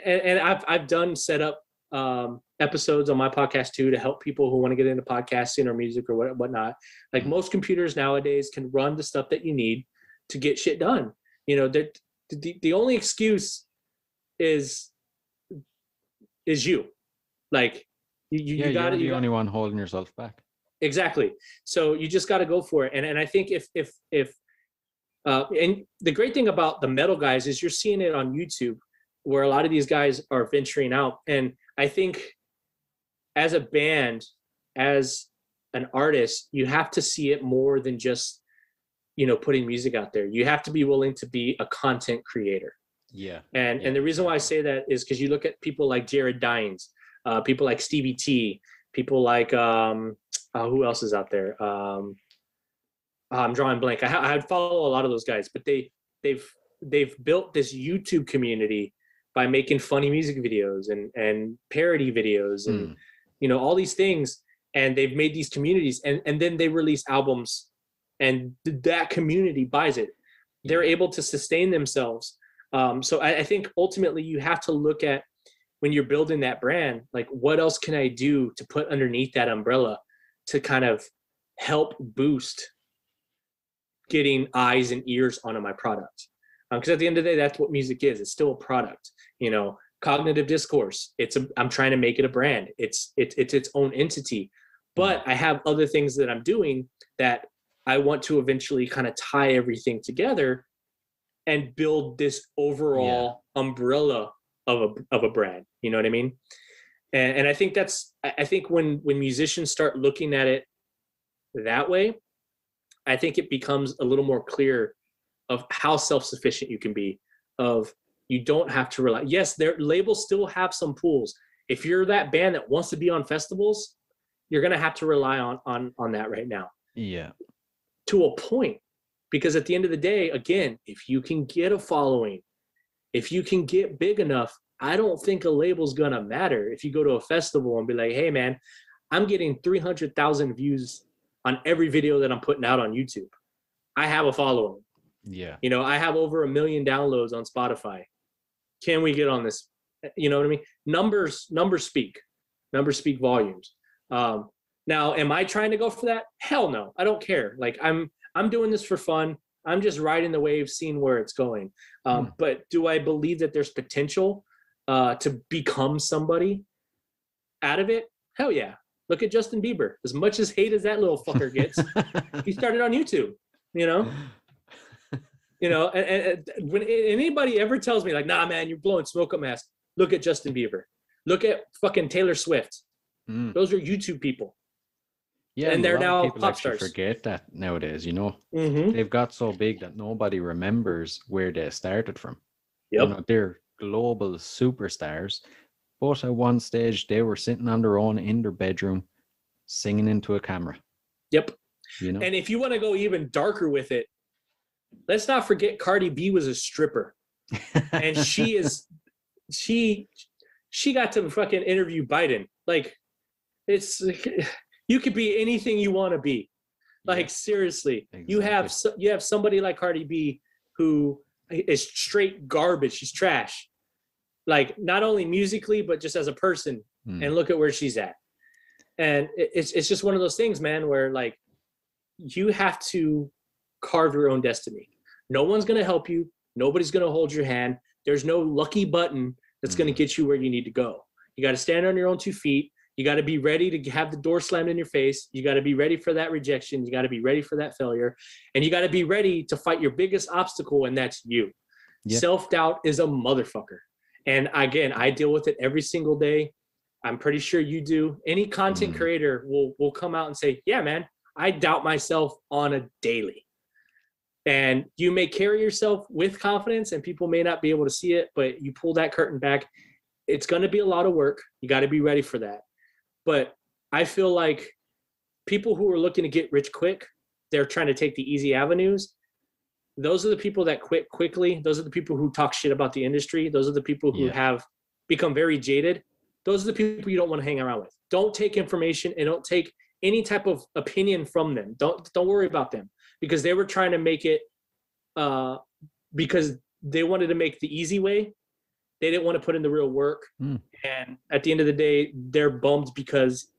and I've done set up episodes on my podcast too, to help people who want to get into podcasting or music or whatnot. Like most computers nowadays can run the stuff that you need to get shit done. You know, the only excuse is you. Like you got it. You're the only one holding yourself back. Exactly. So you just got to go for it. And I think if and the great thing about the metal guys is you're seeing it on YouTube, where a lot of these guys are venturing out. And I think as a band, as an artist, you have to see it more than just, you know, putting music out there. You have to be willing to be a content creator. Yeah. And the reason why I say that is because you look at people like Jared Dines, people like Stevie T, people like who else is out there? I'm drawing blank. I follow a lot of those guys, but they've built this YouTube community by making funny music videos and parody videos and you know, all these things, and they've made these communities, and then they release albums, and that community buys it. They're able to sustain themselves. So I think ultimately you have to look at, when you're building that brand, like, what else can I do to put underneath that umbrella to kind of help boost getting eyes and ears onto my product? Because at the end of the day, that's what music is. It's still a product. You know, Cognitive Discourse, I'm trying to make it a brand. It's its own entity. But I have other things that I'm doing that I want to eventually kind of tie everything together and build this overall umbrella of a brand. You know what I mean? And I think I think when musicians start looking at it that way, I think it becomes a little more clear of how self-sufficient you can be, of you don't have to rely. Yes, their labels still have some pools. If you're that band that wants to be on festivals, you're going to have to rely on that right now. Yeah. To a point, because at the end of the day, again, if you can get a following, if you can get big enough, I don't think a label's going to matter. If you go to a festival and be like, hey man, I'm getting 300,000 views on every video that I'm putting out on YouTube. I have a following. Yeah. You know, I have over 1 million downloads on Spotify. Can we get on this? You know what I mean? Numbers speak volumes. Now, am I trying to go for that? Hell no. I don't care. Like, I'm doing this for fun. I'm just riding the wave, seeing where it's going. But do I believe that there's potential to become somebody out of it? Hell yeah. Look at Justin Bieber. As much as hate as that little fucker gets, he started on YouTube, you know? You know, and when anybody ever tells me like, nah, man, you're blowing smoke up my ass, look at Justin Bieber. Look at fucking Taylor Swift. Those are YouTube people. Yeah, and they're now people pop actually stars. forget that nowadays, you know. They've got so big that nobody remembers where they started from. Yep. You know, they're global superstars, but at one stage they were sitting on their own in their bedroom singing into a camera. Yep. You know. And if you want to go even darker with it, let's not forget Cardi B was a stripper. And she got to fucking interview Biden. Like, it's, you could be anything you want to be. Like, seriously, exactly. you have somebody like Cardi B who is straight garbage. She's trash. Like, not only musically, but just as a person. And look at where she's at. And it's just one of those things, man, where like, you have to carve your own destiny. No one's going to help you. Nobody's going to hold your hand. There's no lucky button that's going to get you where you need to go. You got to stand on your own 2 feet. You got to be ready to have the door slammed in your face. You got to be ready for that rejection. You got to be ready for that failure. And you got to be ready to fight your biggest obstacle, and that's you. Yeah. Self-doubt is a motherfucker. And again, I deal with it every single day. I'm pretty sure you do. Any content creator will come out and say, yeah, man, I doubt myself on a daily. And you may carry yourself with confidence and people may not be able to see it, but you pull that curtain back. It's going to be a lot of work. You got to be ready for that. But I feel like people who are looking to get rich quick, they're trying to take the easy avenues. Those are the people that quit quickly. Those are the people who talk shit about the industry. Those are the people who have become very jaded. Those are the people you don't want to hang around with. Don't take information and don't take any type of opinion from them. Don't worry about them, because they were trying to make it because they wanted to make the easy way. They didn't want to put in the real work. And at the end of the day, they're bummed because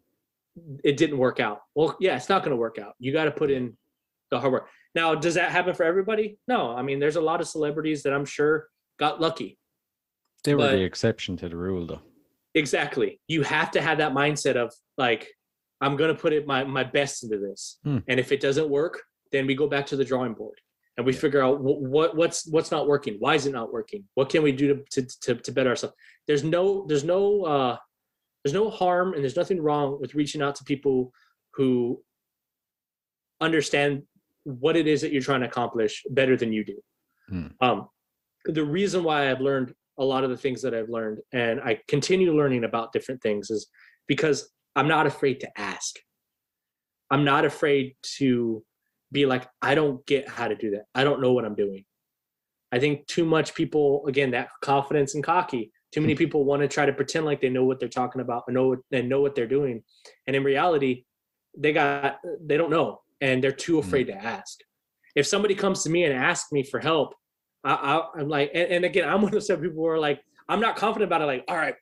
it didn't work out. Well, yeah, it's not going to work out. You got to put in the hard work. Now, does that happen for everybody? No. I mean, there's a lot of celebrities that I'm sure got lucky. They were the exception to the rule, though. Exactly. You have to have that mindset of like, I'm going to put it my best into this. And if it doesn't work, then we go back to the drawing board and we figure out what's not working. Why is it not working? What can we do to better ourselves? There's no harm and there's nothing wrong with reaching out to people who understand what it is that you're trying to accomplish better than you do. The reason why I've learned a lot of the things that I've learned, and I continue learning about different things, is because I'm not afraid to ask. I'm not afraid to be like, I don't get how to do that. I don't know what I'm doing. I think too much people, again, that confidence and cocky, too many people want to try to pretend like they know what they're talking about and know what they're doing. And in reality, they don't know. And they're too afraid to ask. If somebody comes to me and asks me for help, I'm like, and again, I'm one of those people who are like, I'm not confident about it. Like, all right,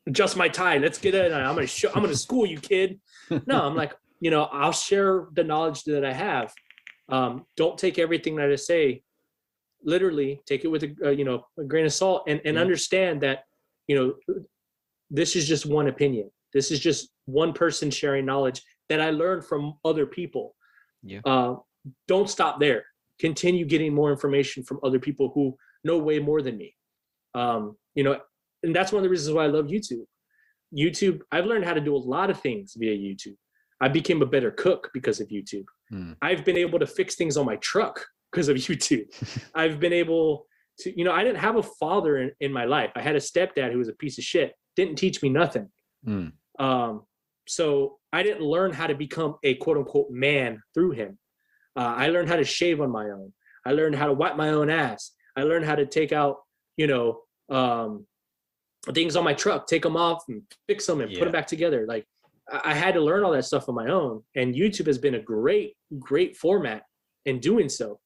adjust my tie. Let's get it. I'm going to school you, kid. No, I'm like, I'll share the knowledge that I have. Don't take everything that I say, literally take it with a grain of salt and understand that, this is just one opinion. This is just one person sharing knowledge that I learned from other people. Yeah. Don't stop there. Continue getting more information from other people who know way more than me. And that's one of the reasons why I love YouTube. YouTube, I've learned how to do a lot of things via YouTube. I became a better cook because of YouTube. I've been able to fix things on my truck because of YouTube. I've been able to, I didn't have a father in my life. I had a stepdad who was a piece of shit, didn't teach me nothing. So I didn't learn how to become a quote unquote man through him. I learned how to shave on my own. I learned how to wipe my own ass. I learned how to take out, things on my truck, take them off and fix them and put them back together. Like I had to learn all that stuff on my own. And YouTube has been a great, great format in doing so.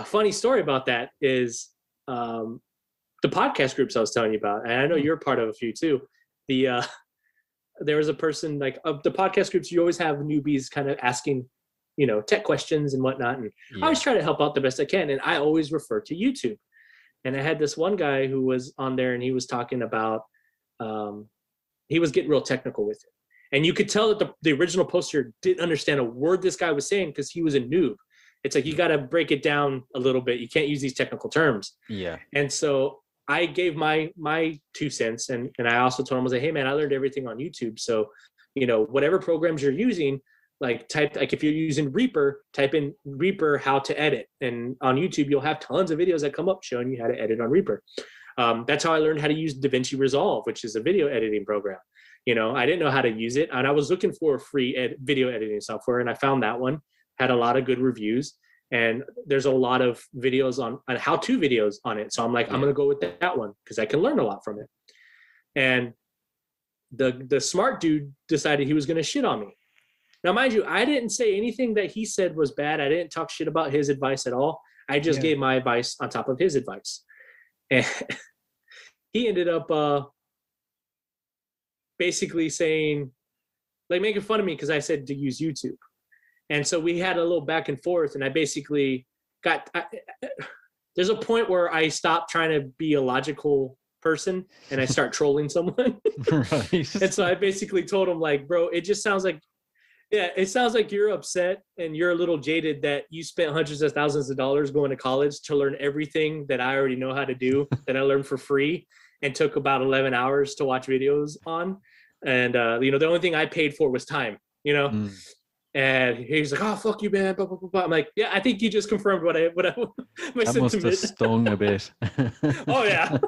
Funny story about that is the podcast groups I was telling you about, and I know you're part of a few too. There was a person like of the podcast groups, you always have newbies kind of asking, tech questions and whatnot. And I always try to help out the best I can. And I always refer to YouTube. And I had this one guy who was on there and he was talking about, he was getting real technical with it. And you could tell that the original poster didn't understand a word this guy was saying because he was a noob. It's like, you got to break it down a little bit. You can't use these technical terms. Yeah. And so I gave my 2 cents. And I also told him, I was like, hey man, I learned everything on YouTube. So, whatever programs you're using, like if you're using Reaper, type in Reaper, how to edit. And on YouTube, you'll have tons of videos that come up showing you how to edit on Reaper. That's how I learned how to use DaVinci Resolve, which is a video editing program. I didn't know how to use it. And I was looking for a free video editing software. And I found that one, had a lot of good reviews. And there's a lot of videos on how-to videos on it. So I'm like, I'm going to go with that one because I can learn a lot from it. And the smart dude decided he was going to shit on me. Now, mind you, I didn't say anything that he said was bad. I didn't talk shit about his advice at all. I just gave my advice on top of his advice. And he ended up basically saying, like making fun of me because I said to use YouTube. And so we had a little back and forth, and I basically there's a point where I stopped trying to be a logical person and I start trolling someone. Right. And so I basically told him, like, bro, it just sounds like, it sounds like you're upset and you're a little jaded that you spent hundreds of thousands of dollars going to college to learn everything that I already know how to do, that I learned for free and took about 11 hours to watch videos on. And, the only thing I paid for was time, And he's like, "Oh, fuck you, man." Blah, blah, blah, blah. I'm like, "Yeah, I think you just confirmed what my that sentiment." Must have stung a bit. Oh yeah.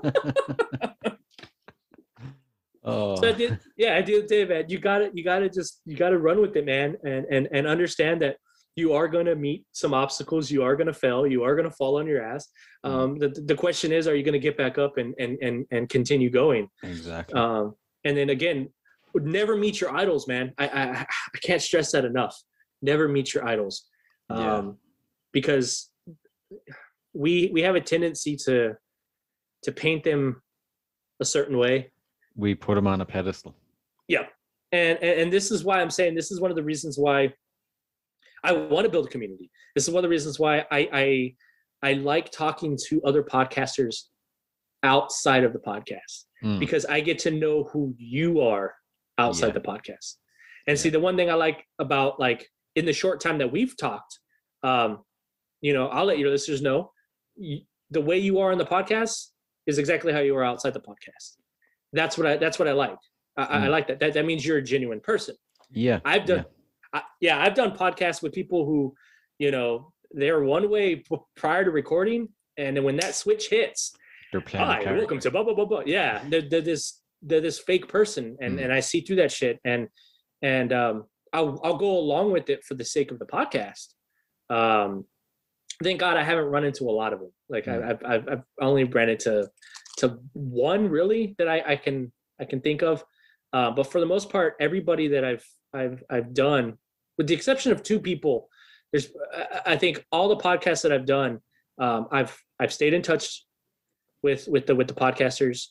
Oh. So I did say, man, you gotta run with it, man, and understand that you are gonna meet some obstacles, you are gonna fail, you are gonna fall on your ass. The question is, are you gonna get back up and continue going? Exactly. And then again, never meet your idols, man. I can't stress that enough. Never meet your idols. Because we have a tendency to to paint them a certain way. We put them on a pedestal. Yeah. And this is why I'm saying this is one of the reasons why I want to build a community. This is one of the reasons why I like talking to other podcasters outside of the podcast, because I get to know who you are outside the podcast. And see, the one thing I like about, like, in the short time that we've talked, you know, I'll let your listeners know the way you are on the podcast is exactly how you are outside the podcast. That's what I like. I like that. That means you're a genuine person. Yeah. I've done podcasts with people who, you know, they're one way prior to recording, and then when that switch hits, they're playing. Hi, welcome to blah blah blah blah. Yeah, they're this fake person, and I see through that shit, and I'll go along with it for the sake of the podcast. Thank God I haven't run into a lot of them. Like I've only ran into one really that I can think of. But for the most part, everybody that I've done, with the exception of 2 people, I think all the podcasts that I've done, I've stayed in touch with the podcasters.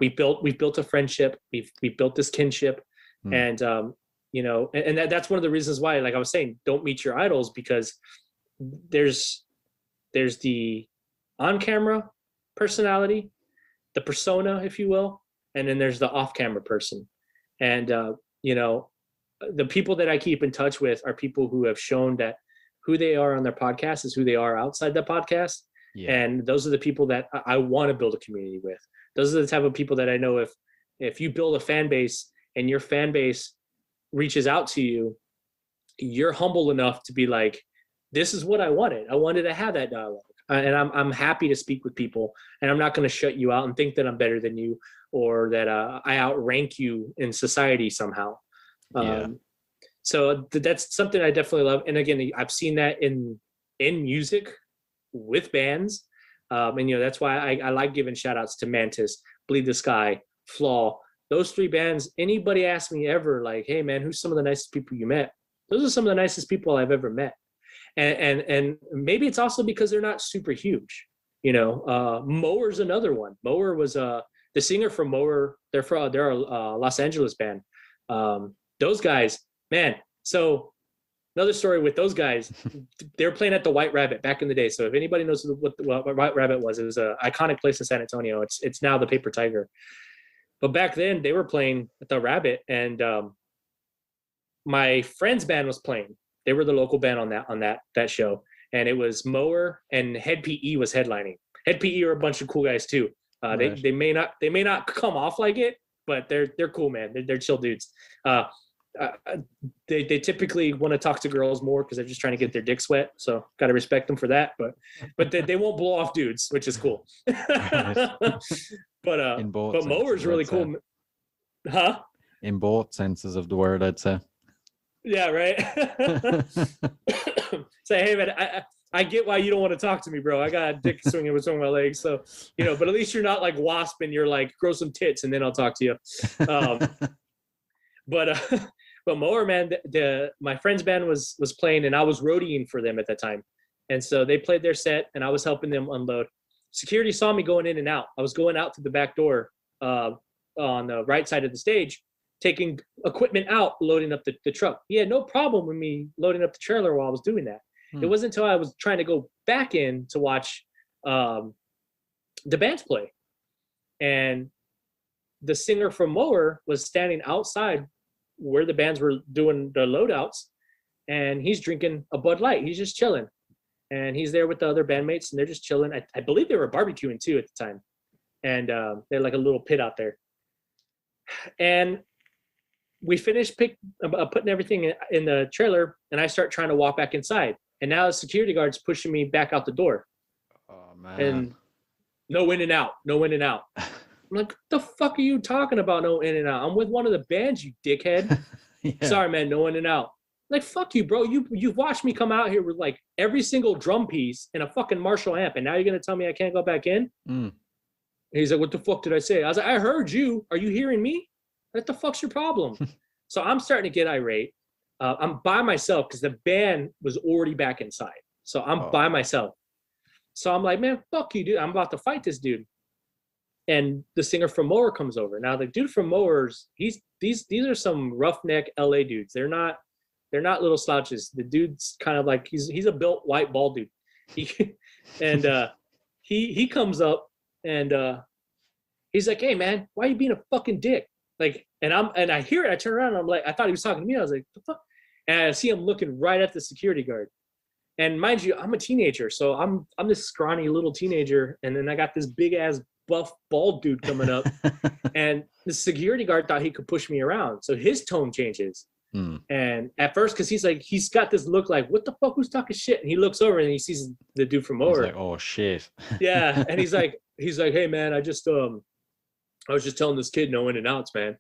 We've built a friendship. We've built this kinship, and you know, and that's one of the reasons why, like I was saying, don't meet your idols, because there's the on-camera personality, the persona, if you will, and then there's the off-camera person. And you know, the people that I keep in touch with are people who have shown that who they are on their podcast is who they are outside the podcast. Yeah. And those are the people that I want to build a community with. Those are the type of people that I know if you build a fan base and your fan base reaches out to you, you're humble enough to be like, this is what I wanted. I wanted to have that dialogue. And I'm happy to speak with people, and I'm not going to shut you out and think that I'm better than you, or that I outrank you in society somehow. So that's something I definitely love. And again, I've seen that in music with bands. And, you know, that's why I like giving shout outs to Mantis, Bleed the Sky, Flaw, those 3 bands. Anybody asks me ever, like, hey man, who's some of the nicest people you met? Those are some of the nicest people I've ever met. And maybe it's also because they're not super huge, you know. Mower's another one. Mower was the singer from Mower. They're a Los Angeles band. Those guys, man. So another story with those guys, they were playing at the White Rabbit back in the day. So if anybody knows what White Rabbit was, it was an iconic place in San Antonio. It's now the Paper Tiger. But back then they were playing at the Rabbit, and my friend's band was playing. They were the local band on that show, and it was Mower and Head PE was headlining. Head PE are a bunch of cool guys too. Right. They may not come off like it, but they're cool, man. They're chill dudes. They typically want to talk to girls more because they're just trying to get their dick wet. So got to respect them for that. But they won't blow off dudes, which is cool. But Mower's really cool. Huh? In both senses of the word, I'd say. Yeah, right. Say, hey man, I get why you don't want to talk to me, bro. I got a dick swinging between my legs, so you know. But at least you're not like Wasp, and you're like, grow some tits, and then I'll talk to you. But Mower, man, my friend's band was playing, and I was roadieing for them at that time, and so they played their set, and I was helping them unload. Security saw me going in and out. I was going out to the back door on the right side of the stage, taking equipment out, loading up the truck. He had no problem with me loading up the trailer while I was doing that. It wasn't until I was trying to go back in to watch the bands play. And the singer from Mower was standing outside where the bands were doing the loadouts, and he's drinking a Bud Light. He's just chilling. And he's there with the other bandmates, and they're just chilling. I believe they were barbecuing too at the time. And they're like a little pit out there. And we finished putting everything in the trailer, and I start trying to walk back inside. And now the security guard's pushing me back out the door. Oh, man. And no in and out. I'm like, what the fuck are you talking about, no in and out? I'm with one of the bands, you dickhead. Yeah. Sorry, man, no in and out. Like, fuck you, bro. You've watched me come out here with, like, every single drum piece and a fucking Marshall amp, and now you're going to tell me I can't go back in? And he's like, what the fuck did I say? I was like, I heard you. Are you hearing me? What the fuck's your problem? So I'm starting to get irate. I'm by myself because the band was already back inside. So I'm by myself. So I'm like, man, fuck you, dude. I'm about to fight this dude. and the singer from Mower comes over. Now the dude from Mowers, these are some roughneck LA dudes. They're not little slouches. The dude's kind of like he's a built white bald dude. He comes up and he's like, "Hey man, why are you being a fucking dick?" Like, and I hear it. I turn around and I'm like, I thought he was talking to me. I was like, "The fuck?" And I see him looking right at the security guard. And mind you, I'm a teenager, so I'm this scrawny little teenager, and then I got this big ass buff bald dude coming up, and the security guard thought he could push me around, so his tone changes. And at first, because he's got this look like, what the fuck, who's talking shit? And he looks over and he sees the dude from over. He's like, oh shit. Yeah, and he's like, hey man, I was just telling this kid no in and outs, man.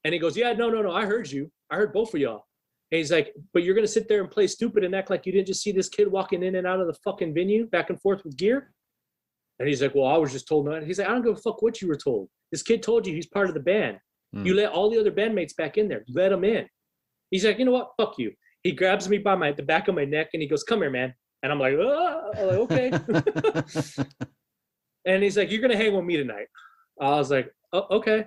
And he goes, yeah, no, I heard you. I heard both of y'all. And he's like, but you're gonna sit there and play stupid and act like you didn't just see this kid walking in and out of the fucking venue back and forth with gear? And he's like, well, I was just told no. He's like, I don't give a fuck what you were told. This kid told you he's part of the band. You let all the other bandmates back in there. Let them in. He's like, you know what? Fuck you. He grabs me by the back of my neck and he goes, come here, man. And I'm like, oh. I'm like, okay. And he's like, you're gonna hang with me tonight. I was like, oh, okay.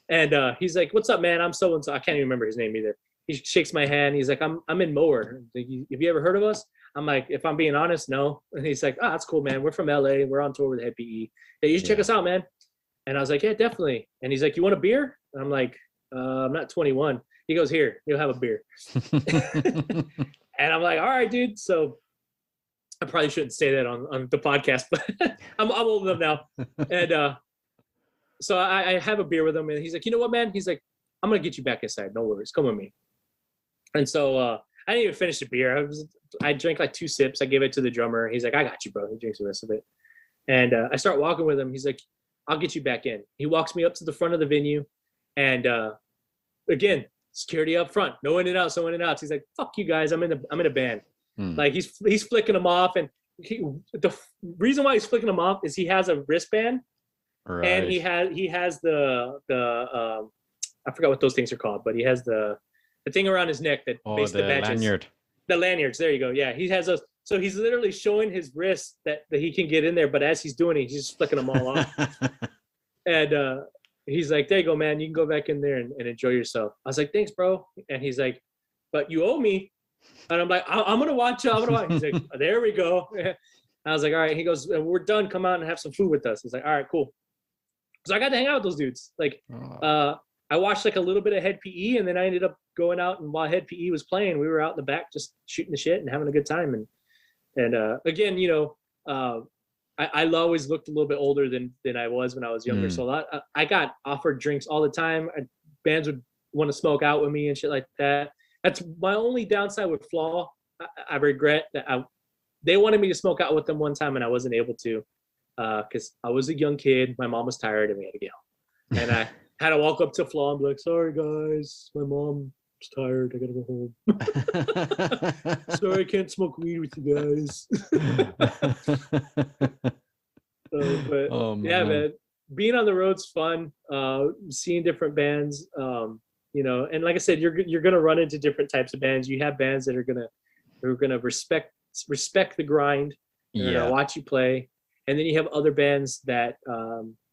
And he's like, what's up, man? I'm so and so. I can't even remember his name either. He shakes my hand. He's like, I'm in Mower. Like, have you ever heard of us? I'm like, if I'm being honest, no. And he's like, oh, that's cool, man. We're from LA. We're on tour with Head PE. Hey, you should check us out, man. And I was like, yeah, definitely. And he's like, you want a beer? And I'm like, I'm not 21. He goes, here, you'll have a beer. And I'm like, all right, dude. So I probably shouldn't say that on the podcast, but I'm old enough now. And so I have a beer with him, and he's like, you know what, man? He's like, I'm going to get you back inside. No worries. Come with me. And so I didn't even finish the beer. I drank like 2 sips. I gave it to the drummer. He's like, I got you, bro. He drinks the rest of it. And I start walking with him. He's like, I'll get you back in. He walks me up to the front of the venue. And again, security up front. No in and out, so in and out. He's like, fuck you guys. I'm in a band. Like he's flicking them off. And the reason why he's flicking them off is he has a wristband. Right. And he has the I forgot what those things are called, but he has the thing around his neck that basically the matches. Lanyard. The lanyards. There you go. Yeah, he has those. So he's literally showing his wrist that he can get in there, but as he's doing it, he's just flicking them all off. And he's like, there you go, man. You can go back in there and enjoy yourself. I was like, thanks, bro. And he's like, but you owe me. And I'm like, I'm gonna watch you. He's like, there we go. I was like, all right. He goes, we're done. Come out and have some food with us. He's like, all right, cool. So I got to hang out with those dudes. Like, I watched like a little bit of Head PE, and then I ended up going out, and while Head PE was playing, we were out in the back just shooting the shit and having a good time. And again, you know, I always looked a little bit older than I was when I was younger. So I got offered drinks all the time. Bands would want to smoke out with me and shit like that. That's my only downside with Flaw. I regret that they wanted me to smoke out with them one time, and I wasn't able to. Because I was a young kid, my mom was tired, and we had to go. And I had to walk up to Flaw and be like, sorry guys, my mom's tired, I gotta go home. Sorry, I can't smoke weed with you guys. Yeah, man, being on the road's fun. Seeing different bands, you know, and like I said, you're gonna run into different types of bands. You have bands that are gonna respect the grind, watch you play. And then you have other bands that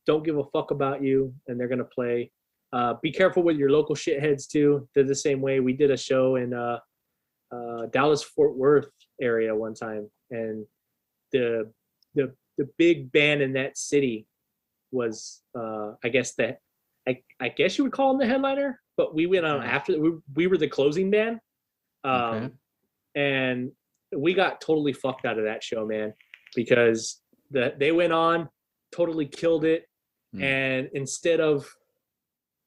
don't give a fuck about you, and they're gonna play. Be careful with your local shitheads too. They're the same way. We did a show in Dallas Fort Worth area one time, and the big band in that city was I guess you would call them the headliner, but we went on after. We were the closing band, and we got totally fucked out of that show, man, because they went on, totally killed it, and instead of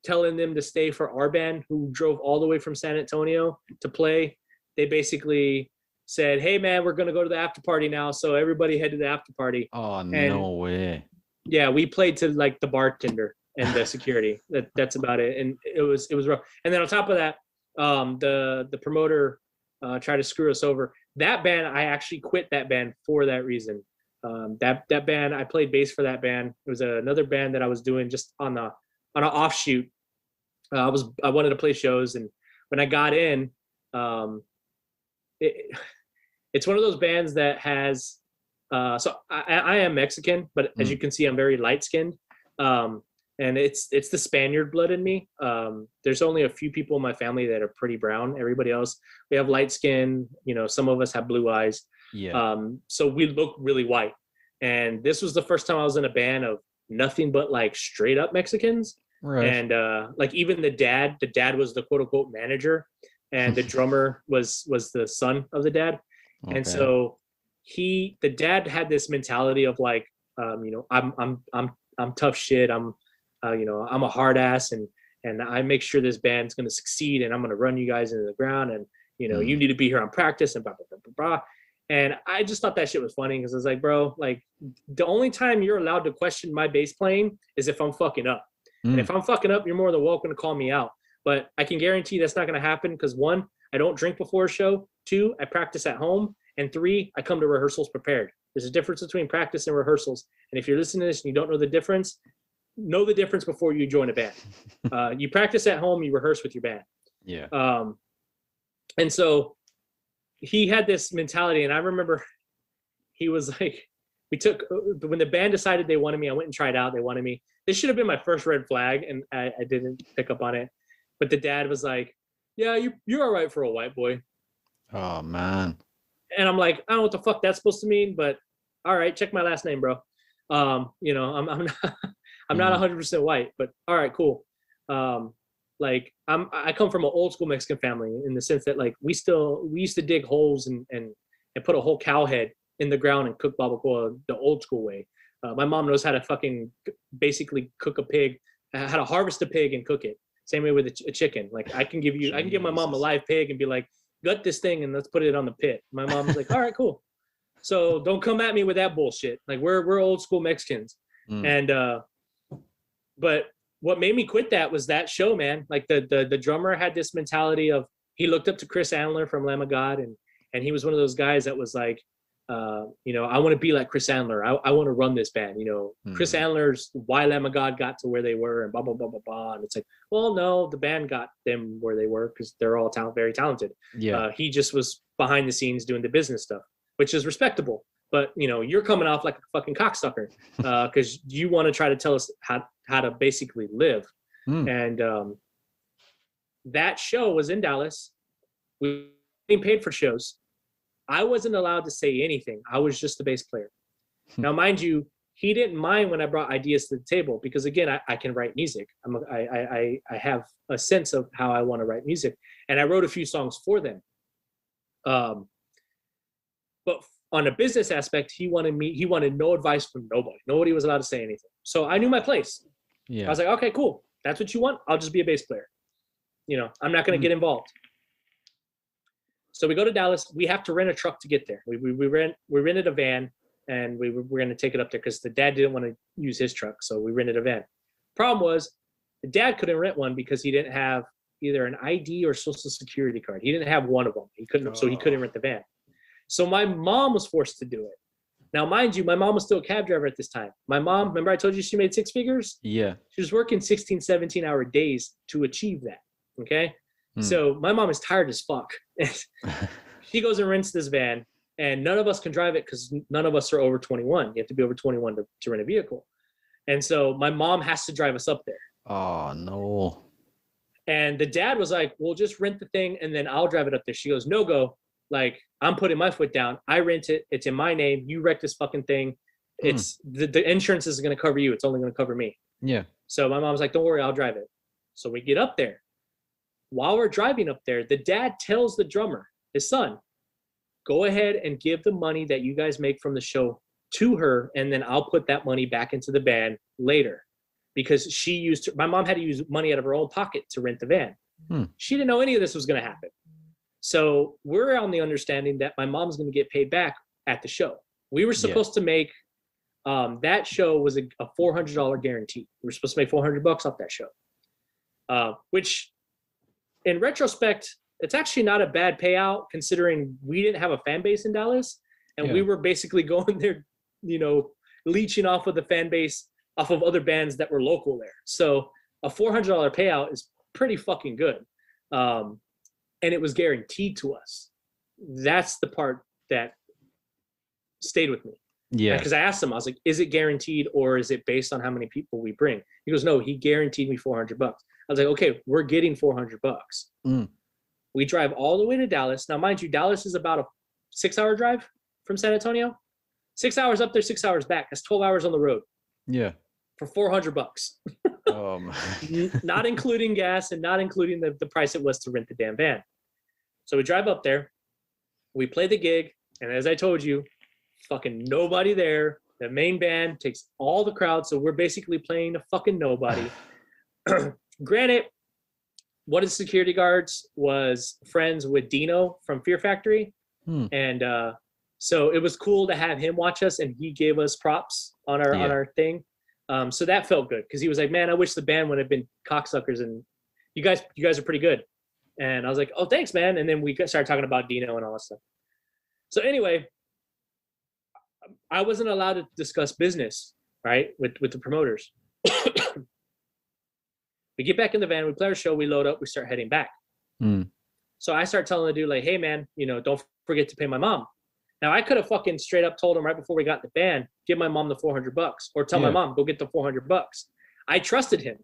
telling them to stay for our band, who drove all the way from San Antonio to play, they basically said, hey man, we're going to go to the after party now, so everybody head to the after party. Oh, no way. Yeah, we played to like the bartender and the security. That's about it. And it was rough. And then on top of that, the promoter tried to screw us over. That band, I actually quit that band for that reason. That band, I played bass for that band. It was another band that I was doing just on an offshoot. I wanted to play shows, and when I got in, it's one of those bands that has So I am Mexican, but as you can see, I'm very light skinned. And it's the Spaniard blood in me. There's only a few people in my family that are pretty brown. Everybody else, we have light skin. You know, some of us have blue eyes. Yeah. So we look really white. And this was the first time I was in a band of nothing but like straight up Mexicans. Right. And like even the dad was the quote unquote manager, and the drummer was the son of the dad. Okay. And so the dad had this mentality of like, you know, I'm tough shit. I'm a hard ass, and I make sure this band's going to succeed, and I'm going to run you guys into the ground, and you know, you need to be here on practice, and blah, blah, blah, blah, blah. And I just thought that shit was funny, because I was like, bro, like the only time you're allowed to question my bass playing is if I'm fucking up. And if I'm fucking up, you're more than welcome to call me out. But I can guarantee that's not going to happen, because 1, I don't drink before a show. 2, I practice at home. And 3, I come to rehearsals prepared. There's a difference between practice and rehearsals. And if you're listening to this and you don't know the difference before you join a band. You practice at home, you rehearse with your band. Yeah. And so he had this mentality, and I remember he was like, when the band decided they wanted me, I went and tried out, they wanted me. This should have been my first red flag, and I didn't pick up on it. But the dad was like, yeah, you're all right for a white boy. Oh, man. And I'm like, I don't know what the fuck that's supposed to mean, but all right, check my last name, bro. You know, I'm not 100% white, but all right, cool. Like I come from an old school Mexican family, in the sense that like we used to dig holes and put a whole cow head in the ground and cook barbacoa the old school way. My mom knows how to fucking basically cook a pig, how to harvest a pig and cook it. Same way with a chicken. Like I can give my mom a live pig and be like, gut this thing and let's put it on the pit. My mom's like, all right, cool. So don't come at me with that bullshit. Like we're old school Mexicans. And but what made me quit that was that show, man. Like the drummer had this mentality of, he looked up to Chris Andler from Lamb of God, and he was one of those guys that was like, you know, I want to be like Chris Andler. I want to run this band. You know, Chris Andler's why Lamb of God got to where they were, and blah blah blah blah blah. And it's like, well, no, the band got them where they were because they're all very talented. Yeah. He just was behind the scenes doing the business stuff, which is respectable. But you know, you're coming off like a fucking cocksucker because you want to try to tell us how to basically live. And that show was in Dallas. We were being paid for shows. I wasn't allowed to say anything. I was just the bass player. Now, mind you, he didn't mind when I brought ideas to the table, because again, I can write music. I have a sense of how I want to write music, and I wrote a few songs for them. But on a business aspect, he wanted no advice from nobody. Nobody was allowed to say anything. So I knew my place. Yeah. I was like, okay, cool. That's what you want. I'll just be a bass player. You know, I'm not going to get involved. So we go to Dallas. We have to rent a truck to get there. We rented a van, and we were going to take it up there because the dad didn't want to use his truck. So we rented a van. Problem was, the dad couldn't rent one because he didn't have either an ID or social security card. He didn't have one of them. So he couldn't rent the van. So my mom was forced to do it. Now, mind you, my mom was still a cab driver at this time. My mom, remember I told you she made 6 figures? Yeah. She was working 16, 17-hour days to achieve that. Okay. So my mom is tired as fuck. She goes and rents this van, and none of us can drive it because none of us are over 21. You have to be over 21 to rent a vehicle. And so my mom has to drive us up there. Oh, no. And the dad was like, well, just rent the thing and then I'll drive it up there. She goes, no go. Like, I'm putting my foot down. I rent it. It's in my name. You wreck this fucking thing. It's the insurance isn't going to cover you. It's only going to cover me. Yeah. So my mom's like, don't worry, I'll drive it. So we get up there. While we're driving up there, the dad tells the drummer, his son, go ahead and give the money that you guys make from the show to her, and then I'll put that money back into the band later. Because my mom had to use money out of her own pocket to rent the van. She didn't know any of this was going to happen. So we're on the understanding that my mom's going to get paid back at the show. We were supposed to make, that show was a $400 guarantee. We were supposed to make $400 off that show. Which, in retrospect, it's actually not a bad payout considering we didn't have a fan base in Dallas. And we were basically going there, you know, leeching off of the fan base off of other bands that were local there. So a $400 payout is pretty fucking good. And it was guaranteed to us. That's the part that stayed with me. Yeah. Because I asked him, I was like, is it guaranteed or is it based on how many people we bring? He goes, no, he guaranteed me $400. I was like, okay, we're getting $400. We drive all the way to Dallas. Now, mind you, Dallas is about a 6-hour drive from San Antonio. 6 hours up there, 6 hours back. That's 12 hours on the road. Yeah. For $400. Not including gas and not including the price it was to rent the damn van. So we drive up there. We play the gig. And as I told you, fucking nobody there. The main band takes all the crowd. So we're basically playing a fucking nobody. Granted, one of the security guards was friends with Dino from Fear Factory. And so it was cool to have him watch us, and he gave us props on our thing. So that felt good because he was like, man, I wish the band would have been cocksuckers, and you guys are pretty good. And I was like, oh, thanks, man. And then we started talking about Dino and all that stuff. So anyway, I wasn't allowed to discuss business, right, with the promoters. We get back in the van, we play our show, we load up, we start heading back. So I start telling the dude, like, hey, man, don't forget to pay my mom. Now, I could have fucking straight up told him right before we got in the van, give my mom the $400 or tell my mom, go get the $400. I trusted him.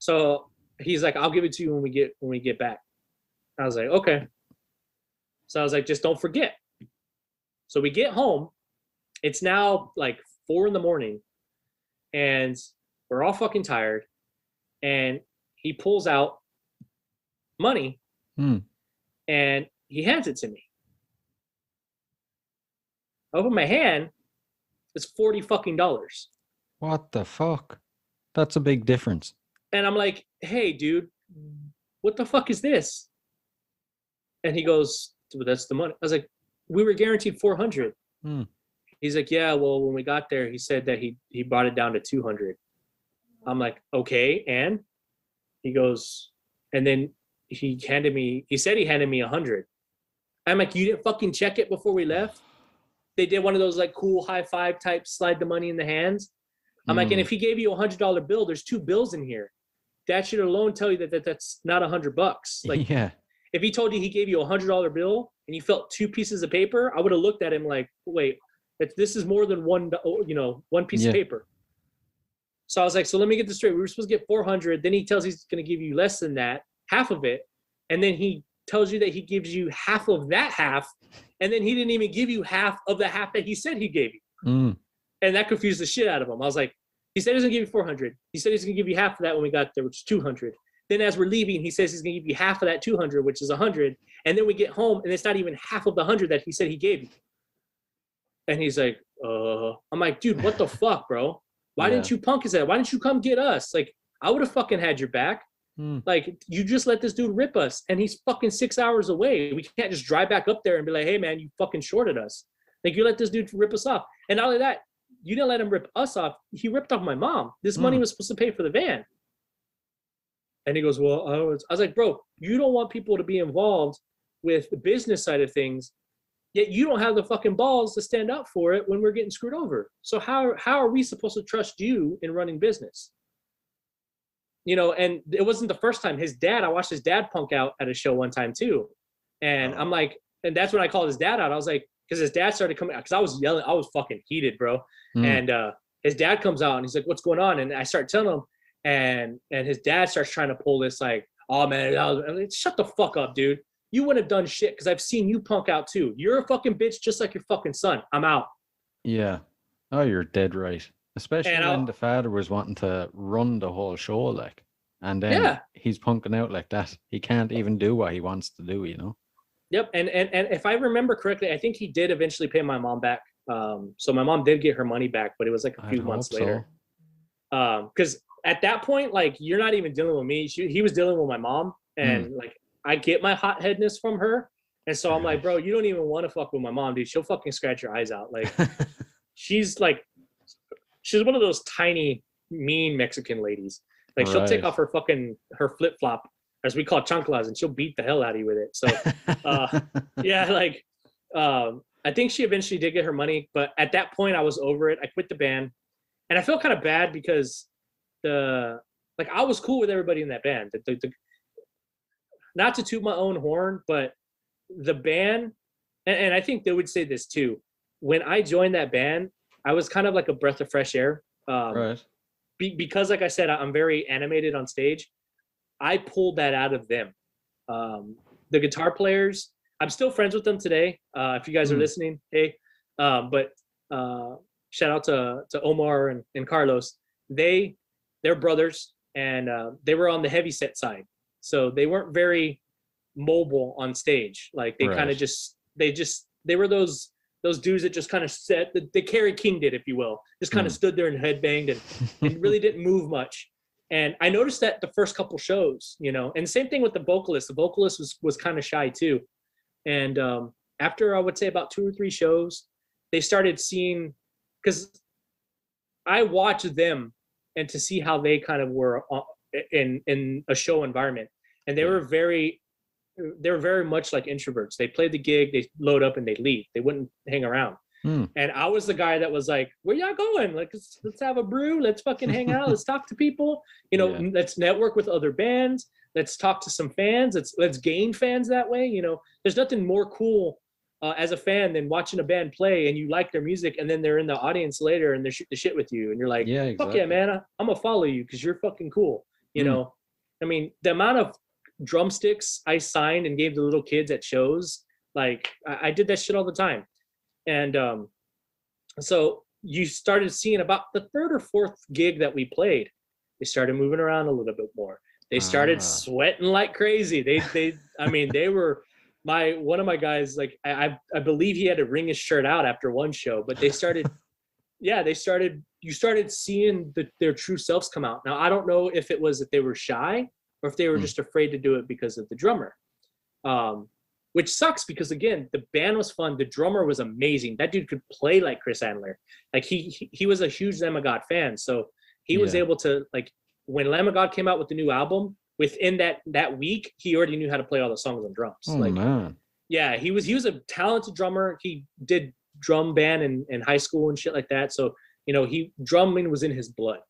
So he's like, I'll give it to you when we get back. I was like, okay. So I was like, just don't forget. So we get home. It's now like 4 a.m. and we're all fucking tired. And he pulls out money and he hands it to me. I open my hand, it's $40 fucking. What the fuck? That's a big difference. And I'm like, hey, dude, what the fuck is this? And he goes, well, that's the money. I was like, we were guaranteed 400. He's like, yeah, well, when we got there, he said that he brought it down to 200. I'm like, okay, and he goes, and then he said he handed me 100. I'm like, you didn't fucking check it before we left? They did one of those like cool high five type slide the money in the hands. I'm like, and if he gave you $100 bill, there's 2 bills in here. That should alone tell you that's not $100. Like, yeah. If he told you he gave you $100 bill and you felt 2 pieces of paper, I would have looked at him like, wait, this is more than one piece of paper. So I was like, so let me get this straight. We were supposed to get 400. Then he tells he's going to give you less than that, half of it. And then he tells you that he gives you half of that half. And then he didn't even give you half of the half that he said he gave you. And that confused the shit out of him. I was like, he said he's going to give you 400. He said he's going to give you half of that when we got there, which is 200. Then as we're leaving, he says he's going to give you half of that 200, which is 100. And then we get home and it's not even half of the 100 that he said he gave you. And he's like, I'm like, dude, what the fuck, bro? Why didn't you punk his ass? Why didn't you come get us? Like, I would have fucking had your back. Like, you just let this dude rip us, and he's fucking 6 hours away. We can't just drive back up there and be like, hey, man, you fucking shorted us. Like, you let this dude rip us off. And not only that, you didn't let him rip us off. He ripped off my mom. This money was supposed to pay for the van. And he goes, well, I was like, bro, you don't want people to be involved with the business side of things, yet you don't have the fucking balls to stand up for it when we're getting screwed over. So how are we supposed to trust you in running business? And it wasn't the first time. I watched his dad punk out at a show one time too. And I'm like, and that's when I called his dad out. I was like, because his dad started coming out, because I was yelling. I was fucking heated, bro. And his dad comes out and he's like, what's going on? And I start telling him, and his dad starts trying to pull this like, oh man, I'm like, shut the fuck up, dude. You wouldn't have done shit because I've seen you punk out too. You're a fucking bitch just like your fucking son. I'm out. Yeah. Oh, you're dead right. Especially when the father was wanting to run the whole show, like, and then he's punking out like that. He can't even do what he wants to do, Yep. And if I remember correctly, I think he did eventually pay my mom back. So my mom did get her money back, but it was like a few months later. Because at that point, like, you're not even dealing with me. He was dealing with my mom, and like, I get my hotheadness from her. And so I'm like, bro, you don't even want to fuck with my mom, dude. She'll fucking scratch your eyes out. Like, she's one of those tiny, mean Mexican ladies. Like, she'll take off her flip-flop, as we call chanclas, and she'll beat the hell out of you with it. So, I think she eventually did get her money. But at that point, I was over it. I quit the band. And I felt kind of bad because I was cool with everybody in that band. Not to toot my own horn, but the band, and I think they would say this too, when I joined that band, I was kind of like a breath of fresh air. Right. Because like I said, I'm very animated on stage. I pulled that out of them. The guitar players, I'm still friends with them today. If you guys are listening, hey. But shout out to Omar and Carlos. They're brothers, and they were on the heavy set side, so they weren't very mobile on stage. Like they kind of they were those dudes that just kind of set the Kerry King did, if you will, just kind of stood there and headbanged and really didn't move much. And I noticed that the first couple shows, you know, and same thing with the vocalist. The vocalist was kind of shy too. And after I would say about 2 or 3 shows, they started seeing, because I watched them and to see how they kind of were in a show environment. And they were very much like introverts. They played the gig, they load up and they leave. They wouldn't hang around. And I was the guy that was like, where y'all going? Like, let's have a brew. Let's fucking hang out. Let's talk to people. You know, let's network with other bands. Let's talk to some fans. Let's gain fans that way. You know, there's nothing more cool as a fan than watching a band play and you like their music and then they're in the audience later and they're shooting the shit with you. And you're like, fuck yeah, man, I'm going to follow you because you're fucking cool. You know, I mean, the amount of drumsticks I signed and gave to little kids at shows, like I did that shit all the time. And so you started seeing about the 3rd or 4th gig that we played, they started moving around a little bit more. They started sweating like crazy. They I mean, they were one of my guys, like I believe he had to wring his shirt out after one show, but they started you started seeing their true selves come out. Now I don't know if it was that they were shy or if they were just afraid to do it because of the drummer. Which sucks because again, the band was fun. The drummer was amazing. That dude could play like Chris Andler. Like he was a huge Lamb of God fan. So he was able to, like, when Lamb of God came out with the new album, within that week, he already knew how to play all the songs on drums. Oh, man. Yeah, he was a talented drummer. He did drum band in high school and shit like that. So, you know, drumming was in his blood.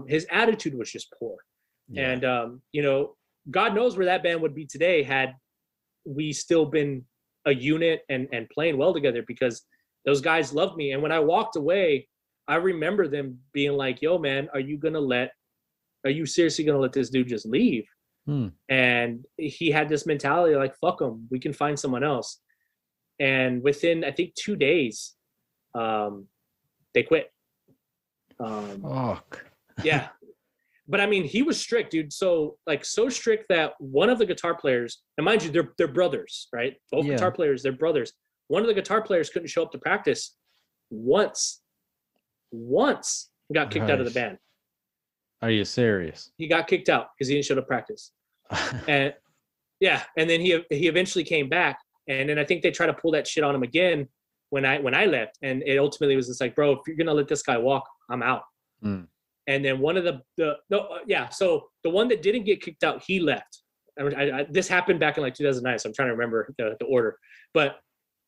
His attitude was just poor. Yeah. And you know, God knows where that band would be today had we still been a unit and playing well together, because those guys loved me. And when I walked away, I remember them being like, yo, man, are you seriously going to let this dude just leave? And he had this mentality like, fuck him, we can find someone else. And within, I think, 2 days, they quit. Fuck. Yeah. But I mean, he was strict, dude. So strict that one of the guitar players, and mind you, they're brothers, right? Both guitar players, they're brothers. One of the guitar players couldn't show up to practice once. He got kicked out of the band. Are you serious? He got kicked out because he didn't show up to practice. And yeah, and then he eventually came back, and then I think they tried to pull that shit on him again when I left, and it ultimately was just like, bro, if you're gonna let this guy walk, I'm out. And then one of so the one that didn't get kicked out, he left. This happened back in like 2009, so I'm trying to remember the order. But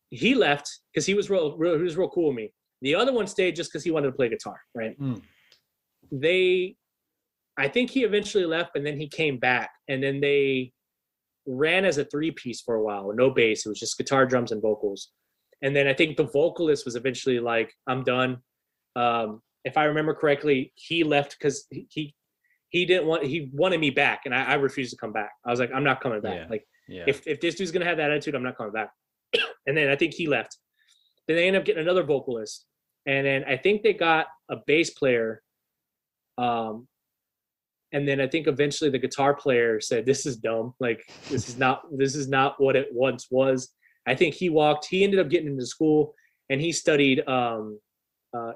he left because he was real cool with me. The other one stayed just because he wanted to play guitar, right? I think he eventually left, and then he came back, and then they ran as a 3-piece for a while with no bass. It was just guitar, drums, and vocals. And then I think the vocalist was eventually like, I'm done. If I remember correctly, he left because he wanted me back, and I refused to come back. I was like, I'm not coming back. If this dude's gonna have that attitude, I'm not coming back. And then I think he left. Then they ended up getting another vocalist, and then I think they got a bass player. And then I think eventually the guitar player said, "This is dumb. Like this is not what it once was." I think he ended up getting into school, and he studied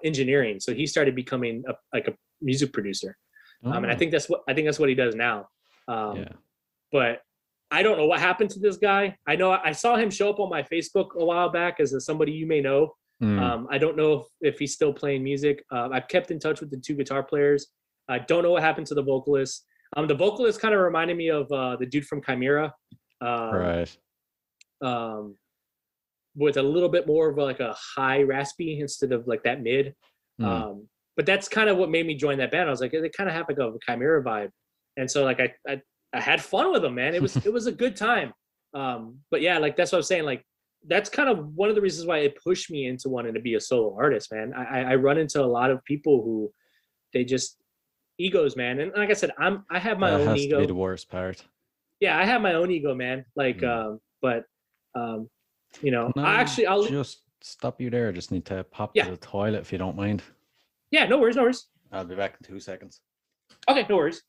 engineering. So he started becoming a music producer. And I think that's what he does now. But I don't know what happened to this guy. I know I saw him show up on my Facebook a while back as somebody you may know. I don't know if he's still playing music. I've kept in touch with the 2 guitar players. I don't know what happened to the vocalist. The vocalist kind of reminded me of the dude from Chimera. Right. With a little bit more of like a high raspy instead of like that mid. But that's kind of what made me join that band. I was like, they kind of have like a Chimera vibe. And so like I had fun with them, man. It was a good time. But yeah, like that's what I was saying. Like that's kind of one of the reasons why it pushed me into wanting to be a solo artist, man. I run into a lot of people who they just egos, man. And like I said, I have my That own has ego. to be the worst part. Yeah, I have my own ego, man. Like, but you know, I'll just stop you there. I just need to pop Yeah. to the toilet if you don't mind. Yeah, no worries, no worries. I'll be back in 2 seconds. Okay, no worries.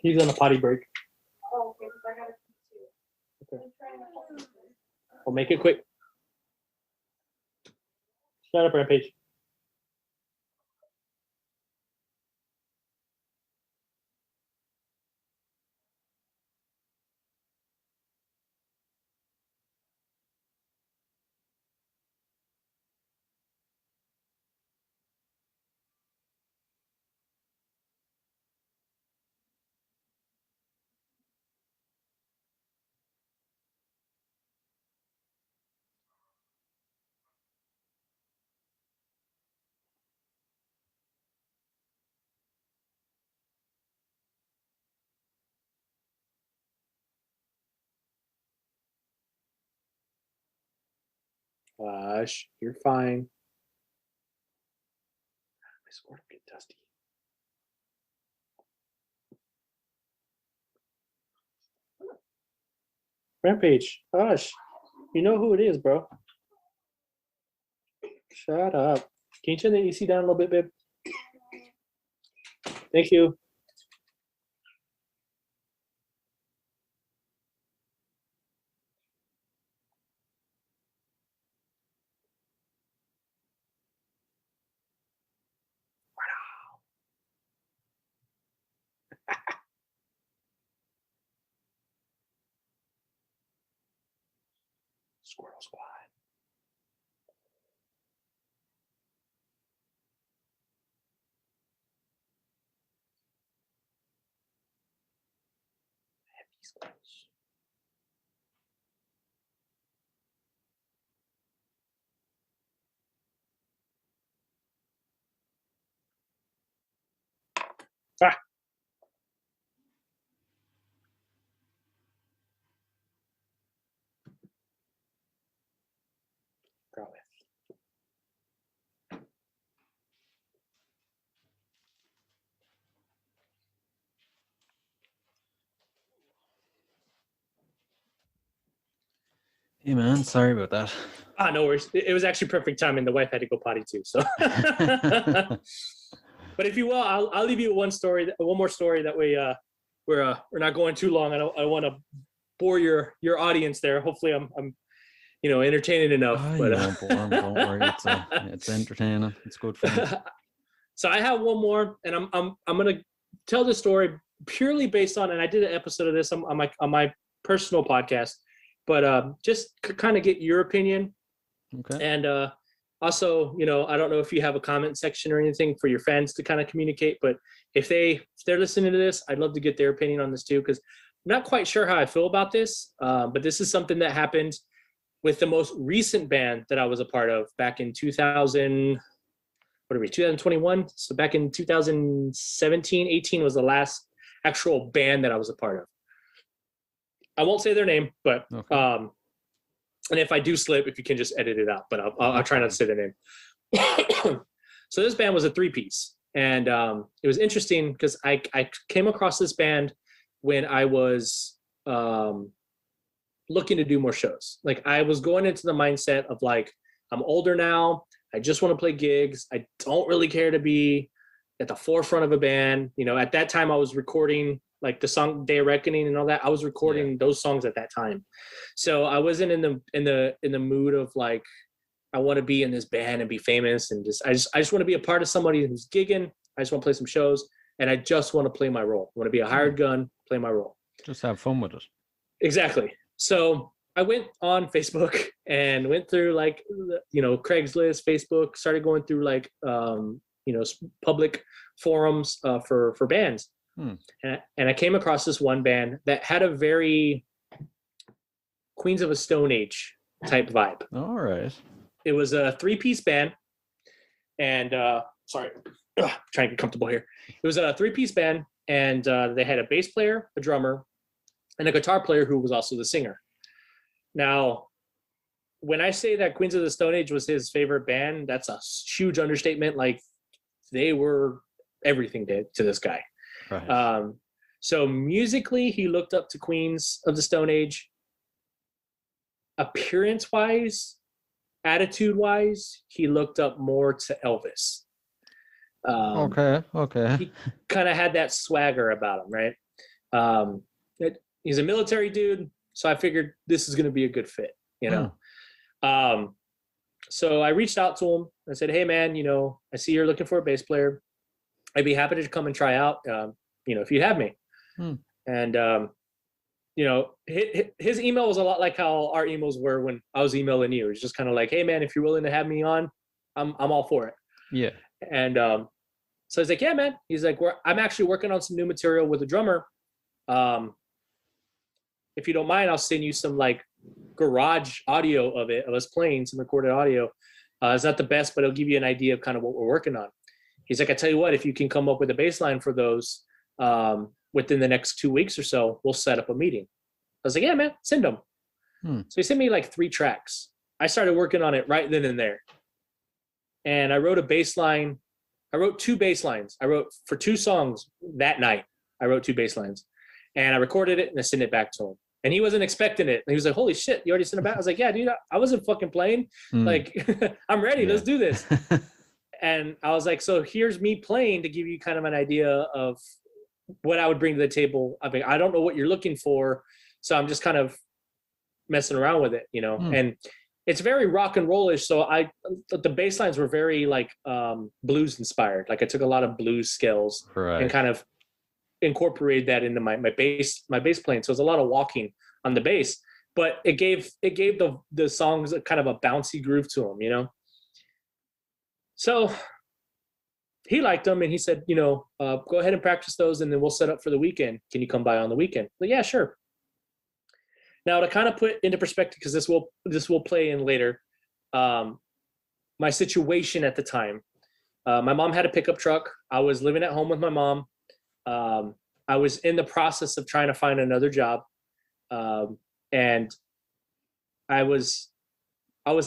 He's on a potty break. Oh, okay, because I got to pee too. Okay. We'll make it quick. Shut up, Rampage. Gosh, you're fine. I swear to get dusty. Rampage, gosh, you know who it is, bro. Shut up. Can you turn the AC down a little bit, babe? Thank you. Squirrel Squad. Heavy squirrels. Ah. Got it. Hey man, sorry about that. Ah, no worries. It was actually perfect timing. The wife had to go potty too. So, but if you will, I'll leave you with one more story. That way, we're not going too long. I want to bore your audience there. Hopefully, I'm entertaining enough. Oh, but you won't bore 'em, don't worry. It's entertaining. It's good fun. So I have one more, and I'm gonna tell this story purely based on, and I did an episode of this on my personal podcast, but just kind of get your opinion. Okay. And also, I don't know if you have a comment section or anything for your fans to kind of communicate, but if they're listening to this, I'd love to get their opinion on this too, because I'm not quite sure how I feel about this, but this is something that happened with the most recent band that I was a part of back in 2021. So back in 2017, 18 was the last actual band that I was a part of. I won't say their name, but Okay. and if I do slip, if you can just edit it out, but I'll try not to say their name. So this band was a 3-piece, and it was interesting because I came across this band when I was looking to do more shows. Like I was going into the mindset of like, I'm older now. I just want to play gigs. I don't really care to be at the forefront of a band. You know, at that time I was recording like the song Day of Reckoning and all that. I was recording those songs at that time. So I wasn't in the mood of like, I want to be in this band and be famous and I just want to be a part of somebody who's gigging. I just want to play some shows and I just want to play my role. I want to be a hired gun, play my role. Just have fun with it. Exactly. So I went on Facebook and went through like, you know, Craigslist, Facebook, started going through like, you know, public forums for bands. And I came across this one band that had a very Queens of a Stone Age type vibe. All right. It was a 3-piece band. And trying to get comfortable here. It was a 3-piece band, and they had a bass player, a drummer, and a guitar player who was also the singer. Now, when I say that Queens of the Stone Age was his favorite band, that's a huge understatement. Like they were everything to this guy. Right. So musically, he looked up to Queens of the Stone Age. Appearance-wise, attitude-wise, he looked up more to Elvis. Okay. He kind of had that swagger about him, right? He's a military dude, so I figured this is going to be a good fit, you know? So I reached out to him. I said, hey, man, you know, I see you're looking for a bass player. I'd be happy to come and try out, you know, if you'd have me. And, you know, his email was a lot like how our emails were when I was emailing you. It's just kind of like, hey, man, if you're willing to have me on, I'm all for it. Yeah. And so he's like, yeah, man. He's like, I'm actually working on some new material with a drummer. If you don't mind, I'll send you some like garage audio of us playing some recorded audio. It's not the best, but it'll give you an idea of kind of what we're working on. He's like, I tell you what, if you can come up with a bass line for those within the next 2 weeks or so, we'll set up a meeting. I was like, yeah, man, send them. So he sent me like 3 tracks. I started working on it right then and there. And I wrote a bass line. I wrote 2 bass lines. I wrote for 2 songs that night. I wrote 2 bass lines. And I recorded it and I sent it back to him. And he wasn't expecting it. And he was like, holy shit, you already sent it back? I was like, yeah, dude, I wasn't fucking playing. Like, I'm ready. Let's do this. And I was like, so here's me playing to give you kind of an idea of what I would bring to the table. I mean, I don't know what you're looking for. So I'm just kind of messing around with it, you know? And it's very rock and rollish. So the bass lines were very like blues inspired. Like I took a lot of blues scales and kind of incorporated that into my bass playing. So it was a lot of walking on the bass, but it gave the songs a kind of a bouncy groove to them, you know? So he liked them and he said, you know, go ahead and practice those and then we'll set up for the weekend. Can you come by on the weekend? Like, yeah, sure. Now to kind of put into perspective, because this will play in later, my situation at the time. My mom had a pickup truck. I was living at home with my mom. I was in the process of trying to find another job. And I was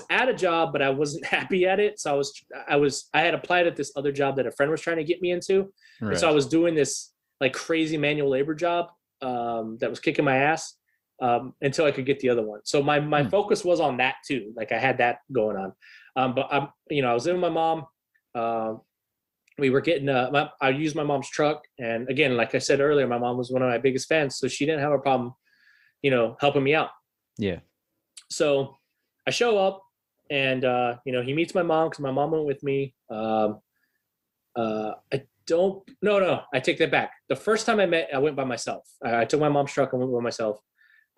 at a job, but I wasn't happy at it. So I had applied at this other job that a friend was trying to get me into. And so I was doing this like crazy manual labor job that was kicking my ass until I could get the other one. So my focus was on that too. Like I had that going on. But I was living with my mom. We were getting I used my mom's truck. And again, like I said earlier, my mom was one of my biggest fans. So she didn't have a problem, you know, helping me out. Yeah. So I show up and, you know, he meets my mom because my mom went with me. I take that back. The first time I went by myself. I took my mom's truck and went by myself.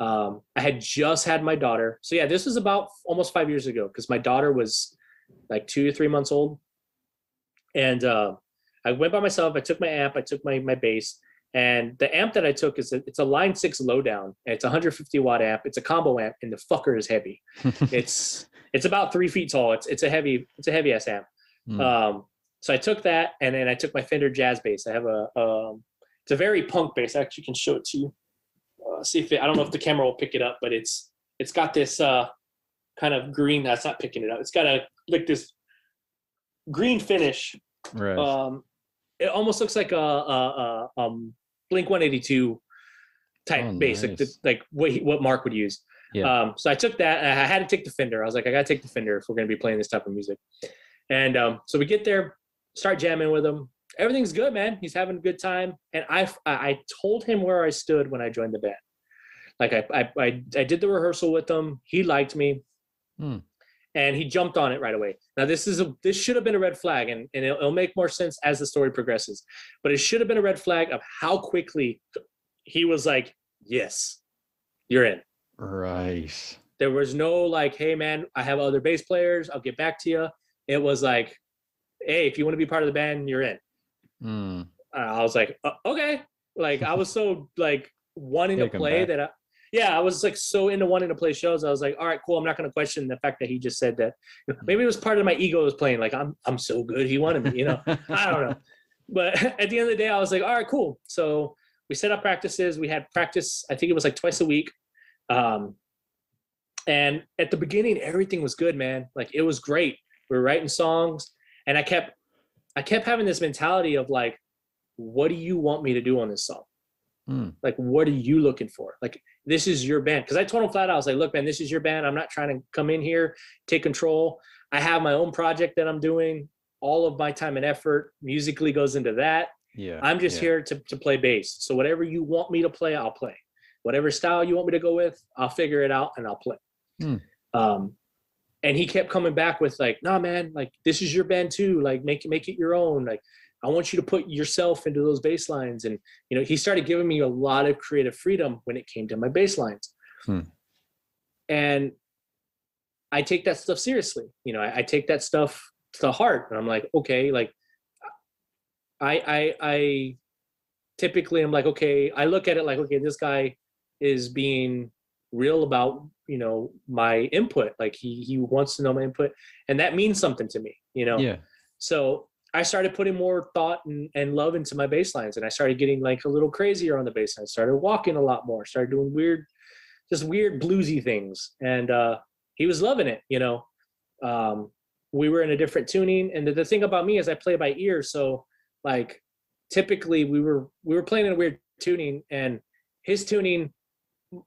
I had just had my daughter. So yeah, this was about almost 5 years ago because my daughter was like 2 or 3 months old. And I went by myself. I took my amp. I took my bass. And the amp that I took it's a Line 6 lowdown. And it's a 150 watt amp. It's a combo amp, and the fucker is heavy. It's about 3 feet tall. It's a heavy ass amp. So I took that, and then I took my Fender Jazz bass. I have It's a very punk bass. I actually can show it to you. See if I don't know if the camera will pick it up, but it's got this kind of green. That's not picking it up. It's got this green finish. Right. It almost looks like a Blink 182 type bass, nice. like what Mark would use. Yeah. So I took that. And I had to take the Fender. I was like, I got to take the Fender if we're going to be playing this type of music. And so we get there, start jamming with him. Everything's good, man. He's having a good time. And I told him where I stood when I joined the band. Like I did the rehearsal with him. He liked me. And he jumped on it right away. Now this should have been a red flag, and it'll make more sense as the story progresses. But it should have been a red flag of how quickly he was like, yes, you're in. Right. There was no like, hey man, I have other bass players, I'll get back to you. It was like, hey, if you want to be part of the band, you're in. I was like, okay. Like I was so like wanting to play that I was like so into wanting to play shows. I was like, all right, cool. I'm not going to question the fact that he just said that. Maybe it was part of my ego was playing. Like I'm so good. He wanted me, I don't know. But at the end of the day, I was like, all right, cool. So we set up practices. We had practice. I think it was like twice a week. And at the beginning, everything was good, man. Like it was great. We were writing songs, and I kept having this mentality of like, what do you want me to do on this song? Like, what are you looking for? Like, this is your band. Because I told him flat out, I was like, look, man, this is your band. I'm not trying to come in here, take control. I have my own project that I'm doing. All of my time and effort musically goes into that. Yeah. I'm just here to play bass. So whatever you want me to play, I'll play. Whatever style you want me to go with, I'll figure it out and I'll play. And he kept coming back with like, nah, man, like this is your band too. Like make it your own. Like I want you to put yourself into those bass lines. And, he started giving me a lot of creative freedom when it came to my bass lines. And I take that stuff seriously. I take that stuff to heart, and I'm like, okay, like I typically I'm like, okay, I look at it like, okay, this guy is being real about, my input. Like he wants to know my input, and that means something to me, Yeah. So I started putting more thought and love into my bass lines, and I started getting like a little crazier on the bass line. Started walking a lot more, started doing weird bluesy things. And he was loving it, we were in a different tuning. And the thing about me is I play by ear. So like typically we were playing in a weird tuning, and his tuning,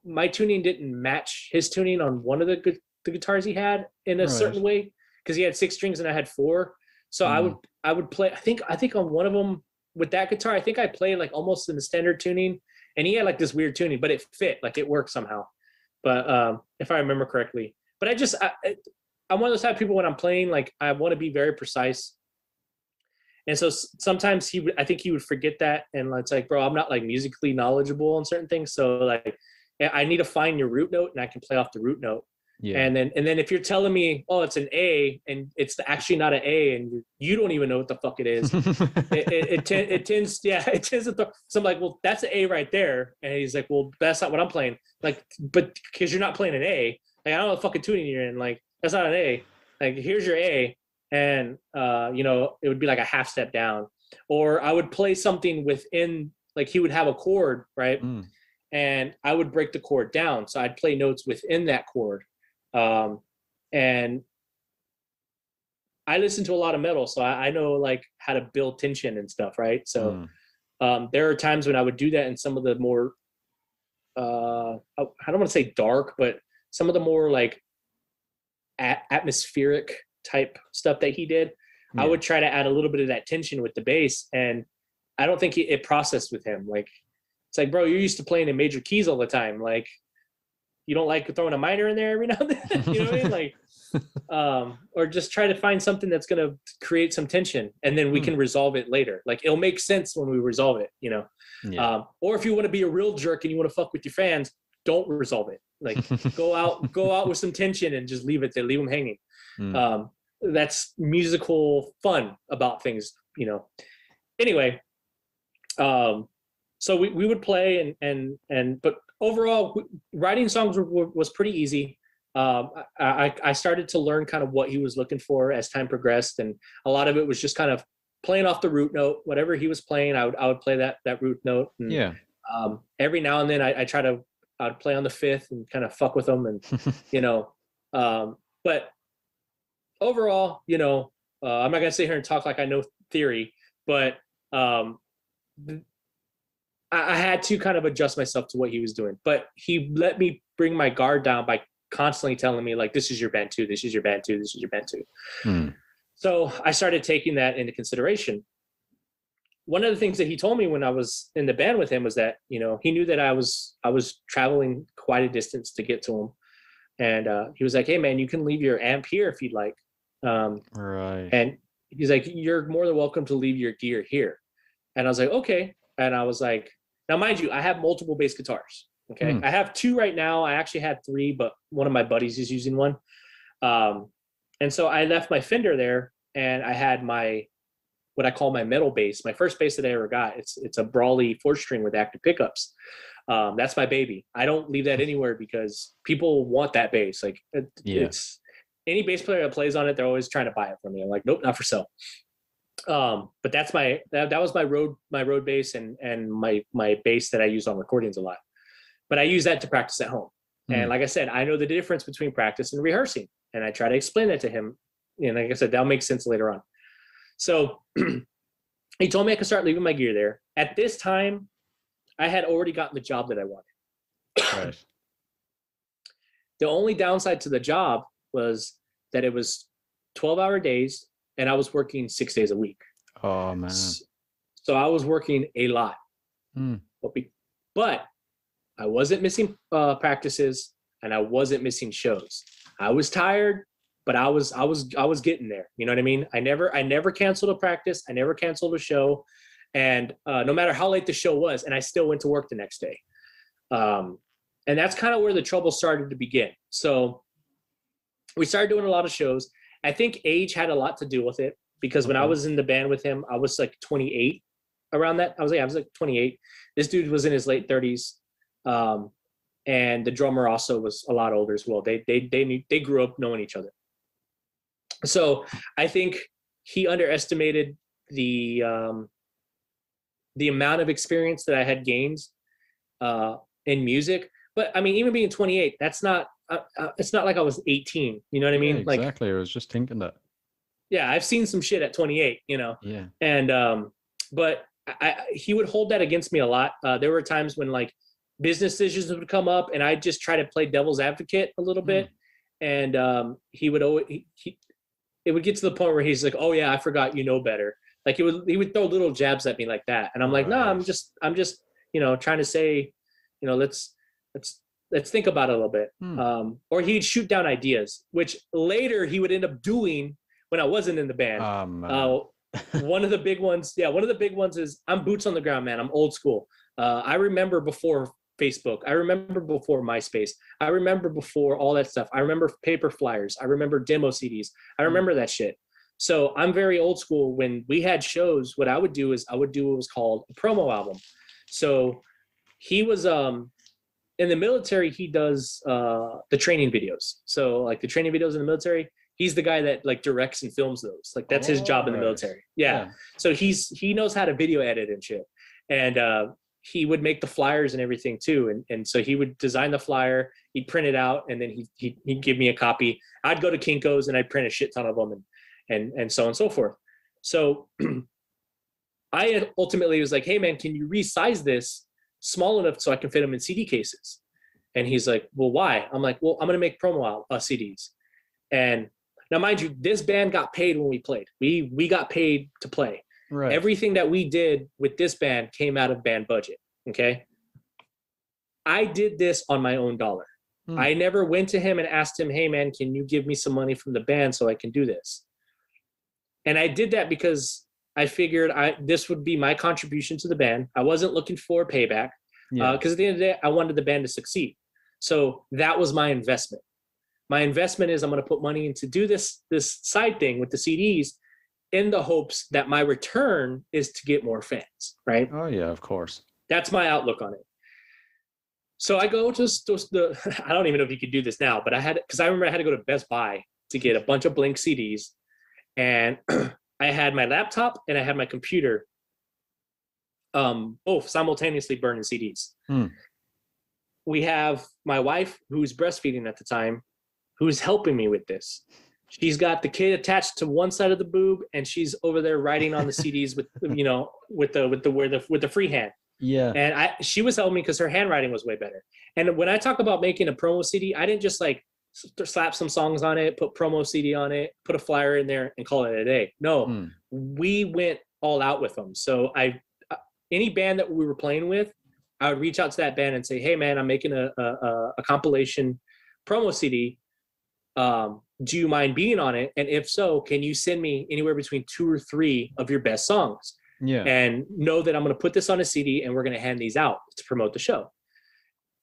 my tuning didn't match his tuning on one of the guitars he had in a certain way, because he had 6 strings and I had 4. So I would play, I think on one of them with that guitar, I think I played like almost in the standard tuning, and he had like this weird tuning, but it fit, like it worked somehow. But if I remember correctly, but I'm one of those type of people when I'm playing, like I want to be very precise. And so sometimes I think he would forget that. And it's like, bro, I'm not like musically knowledgeable on certain things. So like, I need to find your root note and I can play off the root note. Yeah. And then if you're telling me, oh, it's an A and it's actually not an A, and you don't even know what the fuck it is, it tends to so I'm like, well, that's an A right there. And he's like, well, that's not what I'm playing. Like, but because you're not playing an A, like I don't know what fucking tuning you're in. Like, that's not an A. Like, here's your A. And it would be like a half step down. Or I would play something within, like he would have a chord, right? And I would break the chord down. So I'd play notes within that chord. And I listen to a lot of metal, so I know like how to build tension and stuff, right? So there are times when I would do that in some of the more I don't want to say dark, but some of the more like atmospheric type stuff that he did. I would try to add a little bit of that tension with the bass, and I don't think it processed with him. Like, it's like, bro, you're used to playing in major keys all the time. Like, you don't like throwing a minor in there every now and then, you know what I mean? Like, or just try to find something that's going to create some tension, and then we can resolve it later. Like, it'll make sense when we resolve it, you know? Yeah. Or if you want to be a real jerk and you want to fuck with your fans, don't resolve it. Like, go out with some tension and just leave it there, leave them hanging. That's musical fun about things, you know? Anyway, so we would play but overall writing songs was pretty easy. I started to learn kind of what he was looking for as time progressed. And a lot of it was just kind of playing off the root note, whatever he was playing, I would play that root note. And, Yeah. every now and then I'd play on the fifth and kind of fuck with them, and but overall, I'm not gonna sit here and talk like I know theory, but I had to kind of adjust myself to what he was doing. But he let me bring my guard down by constantly telling me, like, this is your band two, this is your band two, this is your band two. So I started taking that into consideration. One of the things that he told me when I was in the band with him was that, he knew that I was traveling quite a distance to get to him. And he was like, hey man, you can leave your amp here if you'd like. Right. And he's like, you're more than welcome to leave your gear here. And I was like, okay. And I was like, now mind you, I have multiple bass guitars. Okay. I have two right now. I actually had three, but one of my buddies is using one. And so I left my Fender there, and I had what I call my metal bass. My first bass that I ever got. It's a Brawley 4-string with active pickups. That's my baby. I don't leave that anywhere because people want that bass. Like it's any bass player that plays on it, they're always trying to buy it from me. I'm like, nope, not for sale. But that's that was my road bass and my bass that I use on recordings a lot. But I use that to practice at home. And like I said, I know the difference between practice and rehearsing. And I try to explain that to him. And like I said, that'll make sense later on. So he told me I could start leaving my gear there. At this time, I had already gotten the job that I wanted. Right. The only downside to the job was that it was 12-hour days, and I was working 6 days a week. Oh man. So I was working a lot. But I wasn't missing practices, and I wasn't missing shows. I was tired, but I was getting there. You know what I mean? I never canceled a practice. I never canceled a show. And no matter how late the show was, and I still went to work the next day. And that's kind of where the trouble started to begin. So we started doing a lot of shows. I think age had a lot to do with it, because when I was in the band with him, I was like 28 around that. I was like 28. This dude was in his late 30s. And the drummer also was a lot older as well. They grew up knowing each other. So I think he underestimated the amount of experience that I had gained in music. But I mean, even being 28, that's not. It's not like I was 18. You know what I mean? Yeah, exactly. I was just thinking that. Yeah, I've seen some shit at 28. Yeah. And but he would hold that against me a lot. There were times when like business decisions would come up, and I'd just try to play devil's advocate a little bit. And he would always it would get to the point where he's like, "Oh yeah, I forgot you know better." Like he would throw little jabs at me like that, and I'm like, "No, I'm just trying to say, let's think about it a little bit." Or he'd shoot down ideas, which later he would end up doing when I wasn't in the band. One of the big ones is I'm boots on the ground, man. I'm old school. I remember before Facebook. I remember before MySpace. I remember before all that stuff. I remember paper flyers. I remember demo CDs. I remember that shit. So I'm very old school. When we had shows, what I would do is I would do what was called a promo album. So he was in the military. He does the training videos. So like the training videos in the military, he's the guy that like directs and films those. Like that's his job in the military. Yeah. So he knows how to video edit and shit. And he would make the flyers and everything too. And so he would design the flyer, he'd print it out, and then he'd give me a copy. I'd go to Kinko's and I'd print a shit ton of them and so on and so forth. So I ultimately was like, hey man, can you resize this small enough so I can fit them in CD cases? And he's like, well, why? I'm like, well, I'm going to make promo CDs. And now mind you, this band got paid when we played. We got paid to play. Right. Everything that we did with this band came out of band budget. Okay. I did this on my own dollar. I never went to him and asked him, hey man, can you give me some money from the band so I can do this? And I did that because I figured this would be my contribution to the band. I wasn't looking for payback because at the end of the day, I wanted the band to succeed. So that was my investment. My investment is I'm going to put money into do this side thing with the CDs in the hopes that my return is to get more fans, right? Oh yeah, of course. That's my outlook on it. So I go to I don't even know if you could do this now, but because I remember I had to go to Best Buy to get a bunch of Blink CDs, and I had my laptop and I had my computer, both simultaneously burning CDs. We have my wife, who's breastfeeding at the time, who's helping me with this. She's got the kid attached to one side of the boob, and she's over there writing on the CDs with the freehand. Yeah. And she was helping me because her handwriting was way better. And when I talk about making a promo CD, I didn't just like slap some songs on it, put promo CD on it, put a flyer in there, and call it a day. No, we went all out with them. So any band that we were playing with, I would reach out to that band and say, "Hey, man, I'm making a compilation promo CD. Do you mind being on it? And if so, can you send me anywhere between 2 or 3 of your best songs? Yeah. And know that I'm going to put this on a CD and we're going to hand these out to promote the show."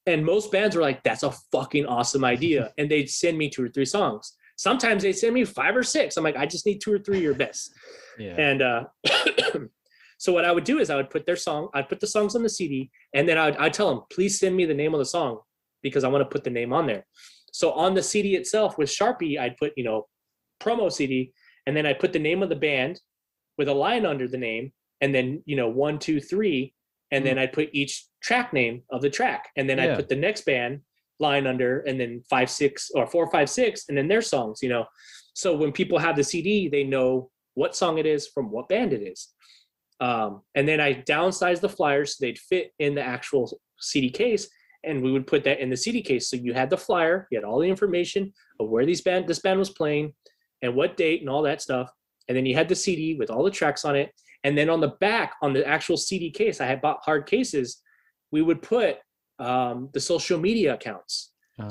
And most bands were like, "That's a fucking awesome idea." And they'd send me 2 or 3 songs. Sometimes they'd send me 5 or 6. I'm like, "I just need 2 or 3 of your best." Yeah. And so what I would do is I would put the songs on the CD, and then I'd tell them, "Please send me the name of the song because I want to put the name on there." So on the CD itself with Sharpie, I'd put, promo CD, and then I put the name of the band with a line under the name, and then, 1, 2, 3, and then I'd put each track name of the track, and then I'd put the next band line under, and then 5, 6, or 4, 5, 6, and then their songs, So when people have the CD, they know what song it is from what band it is. And then I downsized the flyers so they'd fit in the actual CD case. And we would put that in the CD case. So you had the flyer, you had all the information of where this band was playing and what date and all that stuff. And then you had the CD with all the tracks on it. And then on the back, on the actual CD case, I had bought hard cases, we would put the social media accounts. Find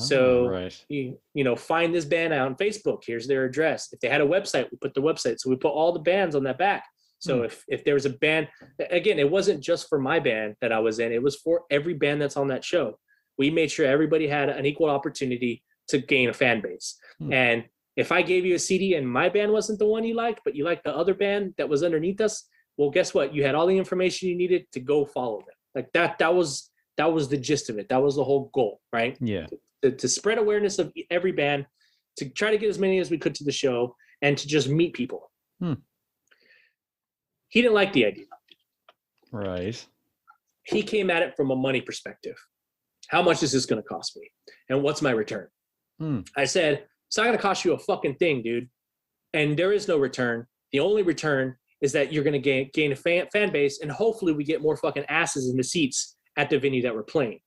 this band out on Facebook. Here's their address. If they had a website, we put the website. So we put all the bands on that back. So if there was a band, again, it wasn't just for my band that I was in, it was for every band that's on that show. We made sure everybody had an equal opportunity to gain a fan base. And if I gave you a CD and my band wasn't the one you liked, but you liked the other band that was underneath us, well, guess what? You had all the information you needed to go follow them. Like that was the gist of it. That was the whole goal, right? Yeah. To spread awareness of every band, to try to get as many as we could to the show, and to just meet people. He didn't like the idea. Right. He came at it from a money perspective. How much is this going to cost me? And what's my return? I said, it's not going to cost you a fucking thing, dude. And there is no return. The only return is that you're going to gain a fan base, and hopefully we get more fucking asses in the seats at the venue that we're playing.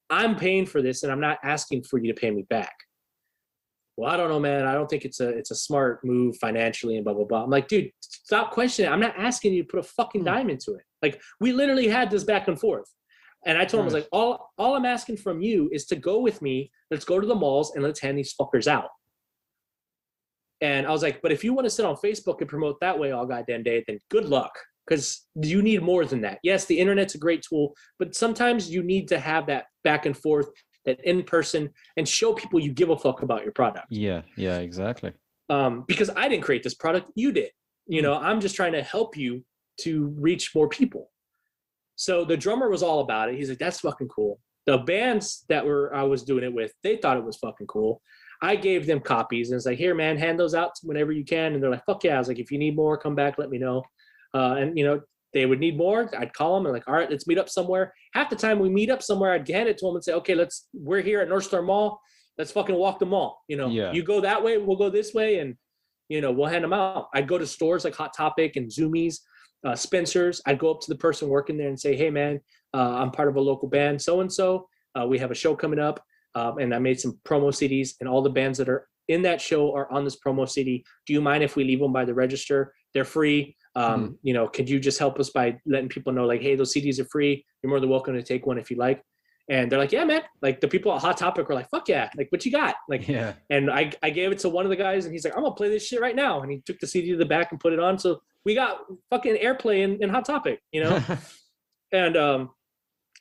I'm paying for this, and I'm not asking for you to pay me back. Well, I don't know, man. I don't think it's a smart move financially and blah, blah, blah. I'm like, dude, stop questioning it. I'm not asking you to put a fucking dime into it. Like, we literally had this back and forth. And I told him, I was like, all I'm asking from you is to go with me. Let's go to the malls and let's hand these fuckers out. And I was like, but if you want to sit on Facebook and promote that way all goddamn day, then good luck. Because you need more than that. Yes, the internet's a great tool, but sometimes you need to have that back and forth, that in person, and show people you give a fuck about your product. Yeah, exactly. Because I didn't create this product, you did. I'm just trying to help you to reach more people. So the drummer was all about it. He's like, that's fucking cool. The bands that I was doing it with, they thought it was fucking cool. I gave them copies and it's like, here, man, hand those out whenever you can. And they're like, fuck yeah. I was like, if you need more, come back, let me know. And they would need more. I'd call them and like, all right, let's meet up somewhere. Half the time we meet up somewhere, I'd hand it to them and say, okay, we're here at North Star Mall. Let's fucking walk the mall. You go that way, we'll go this way, and we'll hand them out. I'd go to stores like Hot Topic and Zoomies, Spencer's. I'd go up to the person working there and say, hey man, I'm part of a local band, so-and-so. We have a show coming up, and I made some promo CDs, and all the bands that are in that show are on this promo CD. Do you mind if we leave them by the register? They're free. Could you just help us by letting people know, like, hey, those CDs are free. You're more than welcome to take one if you like. And they're like, yeah, man. Like, the people at Hot Topic were like, fuck yeah. Like, what you got? Like, yeah. And I gave it to one of the guys, and he's like, I'm gonna play this shit right now. And he took the CD to the back and put it on. So we got fucking airplay in Hot Topic, And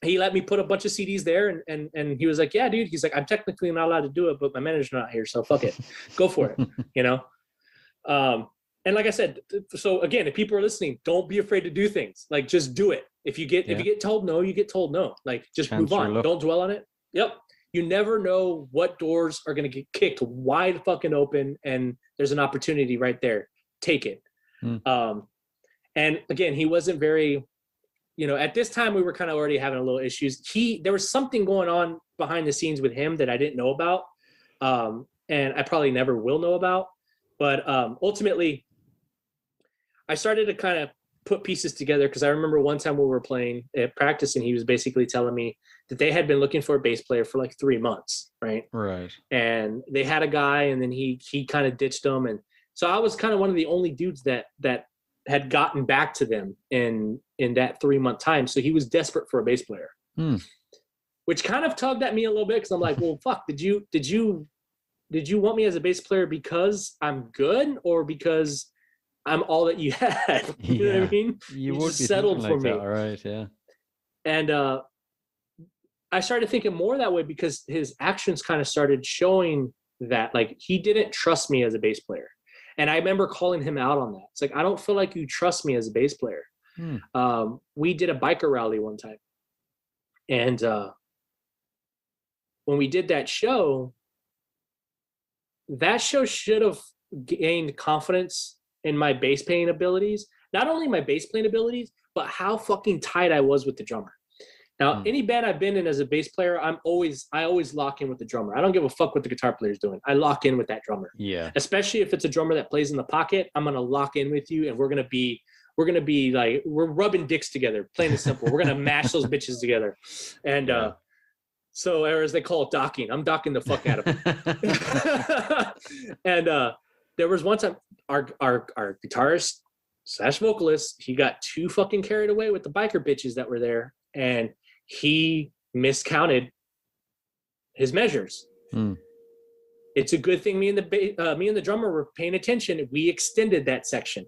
he let me put a bunch of CDs there, and he was like, yeah, dude. He's like, I'm technically not allowed to do it, but my manager's not here, so fuck it. Go for it, And like I said, so again, if people are listening, don't be afraid to do things. Like, just do it. If you get told no, you get told no. Like, just move on. Don't dwell on it. Yep. You never know what doors are going to get kicked wide fucking open, and there's an opportunity right there. Take it. And again, he wasn't very, at this time we were kind of already having a little issues. There was something going on behind the scenes with him that I didn't know about. And I probably never will know about. But ultimately, I started to kind of put pieces together because I remember one time we were playing at practice and he was basically telling me that they had been looking for a bass player for like 3 months, right? Right. And they had a guy and then he kind of ditched them. And so I was kind of one of the only dudes that had gotten back to them in that 3-month time. So he was desperate for a bass player, which kind of tugged at me a little bit because I'm like, well, fuck, did you want me as a bass player because I'm good or because I'm all that you had? You know what I mean? You would just settled for me. All right, yeah. And I started thinking more that way because his actions kind of started showing that, like, he didn't trust me as a bass player. And I remember calling him out on that. It's like, I don't feel like you trust me as a bass player. We did a biker rally one time. And when we did that show should have gained confidence in my bass playing abilities. Not only my bass playing abilities, but how fucking tight I was with the drummer. Now, any band I've been in as a bass player, I always lock in with the drummer. I don't give a fuck what the guitar player's doing. I lock in with that drummer. Yeah. Especially if it's a drummer that plays in the pocket, I'm gonna lock in with you, and we're gonna be like, we're rubbing dicks together, plain and simple. We're gonna mash those bitches together. And so, or as they call it, docking. I'm docking the fuck out of them. And there was one time our guitarist / vocalist, he got too fucking carried away with the biker bitches that were there, and he miscounted his measures. It's a good thing me and the drummer were paying attention. We extended that section,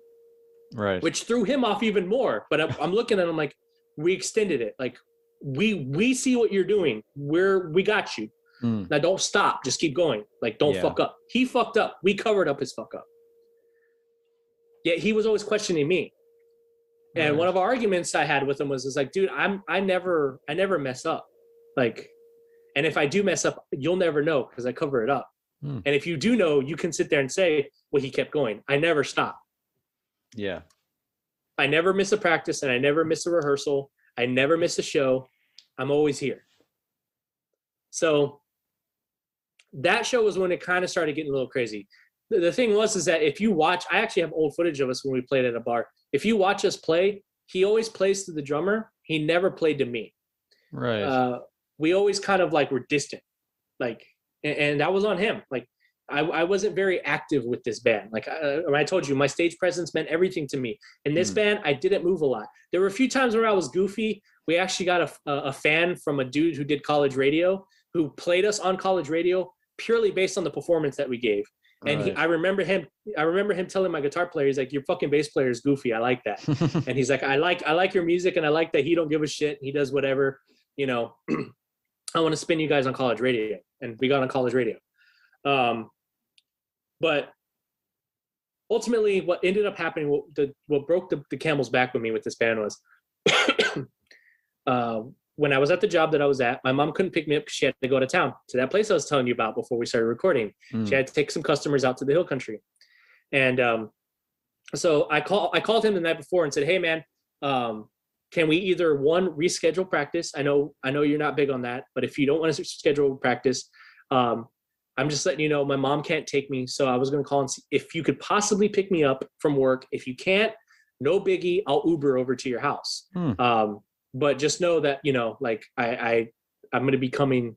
right, which threw him off even more. But I'm looking at him like, we extended it. Like, we see what you're doing. We got you. Now don't stop. Just keep going. Like, don't fuck up. He fucked up. We covered up his fuck up. Yet he was always questioning me. And one of our arguments I had with him was like, dude, I never mess up. Like, and if I do mess up, you'll never know because I cover it up. And if you do know, you can sit there and say, well, he kept going. I never stop. Yeah. I never miss a practice and I never miss a rehearsal. I never miss a show. I'm always here. So that show was when it kind of started getting a little crazy. The thing was that if you watch, I actually have old footage of us when we played at a bar. If you watch us play, he always plays to the drummer. He never played to me. Right. We always kind of like were distant, like, and that was on him. Like, I wasn't very active with this band. Like I told you, my stage presence meant everything to me. In this band, I didn't move a lot. There were a few times where I was goofy. We actually got a fan from a dude who did college radio, who played us on college radio purely based on the performance that we gave. And I remember him telling my guitar player, he's like, your fucking bass player is goofy. I like that. And he's like, I like your music, and I like that he don't give a shit. He does whatever, I want to spin you guys on college radio. And we got on college radio. But ultimately what ended up happening, what broke the camel's back with me with this band was when I was at the job that I was at, my mom couldn't pick me up because she had to go to town to that place I was telling you about before we started recording. She had to take some customers out to the hill country. And so I called him the night before and said, hey man, can we either reschedule practice? I know you're not big on that, but if you don't want to schedule practice, I'm just letting you know my mom can't take me. So I was going to call and see if you could possibly pick me up from work. If you can't, no biggie, I'll Uber over to your house. But just know that, like I'm going to be coming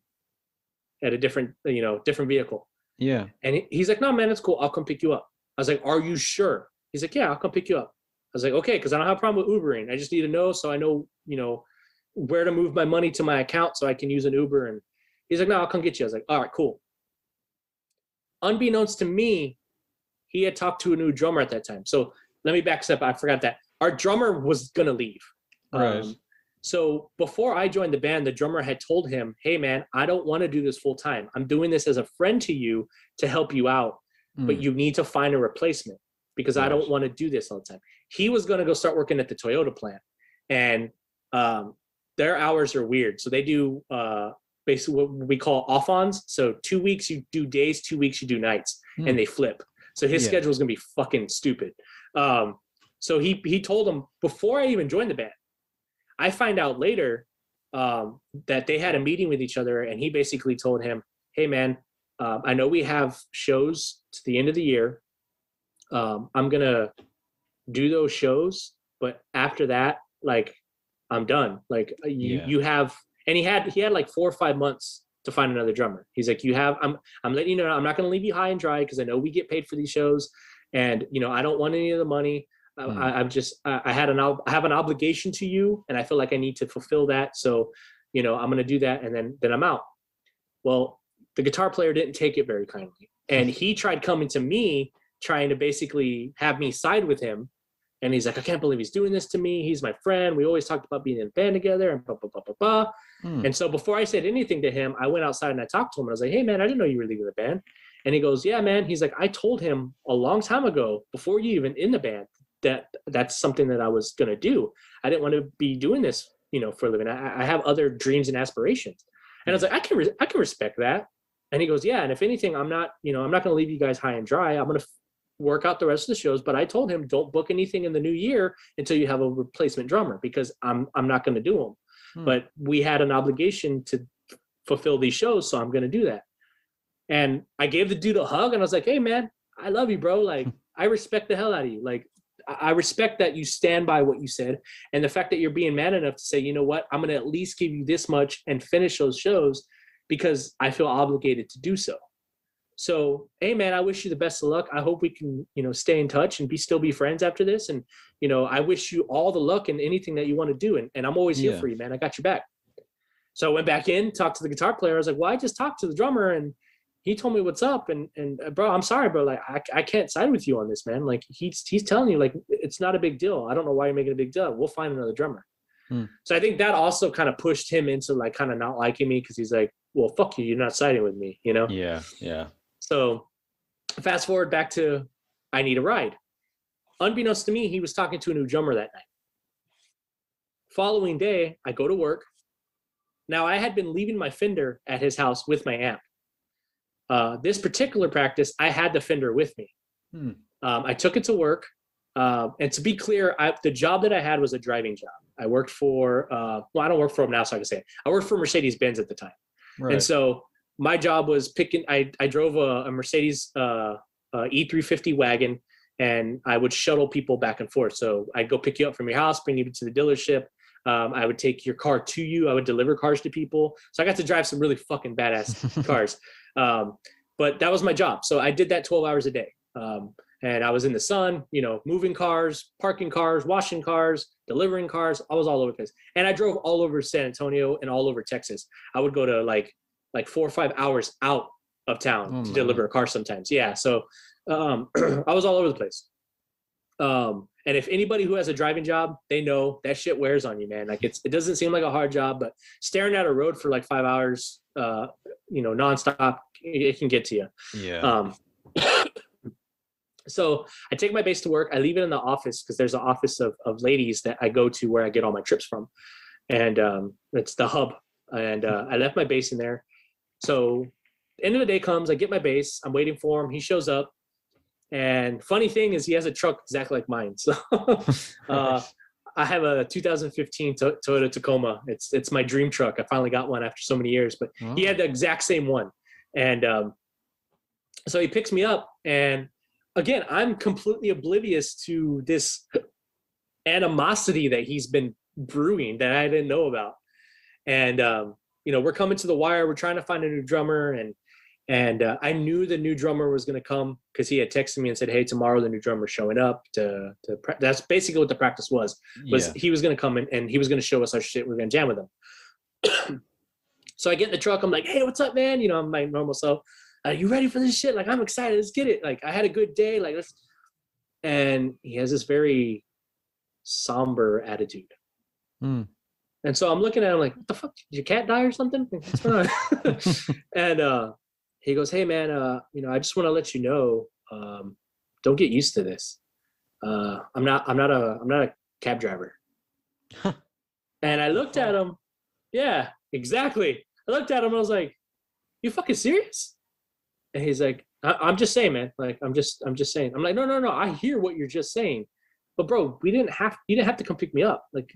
at a different vehicle. Yeah. And he's like, no, man, it's cool. I'll come pick you up. I was like, are you sure? He's like, yeah, I'll come pick you up. I was like, okay, because I don't have a problem with Ubering. I just need to know so I know, where to move my money to my account so I can use an Uber. And he's like, no, I'll come get you. I was like, all right, cool. Unbeknownst to me, he had talked to a new drummer at that time. So let me back up. I forgot that. Our drummer was going to leave. Right. So before I joined the band, the drummer had told him, hey, man, I don't want to do this full time. I'm doing this as a friend to you to help you out, but you need to find a replacement because I don't want to do this all the time. He was going to go start working at the Toyota plant, and their hours are weird. So they do basically what we call off-ons. So 2 weeks you do days, 2 weeks you do nights, and they flip. So his schedule is going to be fucking stupid. So he told him before I even joined the band. I find out later that they had a meeting with each other, and he basically told him, "Hey, man, I know we have shows to the end of the year. I'm gonna do those shows, but after that, like, I'm done. Like, you have." And he had like 4 or 5 months to find another drummer. He's like, I'm letting you know, I'm not gonna leave you high and dry because I know we get paid for these shows, and I don't want any of the money. I have an obligation to you, and I feel like I need to fulfill that. So, I'm going to do that, and then I'm out. Well, the guitar player didn't take it very kindly, and he tried coming to me, trying to basically have me side with him. And he's like, I can't believe he's doing this to me. He's my friend. We always talked about being in a band together, and blah blah blah blah blah. And so before I said anything to him, I went outside and I talked to him. And I was like, hey man, I didn't know you were leaving the band. And he goes, yeah man. He's like, I told him a long time ago, before you even in the band, that's something that I was going to do. I didn't want to be doing this, for a living. I have other dreams and aspirations. And I was like, I can respect that. And he goes, yeah. And if anything, I'm not going to leave you guys high and dry. I'm going to work out the rest of the shows. But I told him, don't book anything in the new year until you have a replacement drummer, because I'm not going to do them. But we had an obligation to fulfill these shows. So I'm going to do that. And I gave the dude a hug, and I was like, hey man, I love you, bro. Like, I respect the hell out of you. Like, I respect that you stand by what you said, and the fact that you're being man enough to say, you know what, I'm going to at least give you this much and finish those shows because I feel obligated to do so. So, hey man, I wish you the best of luck. I hope we can, stay in touch and still be friends after this. And, I wish you all the luck in anything that you want to do. And I'm always here for you, man. I got your back. So I went back in, talked to the guitar player. I was like, well, I just talked to the drummer, and he told me what's up, and bro, I'm sorry, bro. Like, I can't side with you on this, man. Like, he's telling you, like, it's not a big deal. I don't know why you're making a big deal. We'll find another drummer. So I think that also kind of pushed him into like kind of not liking me, because he's like, well, fuck you. You're not siding with me, Yeah. So fast forward back to I need a ride. Unbeknownst to me, he was talking to a new drummer that night. Following day, I go to work. Now, I had been leaving my Fender at his house with my amp. This particular practice, I had the Fender with me. I took it to work. And to be clear, the job that I had was a driving job. I worked for, I don't work for them now, so I can say it. I worked for Mercedes-Benz at the time. Right. And so my job was I drove a Mercedes E350 wagon, and I would shuttle people back and forth. So I'd go pick you up from your house, bring you to the dealership. I would take your car to you. I would deliver cars to people. So I got to drive some really fucking badass cars. But that was my job. So I did that 12 hours a day. And I was in the sun, moving cars, parking cars, washing cars, delivering cars. I was all over the place. And I drove all over San Antonio and all over Texas. I would go to like 4 or 5 hours out of town to deliver a car sometimes. Yeah. So I was all over the place. And if anybody who has a driving job, they know that shit wears on you, man. Like, it doesn't seem like a hard job, but staring at a road for like 5 hours, nonstop, it can get to you. Yeah. So I take my bass to work. I leave it in the office, because there's an office of ladies that I go to where I get all my trips from. And it's the hub. And I left my bass in there. So the end of the day comes, I get my bass. I'm waiting for him. He shows up. And funny thing is, he has a truck exactly like mine. So I have a 2015 Toyota Tacoma. It's my dream truck. I finally got one after so many years, but he had the exact same one. And so he picks me up, and again, I'm completely oblivious to this animosity that he's been brewing that I didn't know about. And we're coming to the wire. We're trying to find a new drummer, and I knew the new drummer was going to come, because he had texted me and said, hey, tomorrow the new drummer's showing up that's basically what the practice was he was going to come in, and he was going to show us our shit. We're going to jam with him. So I get in the truck. I'm like, hey, what's up, man? I'm my normal self. Are you ready for this shit? Like, I'm excited. Let's get it. Like, I had a good day. Like, let's. And he has this very somber attitude. And so I'm looking at him like, what the fuck? Did your cat die or something? What's going on? And he goes, hey man, I just want to let you know, don't get used to this. I'm not a cab driver. And I looked at him. Yeah, exactly. I looked at him and I was like, you fucking serious? And he's like, I'm just saying, man. Like, I'm just saying. I'm like, no. I hear what you're just saying, but bro, you didn't have to come pick me up. Like,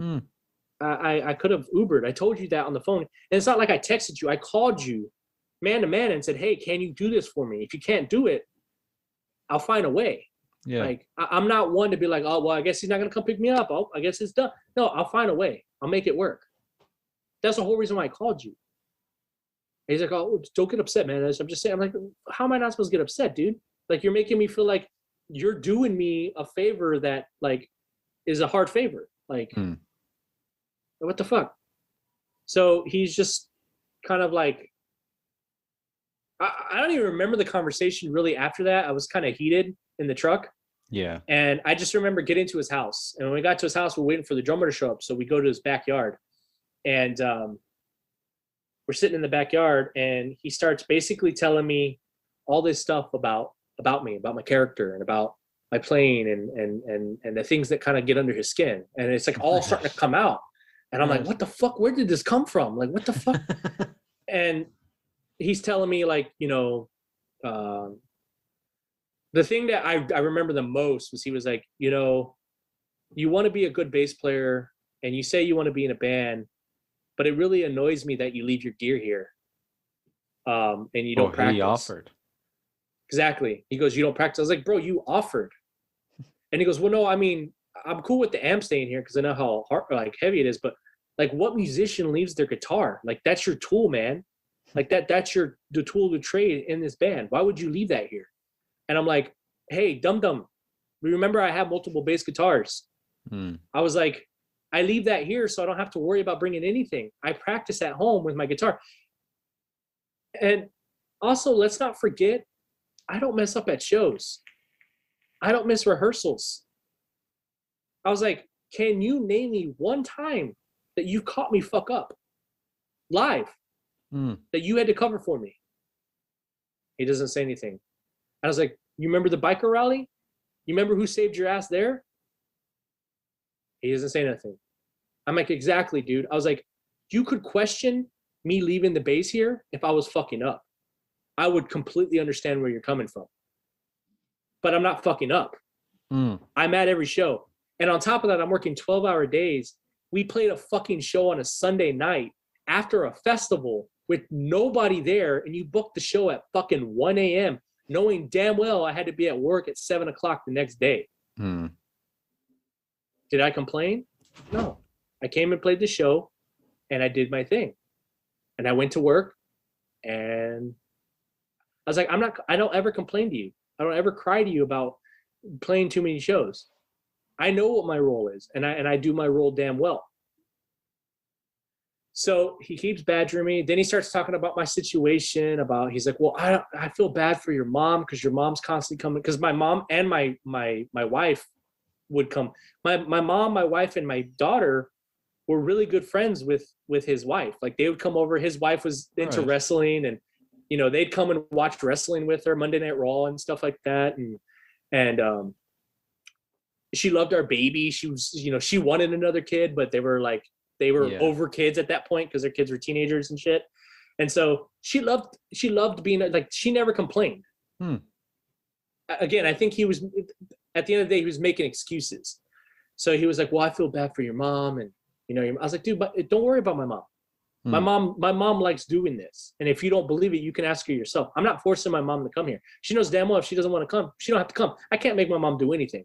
I could have Ubered. I told you that on the phone. And it's not like I texted you. I called you man to man and said, hey, can you do this for me? If you can't do it, I'll find a way. Yeah. Like, I'm not one to be like, oh, well, I guess he's not going to come pick me up. Oh, I guess it's done. No, I'll find a way. I'll make it work. That's the whole reason why I called you. And he's like, oh, don't get upset, man. I'm just saying, I'm like, how am I not supposed to get upset, dude? Like, you're making me feel like you're doing me a favor that, like, is a hard favor. Like, what the fuck? So he's just kind of like, I don't even remember the conversation really after that. I was kind of heated in the truck. Yeah. And I just remember getting to his house. And when we got to his house, we're waiting for the drummer to show up. So we go to his backyard. And we're sitting in the backyard. And he starts basically telling me all this stuff about me, about my character, and about my playing, and the things that kind of get under his skin. And it's like all starting to come out. And I'm like, what the fuck? Where did this come from? Like, what the fuck? And he's telling me, like, you know, the thing that I remember the most was he was like, you know, you want to be a good bass player and you say you want to be in a band, but it really annoys me that you leave your gear here. And you don't practice. He offered. Exactly. He goes, you don't practice. I was like, bro, you offered. And he goes, well, no, I mean, I'm cool with the amp staying here because I know how hard, like, heavy it is, but like, what musician leaves their guitar? Like, that's your tool, man. Like, that's the tool to trade in this band. Why would you leave that here? And I'm like, hey, dum-dum, remember I have multiple bass guitars. I was like, I leave that here so I don't have to worry about bringing anything. I practice at home with my guitar. And also, let's not forget, I don't mess up at shows. I don't miss rehearsals. I was like, can you name me one time that you caught me fuck up live that you had to cover for me? He doesn't say anything. I was like, you remember the biker rally? You remember who saved your ass there? He doesn't say nothing. I'm like, exactly, dude. I was like, you could question me leaving the base here if I was fucking up. I would completely understand where you're coming from. But I'm not fucking up. I'm at every show. And on top of that, I'm working 12-hour days. We played a fucking show on a Sunday night after a festival with nobody there, and you booked the show at fucking 1 a.m., knowing damn well I had to be at work at 7 o'clock the next day. Did I complain? No. I came and played the show, and I did my thing. And I went to work, and I was like, I don't ever complain to you. I don't ever cry to you about playing too many shows. I know what my role is, and I do my role damn well. So he keeps badgering me. Then he starts talking about my situation. He's like, well, I feel bad for your mom because your mom's constantly coming. Because my mom and my wife would come. My mom, my wife, and my daughter were really good friends with his wife. Like, they would come over. His wife was into wrestling, and you know, they'd come and watch wrestling with her, Monday Night Raw and stuff like that. And she loved our baby. She was, you know, she wanted another kid, but they were over kids at that point because their kids were teenagers and shit. And so she loved being, like, she never complained. Again, I think he was, at the end of the day, he was making excuses. So he was like, well, I feel bad for your mom. And, you know, I was like, dude, but don't worry about my mom. My mom likes doing this. And if you don't believe it, you can ask her yourself. I'm not forcing my mom to come here. She knows damn well if she doesn't want to come, she don't have to come. I can't make my mom do anything.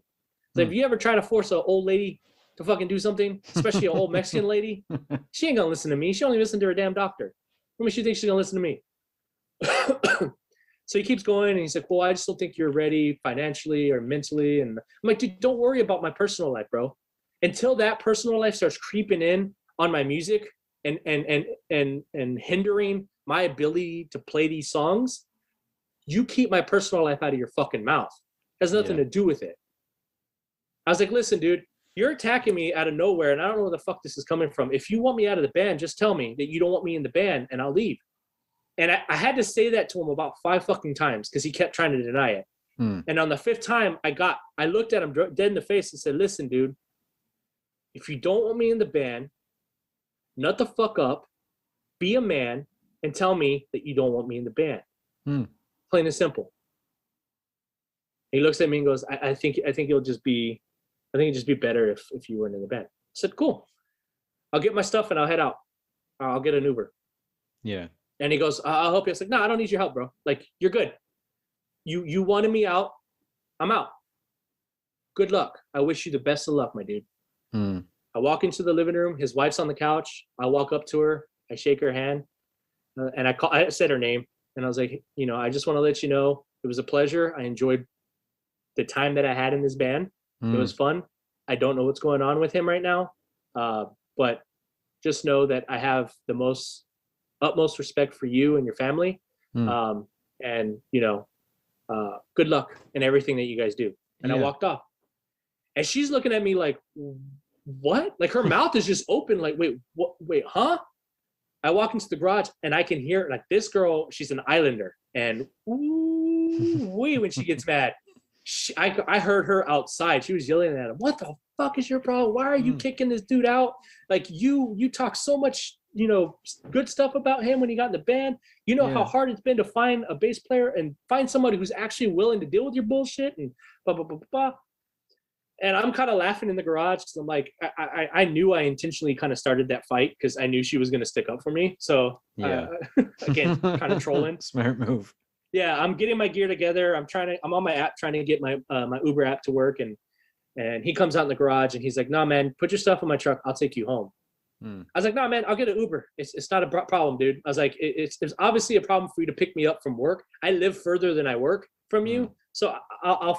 So if you ever try to force an old lady to fucking do something, especially an old Mexican lady, she ain't gonna listen to me. She only listen to her damn doctor. What makes you think she's gonna listen to me? So he keeps going, and he's like, well, I just don't think you're ready financially or mentally. And I'm like, dude, don't worry about my personal life, bro. Until that personal life starts creeping in on my music and hindering my ability to play these songs, you keep my personal life out of your fucking mouth. It has nothing to do with it. I was like, listen, dude, you're attacking me out of nowhere, and I don't know where the fuck this is coming from. If you want me out of the band, just tell me that you don't want me in the band, and I'll leave. And I had to say that to him about 5 fucking times because he kept trying to deny it. And on the 5th time, I looked at him dead in the face and said, listen, dude, if you don't want me in the band, nut the fuck up, be a man, and tell me that you don't want me in the band. Plain and simple. He looks at me and goes, I think it'll just be I think it'd just be better if you weren't in the band. I said, cool. I'll get my stuff and I'll head out. I'll get an Uber. Yeah. And he goes, I'll help you. I was like, no, I don't need your help, bro. Like, you're good. You wanted me out. I'm out. Good luck. I wish you the best of luck, my dude. I walk into the living room. His wife's on the couch. I walk up to her. I shake her hand. And I said her name. And I was like, you know, I just want to let you know it was a pleasure. I enjoyed the time that I had in this band. It was fun. I don't know what's going on with him right now. But just know that I have the utmost respect for you and your family. And, you know, good luck in everything that you guys do. And I walked off. And she's looking at me like, what? Like her mouth is just open. Like, wait, what? Wait, huh? I walk into the garage and I can hear like this girl, she's an Islander. And when she gets mad, I heard her outside. She was yelling at him. What the fuck is your problem? Why are you kicking this dude out? Like you talk so much, you know, good stuff about him when he got in the band. You know how hard it's been to find a bass player and find somebody who's actually willing to deal with your bullshit and blah, blah, blah, blah. And I'm kind of laughing in the garage because I'm like, I knew I intentionally kind of started that fight because I knew she was going to stick up for me. So again, kind of trolling. Smart move. Yeah, I'm getting my gear together. I'm on my app trying to get my my Uber app to work, and he comes out in the garage and he's like, "Nah, man, put your stuff in my truck. I'll take you home." I was like, "Nah, man, I'll get an Uber. It's not a problem, dude." I was like, "It's obviously a problem for you to pick me up from work. I live further than I work from you, so I'll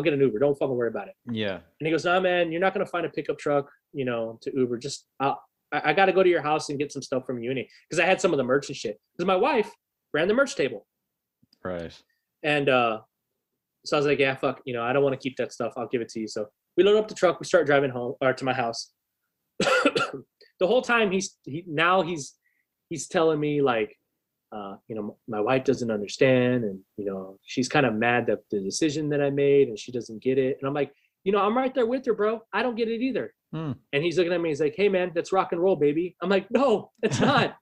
get an Uber. Don't fucking worry about it." Yeah. And he goes, "Nah, man, you're not gonna find a pickup truck, you know, to Uber. Just I got to go to your house and get some stuff from you, because I had some of the merch and shit. Because my wife ran the merch table." Right. And so I was like, yeah, fuck, you know, I don't want to keep that stuff. I'll give it to you. So we load up the truck. We start driving home or to my house. The whole time he's telling me like, you know, my wife doesn't understand. And, you know, she's kind of mad that the decision that I made and she doesn't get it. And I'm like, you know, I'm right there with her, bro. I don't get it either. And he's looking at me. He's like, hey, man, that's rock and roll, baby. I'm like, no, it's not.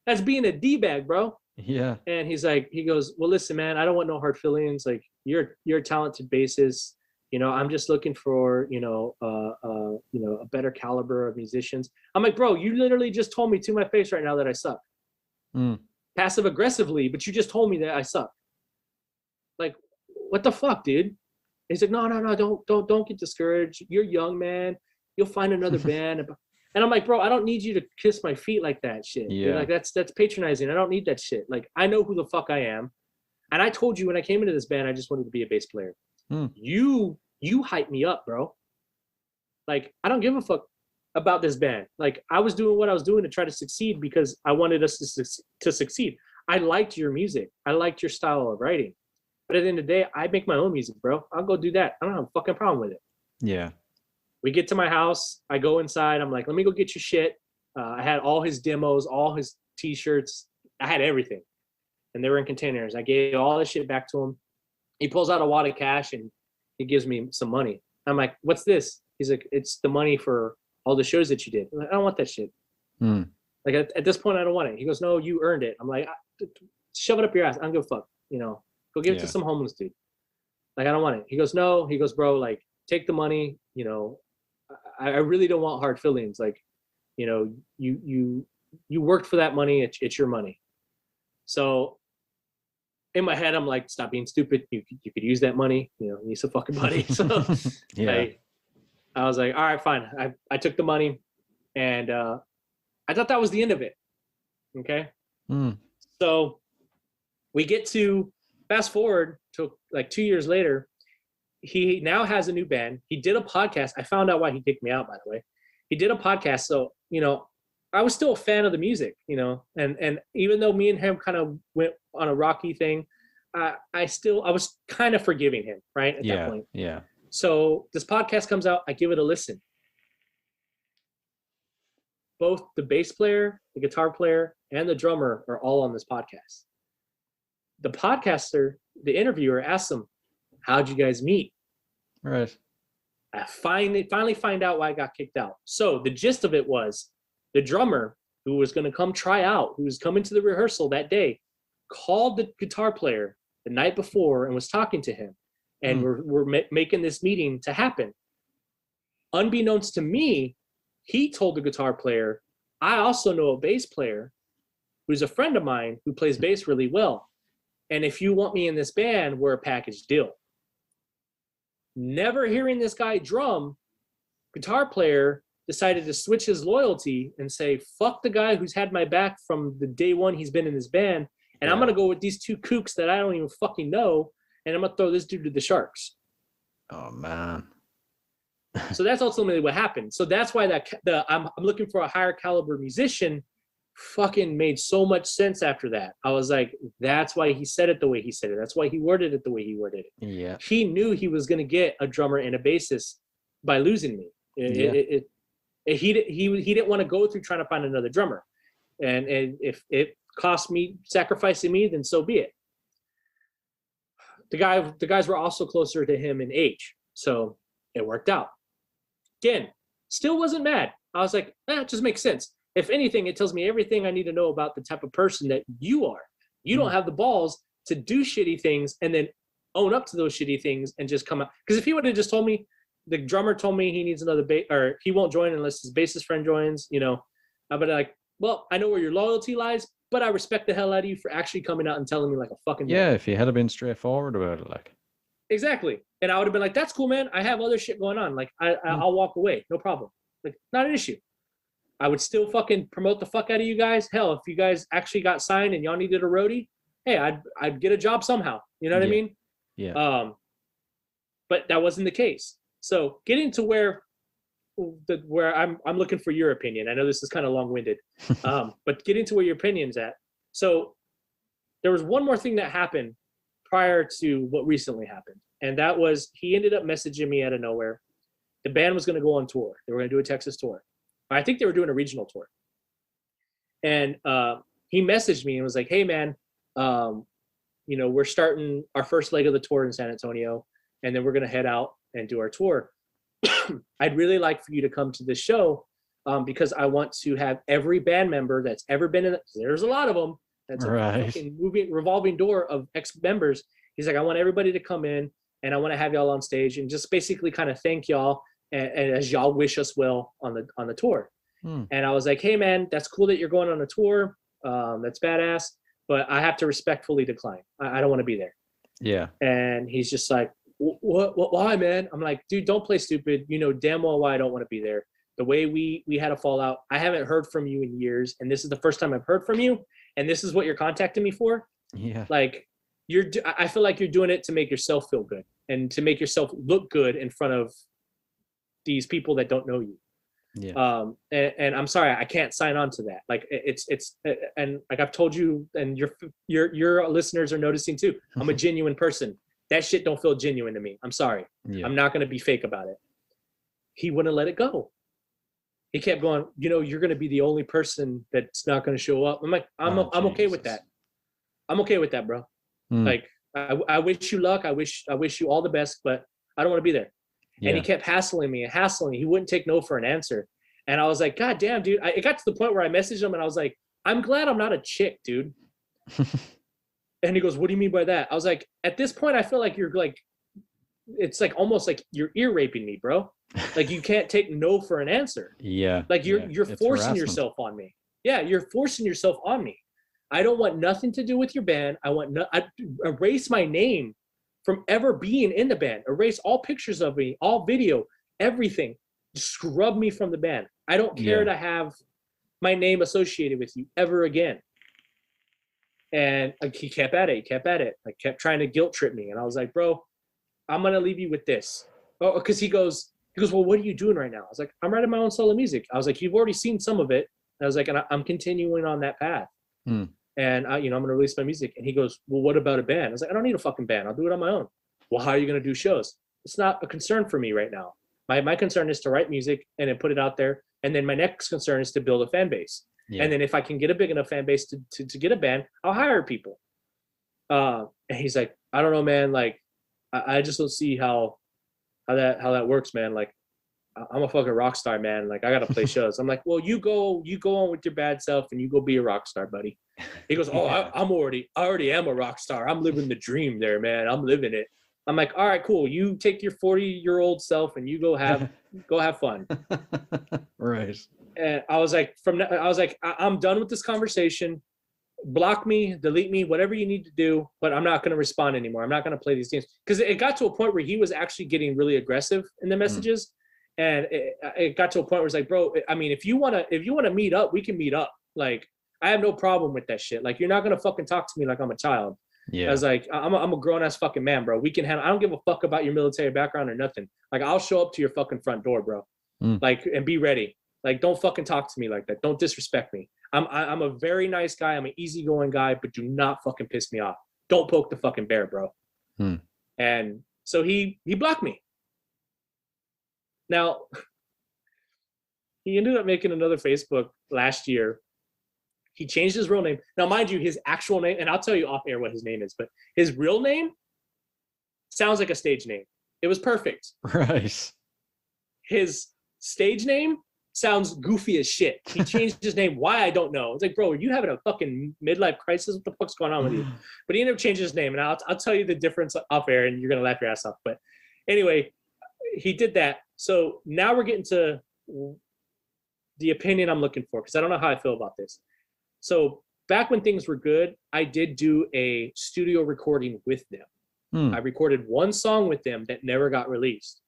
That's being a D-bag, bro. Yeah. And he goes, well, listen, man, I don't want no hard feelings. Like you're a talented bassist. You know, I'm just looking for, you know, a better caliber of musicians. I'm like, bro, you literally just told me to my face right now that I suck. Passive aggressively, but you just told me that I suck. Like, what the fuck, dude? And he's like, no, don't get discouraged. You're young, man. You'll find another band. And I'm like, bro, I don't need you to kiss my feet like that shit. Yeah. Like that's patronizing. I don't need that shit. Like I know who the fuck I am. And I told you when I came into this band, I just wanted to be a bass player. You hyped me up, bro. Like I don't give a fuck about this band. Like I was doing what I was doing to try to succeed because I wanted us to succeed. I liked your music. I liked your style of writing. But at the end of the day, I make my own music, bro. I'll go do that. I don't have a fucking problem with it. Yeah. We get to my house. I go inside. I'm like, let me go get your shit. I had all his demos, all his T-shirts. I had everything. And they were in containers. I gave all this shit back to him. He pulls out a wad of cash and he gives me some money. I'm like, what's this? He's like, it's the money for all the shows that you did. I'm like, I don't want that shit. Like at this point, I don't want it. He goes, no, you earned it. I'm like, shove it up your ass. I don't give a fuck. You know, go give it to some homeless dude. Like, I don't want it. He goes, no. He goes, bro, like, take the money. You know, I really don't want hard feelings. Like, you know, you worked for that money. It's your money. So in my head, I'm like, stop being stupid. You could use that money. You know, need some fucking money. So I was like, all right, fine. I took the money and I thought that was the end of it. Okay. So we get to fast forward to like 2 years later. He now has a new band. He did a podcast. I found out why he kicked me out, by the way. He did a podcast. So, you know, I was still a fan of the music, you know, and even though me and him kind of went on a rocky thing, I was kind of forgiving him, right? At that point. Yeah. So this podcast comes out. I give it a listen. Both the bass player, the guitar player, and the drummer are all on this podcast. The podcaster, the interviewer, asks him, how'd you guys meet? Right. I finally find out why I got kicked out. So the gist of it was the drummer who was going to come try out, who was coming to the rehearsal that day, called the guitar player the night before and was talking to him. And we're making this meeting to happen. Unbeknownst to me, he told the guitar player, I also know a bass player who's a friend of mine who plays bass really well. And if you want me in this band, we're a package deal. Never hearing this guy drum, guitar player decided to switch his loyalty and say, fuck the guy who's had my back from the day one he's been in this band. And I'm going to go with these two kooks that I don't even fucking know. And I'm going to throw this dude to the Sharks. Oh, man. So that's ultimately what happened. So that's why I'm looking for a higher caliber musician fucking made so much sense after that. I was like, that's why he said it the way he said it. That's why he worded it the way he worded it. Yeah. He knew he was going to get a drummer and a bassist by losing me. He didn't want to go through trying to find another drummer. And if it cost me sacrificing me, then so be it. The guys were also closer to him in age. So it worked out. Again, still wasn't mad. I was like, it just makes sense. If anything, it tells me everything I need to know about the type of person that you are. You don't have the balls to do shitty things and then own up to those shitty things and just come out. Because if he would have just told me, the drummer told me he needs another bass, or he won't join unless his bassist friend joins, I'd be like, well, I know where your loyalty lies, but I respect the hell out of you for actually coming out and telling me like a fucking Yeah, if you had been straightforward about it, like. Exactly. And I would have been like, that's cool, man. I have other shit going on. Like, I'll walk away. No problem. Like, not an issue. I would still fucking promote the fuck out of you guys. Hell, if you guys actually got signed and y'all needed a roadie, hey, I'd get a job somehow. You know what I mean? Yeah. But that wasn't the case. So getting to where I'm looking for your opinion. I know this is kind of long-winded, but getting to where your opinion's at. So there was one more thing that happened prior to what recently happened. And that was, he ended up messaging me out of nowhere. The band was going to go on tour. They were going to do a Texas tour. I think they were doing a regional tour. And he messaged me and was like, hey, man, we're starting our first leg of the tour in San Antonio, and then we're going to head out and do our tour. I'd really like for you to come to this show because I want to have every band member that's ever been in, there's a lot of them, that's a fucking revolving door of ex-members. He's like, I want everybody to come in, and I want to have y'all on stage and just basically kind of thank y'all and as y'all wish us well on the tour. And I was like, hey man, that's cool that you're going on a tour. That's badass, but I have to respectfully decline. I don't want to be there. Yeah. And he's just like, what, why, man? I'm like, dude, don't play stupid. You know damn well why I don't want to be there. The way we had a fallout, I haven't heard from you in years, and this is the first time I've heard from you, and this is what you're contacting me for. Yeah. Like, I feel like you're doing it to make yourself feel good and to make yourself look good in front of these people that don't know you. Yeah. And I'm sorry, I can't sign on to that. Like it's and like I've told you, and your listeners are noticing too. I'm a genuine person. That shit don't feel genuine to me. I'm sorry. Yeah. I'm not going to be fake about it. He wouldn't let it go. He kept going, you're going to be the only person that's not going to show up. I'm like, I'm okay with that. I'm okay with that, bro. Like, I wish you luck. I wish you all the best, but I don't want to be there. Yeah. And he kept hassling me. He wouldn't take no for an answer. And I was like, God damn, dude. It got to the point where I messaged him and I was like, I'm glad I'm not a chick, dude. And he goes, what do you mean by that? I was like, at this point, I feel like you're like, it's like almost like you're ear raping me, bro. Like you can't take no for an answer. Yeah. Like you're forcing harassment. yourself on me. Yeah, you're forcing yourself on me. I don't want nothing to do with your band. I erase my name from ever being in the band. Erase all pictures of me, all video, everything. Scrub me from the band. I don't care to have my name associated with you ever again. And he kept at it. Like kept trying to guilt trip me. And I was like, bro, I'm going to leave you with this. Oh, because he goes, well, what are you doing right now? I was like, I'm writing my own solo music. I was like, you've already seen some of it. And I was like, and I'm continuing on that path. And I'm going to release my music. And he goes, well, what about a band? I was like, I don't need a fucking band. I'll do it on my own. Well, how are you going to do shows? It's not a concern for me right now. My concern is to write music and then put it out there. And then my next concern is to build a fan base. Yeah. And then if I can get a big enough fan base to get a band, I'll hire people. And he's like, I don't know, man. Like, I just don't see how that works, man. Like, I'm a fucking rock star, man. Like, I got to play shows. I'm like, well, you go on with your bad self and you go be a rock star, buddy. He goes, oh, I already am a rock star. I'm living the dream there, man. I'm living it. I'm like, all right, cool. You take your 40-year-old self and you go have fun. Right. And I was like, I'm done with this conversation. Block me, delete me, whatever you need to do, but I'm not going to respond anymore. I'm not going to play these games. Because it got to a point where he was actually getting really aggressive in the messages. And it got to a point where it's like, bro, I mean, if you want to meet up, we can meet up. Like, I have no problem with that shit. Like, you're not going to fucking talk to me like I'm a child. Yeah. I was like, I'm a grown ass fucking man, bro. We can handle. I don't give a fuck about your military background or nothing. Like, I'll show up to your fucking front door, bro. Like, and be ready. Like, don't fucking talk to me like that. Don't disrespect me. I'm a very nice guy. I'm an easygoing guy, but do not fucking piss me off. Don't poke the fucking bear, bro. And so he blocked me. Now, he ended up making another Facebook last year. He changed his real name. Now, mind you, his actual name, and I'll tell you off air what his name is, but his real name sounds like a stage name. It was perfect. Right. His stage name sounds goofy as shit. He changed his name. Why? I don't know. It's like, bro, are you having a fucking midlife crisis? What the fuck's going on with you? But he ended up changing his name, and I'll tell you the difference off air, and you're going to laugh your ass off. But anyway, he did that. So now we're getting to the opinion I'm looking for, because I don't know how I feel about this. So back when things were good, I did do a studio recording with them. I recorded one song with them that never got released.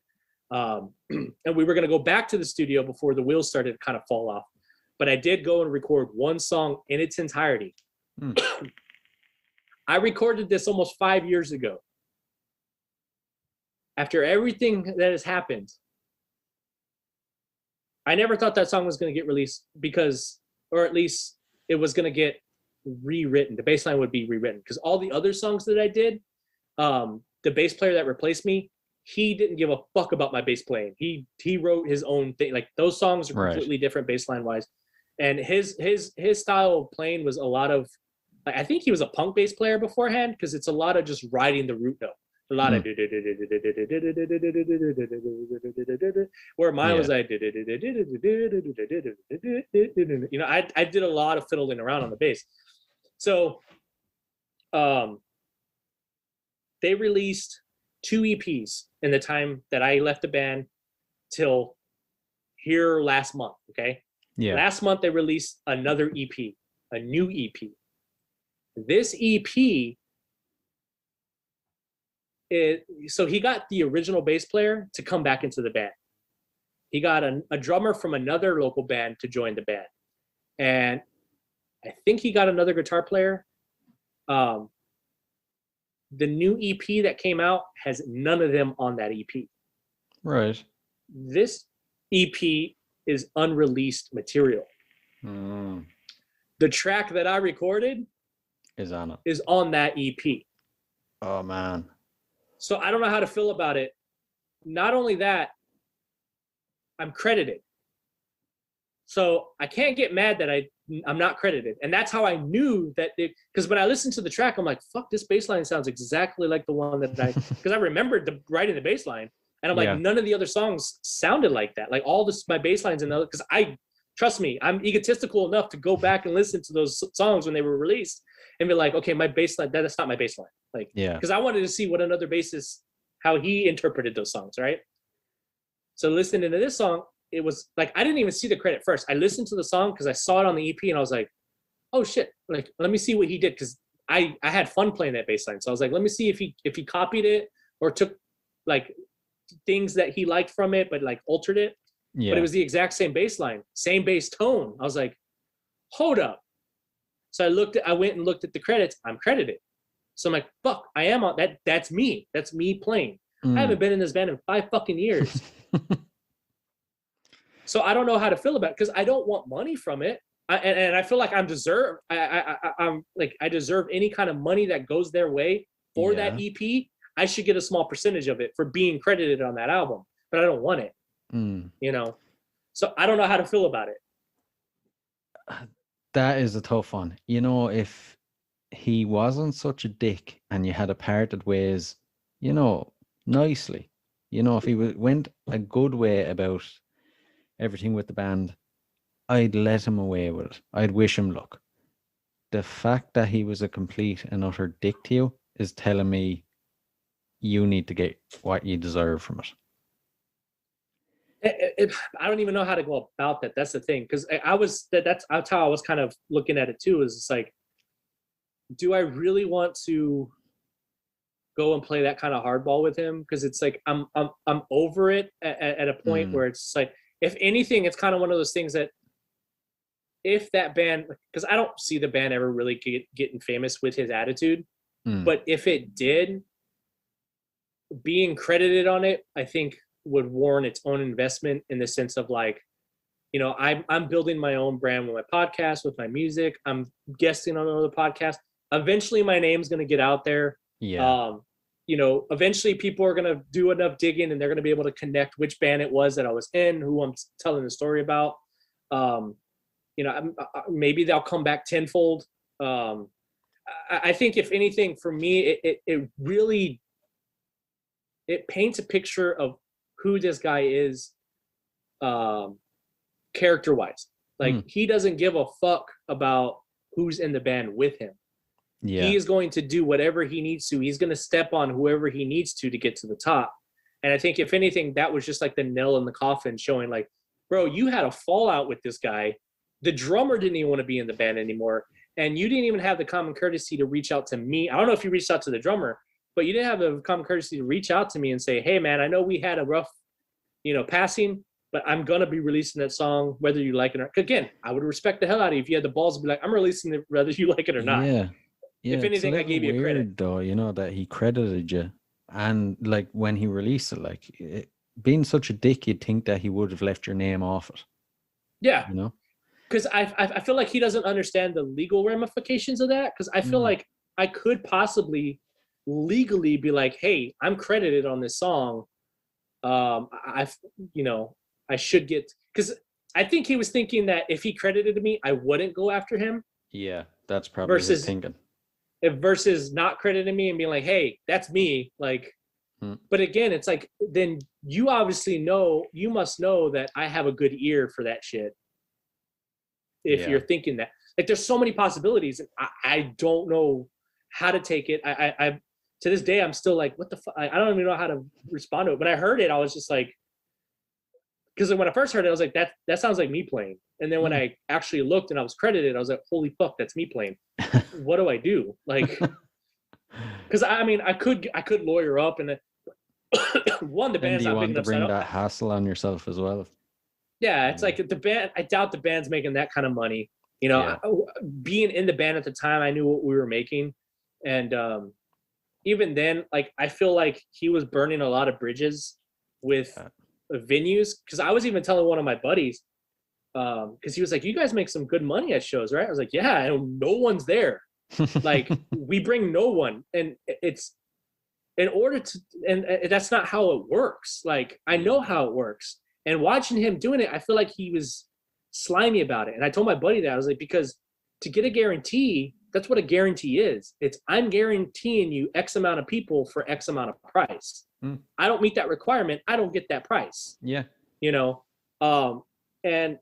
And we were going to go back to the studio before the wheels started to kind of fall off. But I did go and record one song in its entirety. I recorded this almost 5 years ago. After everything that has happened, I never thought that song was going to get released because, or at least it was going to get rewritten. The bass line would be rewritten because all the other songs that I did, the bass player that replaced me, he didn't give a fuck about my bass playing. He wrote his own thing. Like, those songs are completely different bass line wise. And his style of playing was a lot of, like, I think he was a punk bass player beforehand, because it's a lot of just riding the root note. A lot of where mine was like, you know, I did a lot of fiddling around on the bass. So they released 2 EPs in the time that I left the band till here last month. Okay. Yeah. Last month they released another EP, a new EP. This EP, so he got the original bass player to come back into the band. He got a drummer from another local band to join the band. And I think he got another guitar player. The new EP that came out has none of them on that EP. Right. This EP is unreleased material. The track that I recorded Is on it. is on that EP. Oh, man. So I don't know how to feel about it. Not only that, I'm credited. So I can't get mad that I'm not credited. And that's how I knew that, because when I listened to the track, I'm like, fuck, this bass line sounds exactly like the one that because I remembered writing the bass line. And I'm like, none of the other songs sounded like that. Like, all this, my bass lines and the, because trust me, I'm egotistical enough to go back and listen to those songs when they were released and be like, okay, my bass line, that's not my bass line. Like, because I wanted to see what another bassist, how he interpreted those songs, right? So listening to this song, it was like, I didn't even see the credit first. I listened to the song because I saw it on the EP and I was like, oh shit, like, let me see what he did, because I had fun playing that bass line. So I was like, let me see if he copied it or took like things that he liked from it, but like altered it. Yeah. But it was the exact same bass line, same bass tone. I was like, hold up. So I went and looked at the credits. I'm credited. So I'm like, fuck, I am on that. That's me. That's me playing. I haven't been in this band in 5 fucking years. So I don't know how to feel about it, because I don't want money from it. And I feel like I deserve any kind of money that goes their way for that EP. I should get a small percentage of it for being credited on that album, but I don't want it. You know, so I don't know how to feel about it. That is a tough one. You know, if he wasn't such a dick and you had a parted ways, you know, nicely, you know, if he went a good way about everything with the band, I'd let him away with it. I'd wish him luck. The fact that he was a complete and utter dick to you is telling me you need to get what you deserve from it. I don't even know how to go about that. That's the thing, because that's how I was kind of looking at it too. Is it's like, do I really want to go and play that kind of hardball with him? Because it's like I'm over it at a point where it's like, if anything, it's kind of one of those things that if that band, because I don't see the band ever really getting famous with his attitude, but if it did, being credited on it, I think would warrant its own investment, in the sense of like, you know, I'm building my own brand with my podcast, with my music. I'm guesting on other podcasts. Eventually my name's going to get out there. Yeah. You know, eventually people are going to do enough digging and they're going to be able to connect which band it was that I was in, who I'm telling the story about. You know, maybe they'll come back tenfold. I think if anything, for me, it really, it paints a picture of who this guy is, character-wise. Like, he doesn't give a fuck about who's in the band with him. Yeah. He is going to do whatever he needs to. He's going to step on whoever he needs to get to the top. And I think if anything, that was just like the nail in the coffin, showing like, bro, you had a fallout with this guy. The drummer didn't even want to be in the band anymore. And you didn't even have the common courtesy to reach out to me. I don't know if you reached out to the drummer, but you didn't have the common courtesy to reach out to me and say, hey man, I know we had a rough, you know, passing, but I'm going to be releasing that song, whether you like it or not. Again, I would respect the hell out of you if you had the balls to be like, I'm releasing it whether you like it or not. Yeah. Yeah, if anything, I gave you a credit. Though, you know, that he credited you, and like when he released it, like being such a dick, you'd think that he would have left your name off it. Yeah, you know, because I feel like he doesn't understand the legal ramifications of that. Because I feel like I could possibly legally be like, hey, I'm credited on this song. I should get, because I think he was thinking that if he credited me, I wouldn't go after him. Yeah, that's probably his thinking. Versus not crediting me and being like, hey, that's me. Like, but again, it's like, then you obviously know, you must know that I have a good ear for that shit. If you're thinking that, like, there's so many possibilities, and I don't know how to take it. I to this day, I'm still like, what the fuck? I don't even know how to respond to it. When I heard it, I was just like, because when I first heard it, I was like, that sounds like me playing. And then when I actually looked and I was credited, I was like, holy fuck, that's me playing. What do I do? Like, because I mean, I could lawyer up, and one, the band's not big enough. Do you want to bring that hassle on yourself as well? Yeah, it's like the band. I doubt the band's making that kind of money. You know, being in the band at the time, I knew what we were making, and even then, like, I feel like he was burning a lot of bridges with venues. Because I was even telling one of my buddies, because he was like, you guys make some good money at shows, right? I was like, yeah, and no one's there. Like, we bring no one, and it's in order to, and that's not how it works. Like, I know how it works, and watching him doing it, I feel like he was slimy about it. And I told my buddy that, I was like, because to get a guarantee, that's what a guarantee is. It's, I'm guaranteeing you X amount of people for X amount of price. I don't meet that requirement, I don't get that price. Yeah. You know, and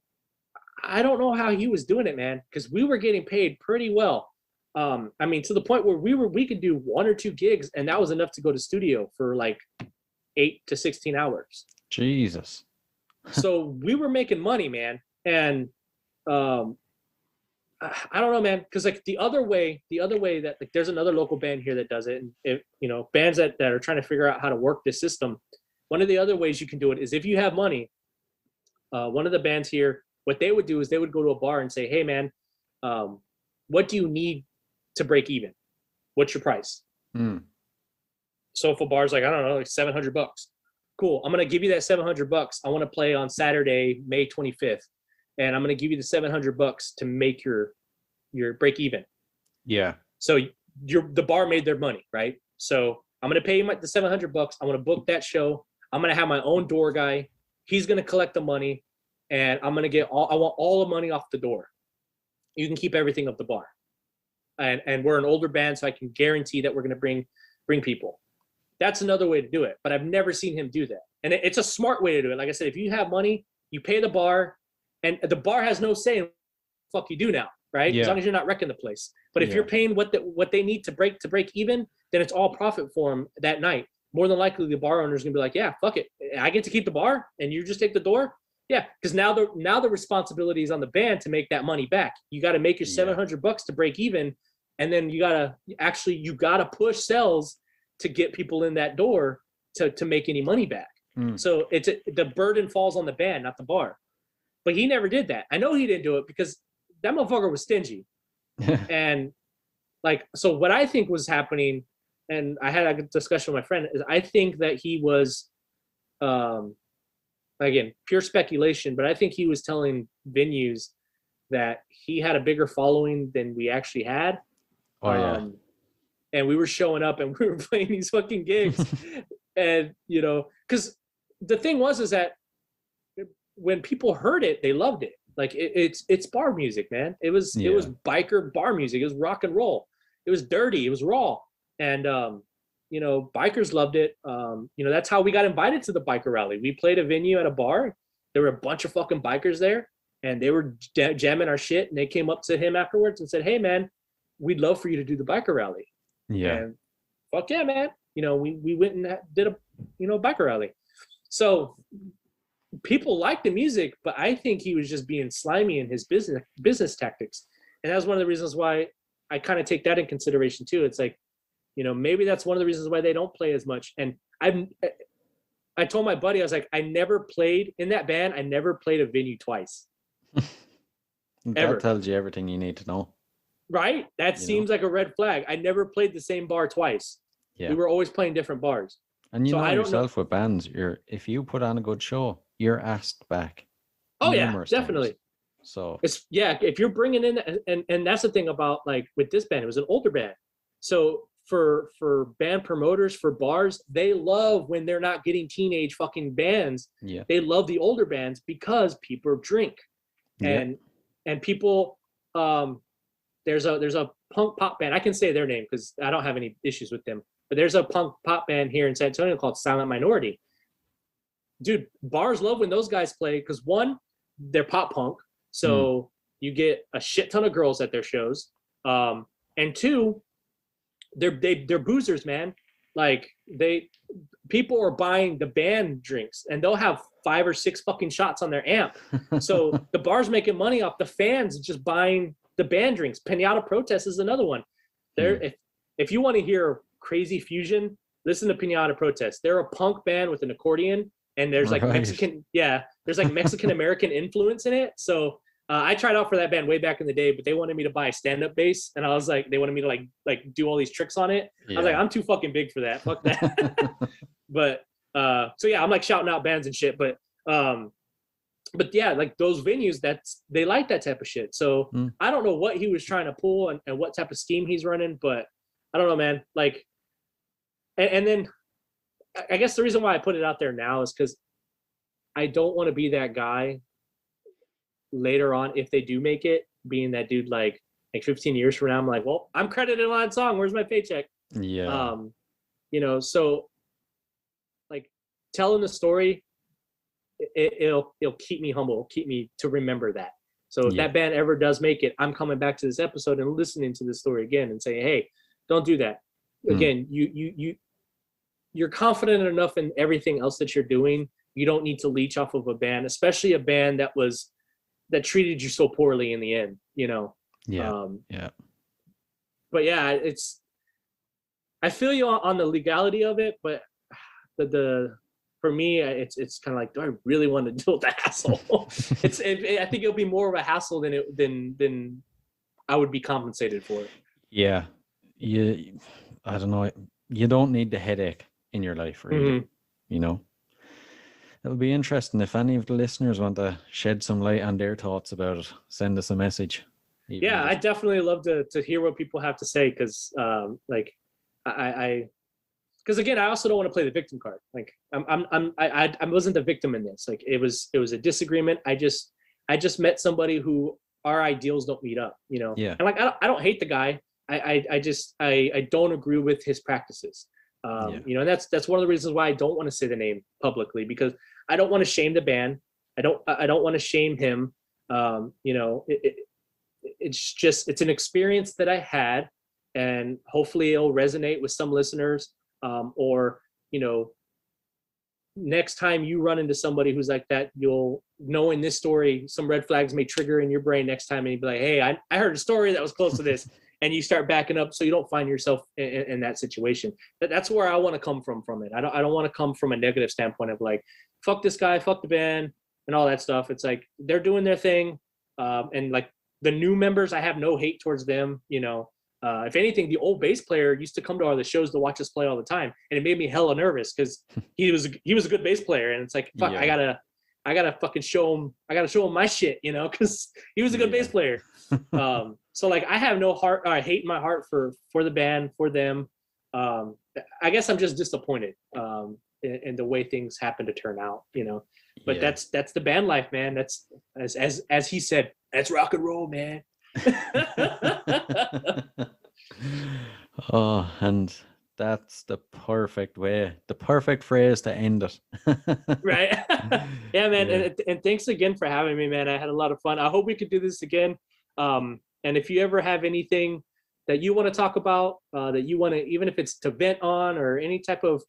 I don't know how he was doing it, man, because we were getting paid pretty well. I mean, to the point where we could do 1 or 2 gigs, and that was enough to go to studio for like 8 to 16 hours. Jesus. So we were making money, man. And I don't know, man, because like the other way that, like, there's another local band here that does it. And if, you know, bands that are trying to figure out how to work this system, one of the other ways you can do it is if you have money. One of the bands here, what they would do is they would go to a bar and say, hey man, what do you need to break even? What's your price? So if a bar's like, I don't know, like $700, cool, I'm gonna give you that $700. I want to play on Saturday, May 25th, and I'm gonna give you the $700 to make your break even. Yeah. So the bar made their money, right? So I'm gonna pay you the $700. I want to book that show. I'm gonna have my own door guy. He's gonna collect the money, and I'm gonna get I want all the money off the door. You can keep everything of the bar. And we're an older band, so I can guarantee that we're gonna bring people. That's another way to do it, but I've never seen him do that. And it's a smart way to do it. Like I said, if you have money, you pay the bar, and the bar has no say in what the fuck you do now, right? As long as you're not wrecking the place. But if you're paying what they need to break even, then it's all profit for them that night. more than likely the bar owner is gonna be like, yeah, fuck it, I get to keep the bar and you just take the door. Yeah, because now the responsibility is on the band to make that money back. You got to make your $700 to break even, and then you gotta push sales to get people in that door to make any money back. So the burden falls on the band, not the bar. But he never did that. I know he didn't do it because that motherfucker was stingy. And like, so what I think was happening, and I had a discussion with my friend, is I think that he was, again, pure speculation, but I think he was telling venues that he had a bigger following than we actually had. And we were showing up and we were playing these fucking gigs. And, you know, because the thing is that when people heard it, they loved it. Like it's bar music, man. It was biker bar music. It was rock and roll. It was dirty. It was raw. And, you know, bikers loved it. You know, that's how we got invited to the biker rally. We played a venue at a bar. There were a bunch of fucking bikers there, and they were jamming our shit. And they came up to him afterwards and said, "Hey, man, we'd love for you to do the biker rally." Yeah. And fuck yeah, man. You know, we went and did a, you know, biker rally. So people liked the music, but I think he was just being slimy in his business tactics. And that was one of the reasons why I kind of take that in consideration too. It's like, you know, maybe that's one of the reasons why they don't play as much. And I told my buddy, I was like, I never played in that band. I never played a venue twice. That tells you everything you need to know. Right? That seems like a red flag. I never played the same bar twice. Yeah. We were always playing different bars. And you know yourself with bands, if you put on a good show, you're asked back. Oh yeah, definitely. Times. So it's if you're bringing in, and that's the thing about, like, with this band, it was an older band. So for band promoters, for bars, they love when they're not getting teenage fucking bands. Yeah. They love the older bands because people drink. And people, there's a punk pop band. I can say their name because I don't have any issues with them. But there's a punk pop band here in San Antonio called Silent Minority. Dude, bars love when those guys play because, one, they're pop punk, so you get a shit ton of girls at their shows. And two, they're boozers, man. Like, people are buying the band drinks, and they'll have 5 or 6 fucking shots on their amp. So the bar's making money off the fans just buying the band drinks. Pinata Protest is another one. If you want to hear crazy fusion, listen to Pinata Protest. They're a punk band with an accordion, and there's like Mexican American influence in it. So I tried out for that band way back in the day, but they wanted me to buy a stand-up bass, and I was like, they wanted me to like do all these tricks on it. I was like, I'm too fucking big for that. Fuck that. But so yeah, I'm like shouting out bands and shit, but yeah, like those venues, they like that type of shit. So I don't know what he was trying to pull and what type of scheme he's running, but I don't know, man. Like, and then I guess the reason why I put it out there now is because I don't want to be that guy later on if they do make it, being that dude like 15 years from now. I'm like, well, I'm credited on that song. Where's my paycheck? Yeah. You know, so like telling the story, it'll keep me humble, keep me to remember that. So if that band ever does make it, I'm coming back to this episode and listening to this story again and saying, hey, don't do that. Again, you're confident enough in everything else that you're doing. You don't need to leech off of a band, especially a band that treated you so poorly in the end, you know? Yeah. But yeah, I feel you on the legality of it, but for me, it's kind of like, do I really want to deal with the hassle? I think it'll be more of a hassle than I would be compensated for it. Yeah. I don't know. You don't need the headache in your life, really. You know, it'll be interesting if any of the listeners want to shed some light on their thoughts about it. Send us a message. Yeah, I definitely love to hear what people have to say, because like because again, I also don't want to play the victim card. Like I wasn't the victim in this. Like it was a disagreement. I just met somebody who our ideals don't meet up, you know? Yeah. And like, I don't hate the guy. I don't agree with his practices. You know, and that's one of the reasons why I don't want to say the name publicly, because I don't want to shame the band. I don't want to shame him. You know, it's an experience that I had, and hopefully it'll resonate with some listeners. Or you know, next time you run into somebody who's like that, you'll know in this story, some red flags may trigger in your brain next time. And you'd be like, hey, I heard a story that was close to this. And you start backing up so you don't find yourself in that situation. That's where I want to come from it. I don't want to come from a negative standpoint of like, fuck this guy, fuck the band and all that stuff. It's like, they're doing their thing. And like the new members, I have no hate towards them, you know. If anything, the old bass player used to come to all the shows to watch us play all the time, and it made me hella nervous because he was a good bass player, and it's like, fuck, yeah. I gotta fucking show him my shit, you know, because he was a good bass player. So like, I have no heart, I hate in my heart for the band, for them. I guess I'm just disappointed in the way things happen to turn out, you know. But that's the band life, man. That's as he said, that's rock and roll, man. Oh, and that's the perfect phrase to end it. Right. Yeah, man. Yeah. And thanks again for having me, man. I had a lot of fun. I hope we could do this again. And if you ever have anything that you want to talk about, that you want to, even if it's to vent on or any type of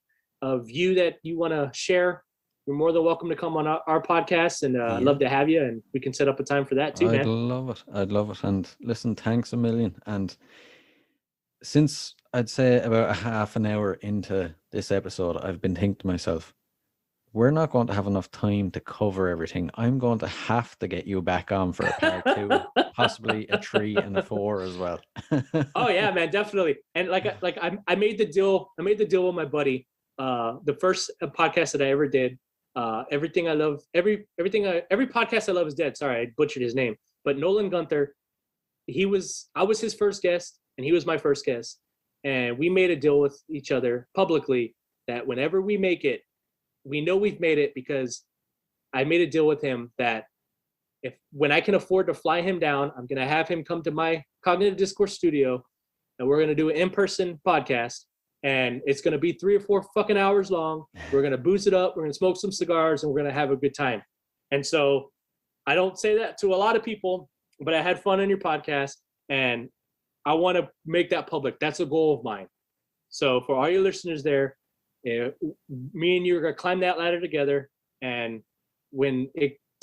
view that you want to share, you're more than welcome to come on our podcast, and I'd love to have you, and we can set up a time for that too, man. I'd love it. And listen, thanks a million. And since I'd say about a half an hour into this episode, I've been thinking to myself, we're not going to have enough time to cover everything. I'm going to have to get you back on for a part 2, possibly a 3 and a 4 as well. Oh yeah, man, definitely. And like I made the deal with my buddy. The first podcast that I ever did, everything I love, every podcast I love is dead. Sorry, I butchered his name. But Nolan Gunther, I was his first guest and he was my first guest. And we made a deal with each other publicly that whenever we make it, we know we've made it, because I made a deal with him that when I can afford to fly him down, I'm going to have him come to my Cognitive Discourse studio, and we're going to do an in-person podcast. And it's going to be 3 or 4 fucking hours long. We're going to booze it up. We're going to smoke some cigars, and we're going to have a good time. And so I don't say that to a lot of people, but I had fun on your podcast, and I want to make that public. That's a goal of mine. So for all your listeners there, me and you are going to climb that ladder together. And when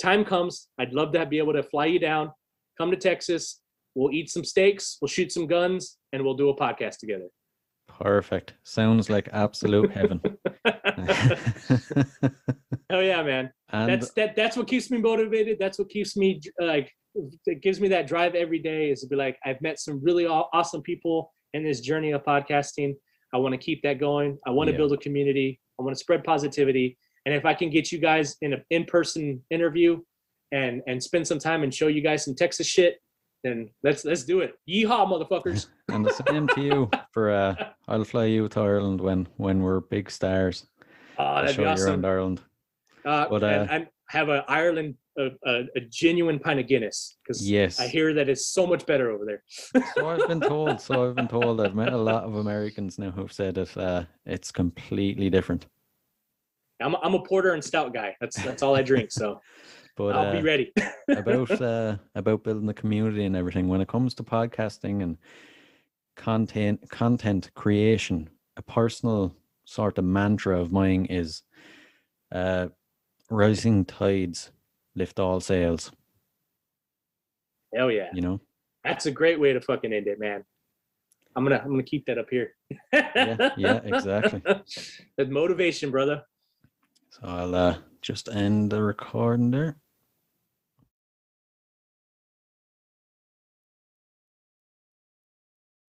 time comes, I'd love to be able to fly you down, come to Texas. We'll eat some steaks, we'll shoot some guns, and we'll do a podcast together. Perfect. Sounds like absolute heaven. Oh yeah, man. And that's what keeps me motivated. That's what keeps me it gives me that drive every day, is to be like, I've met some really awesome people in this journey of podcasting. I want to keep that going. I want to build a community. I want to spread positivity. And if I can get you guys in an in-person interview and spend some time and show you guys some Texas shit, then let's do it. Yeehaw, motherfuckers. And the same to you. For I'll fly you to Ireland when we're big stars. Oh, that'd be awesome. Around Ireland. And I have a genuine pint of Guinness, because I hear that it's so much better over there. So I've been told. I've met a lot of Americans now who've said that it's completely different. I'm a porter and stout guy. That's all I drink. So but I'll be ready. about building the community and everything. When it comes to podcasting and content creation, a personal sort of mantra of mine is rising tides lift all sails. Hell yeah. You know? That's a great way to fucking end it, man. I'm gonna keep that up here. yeah, exactly. That's motivation, brother. So I'll just end the recording there.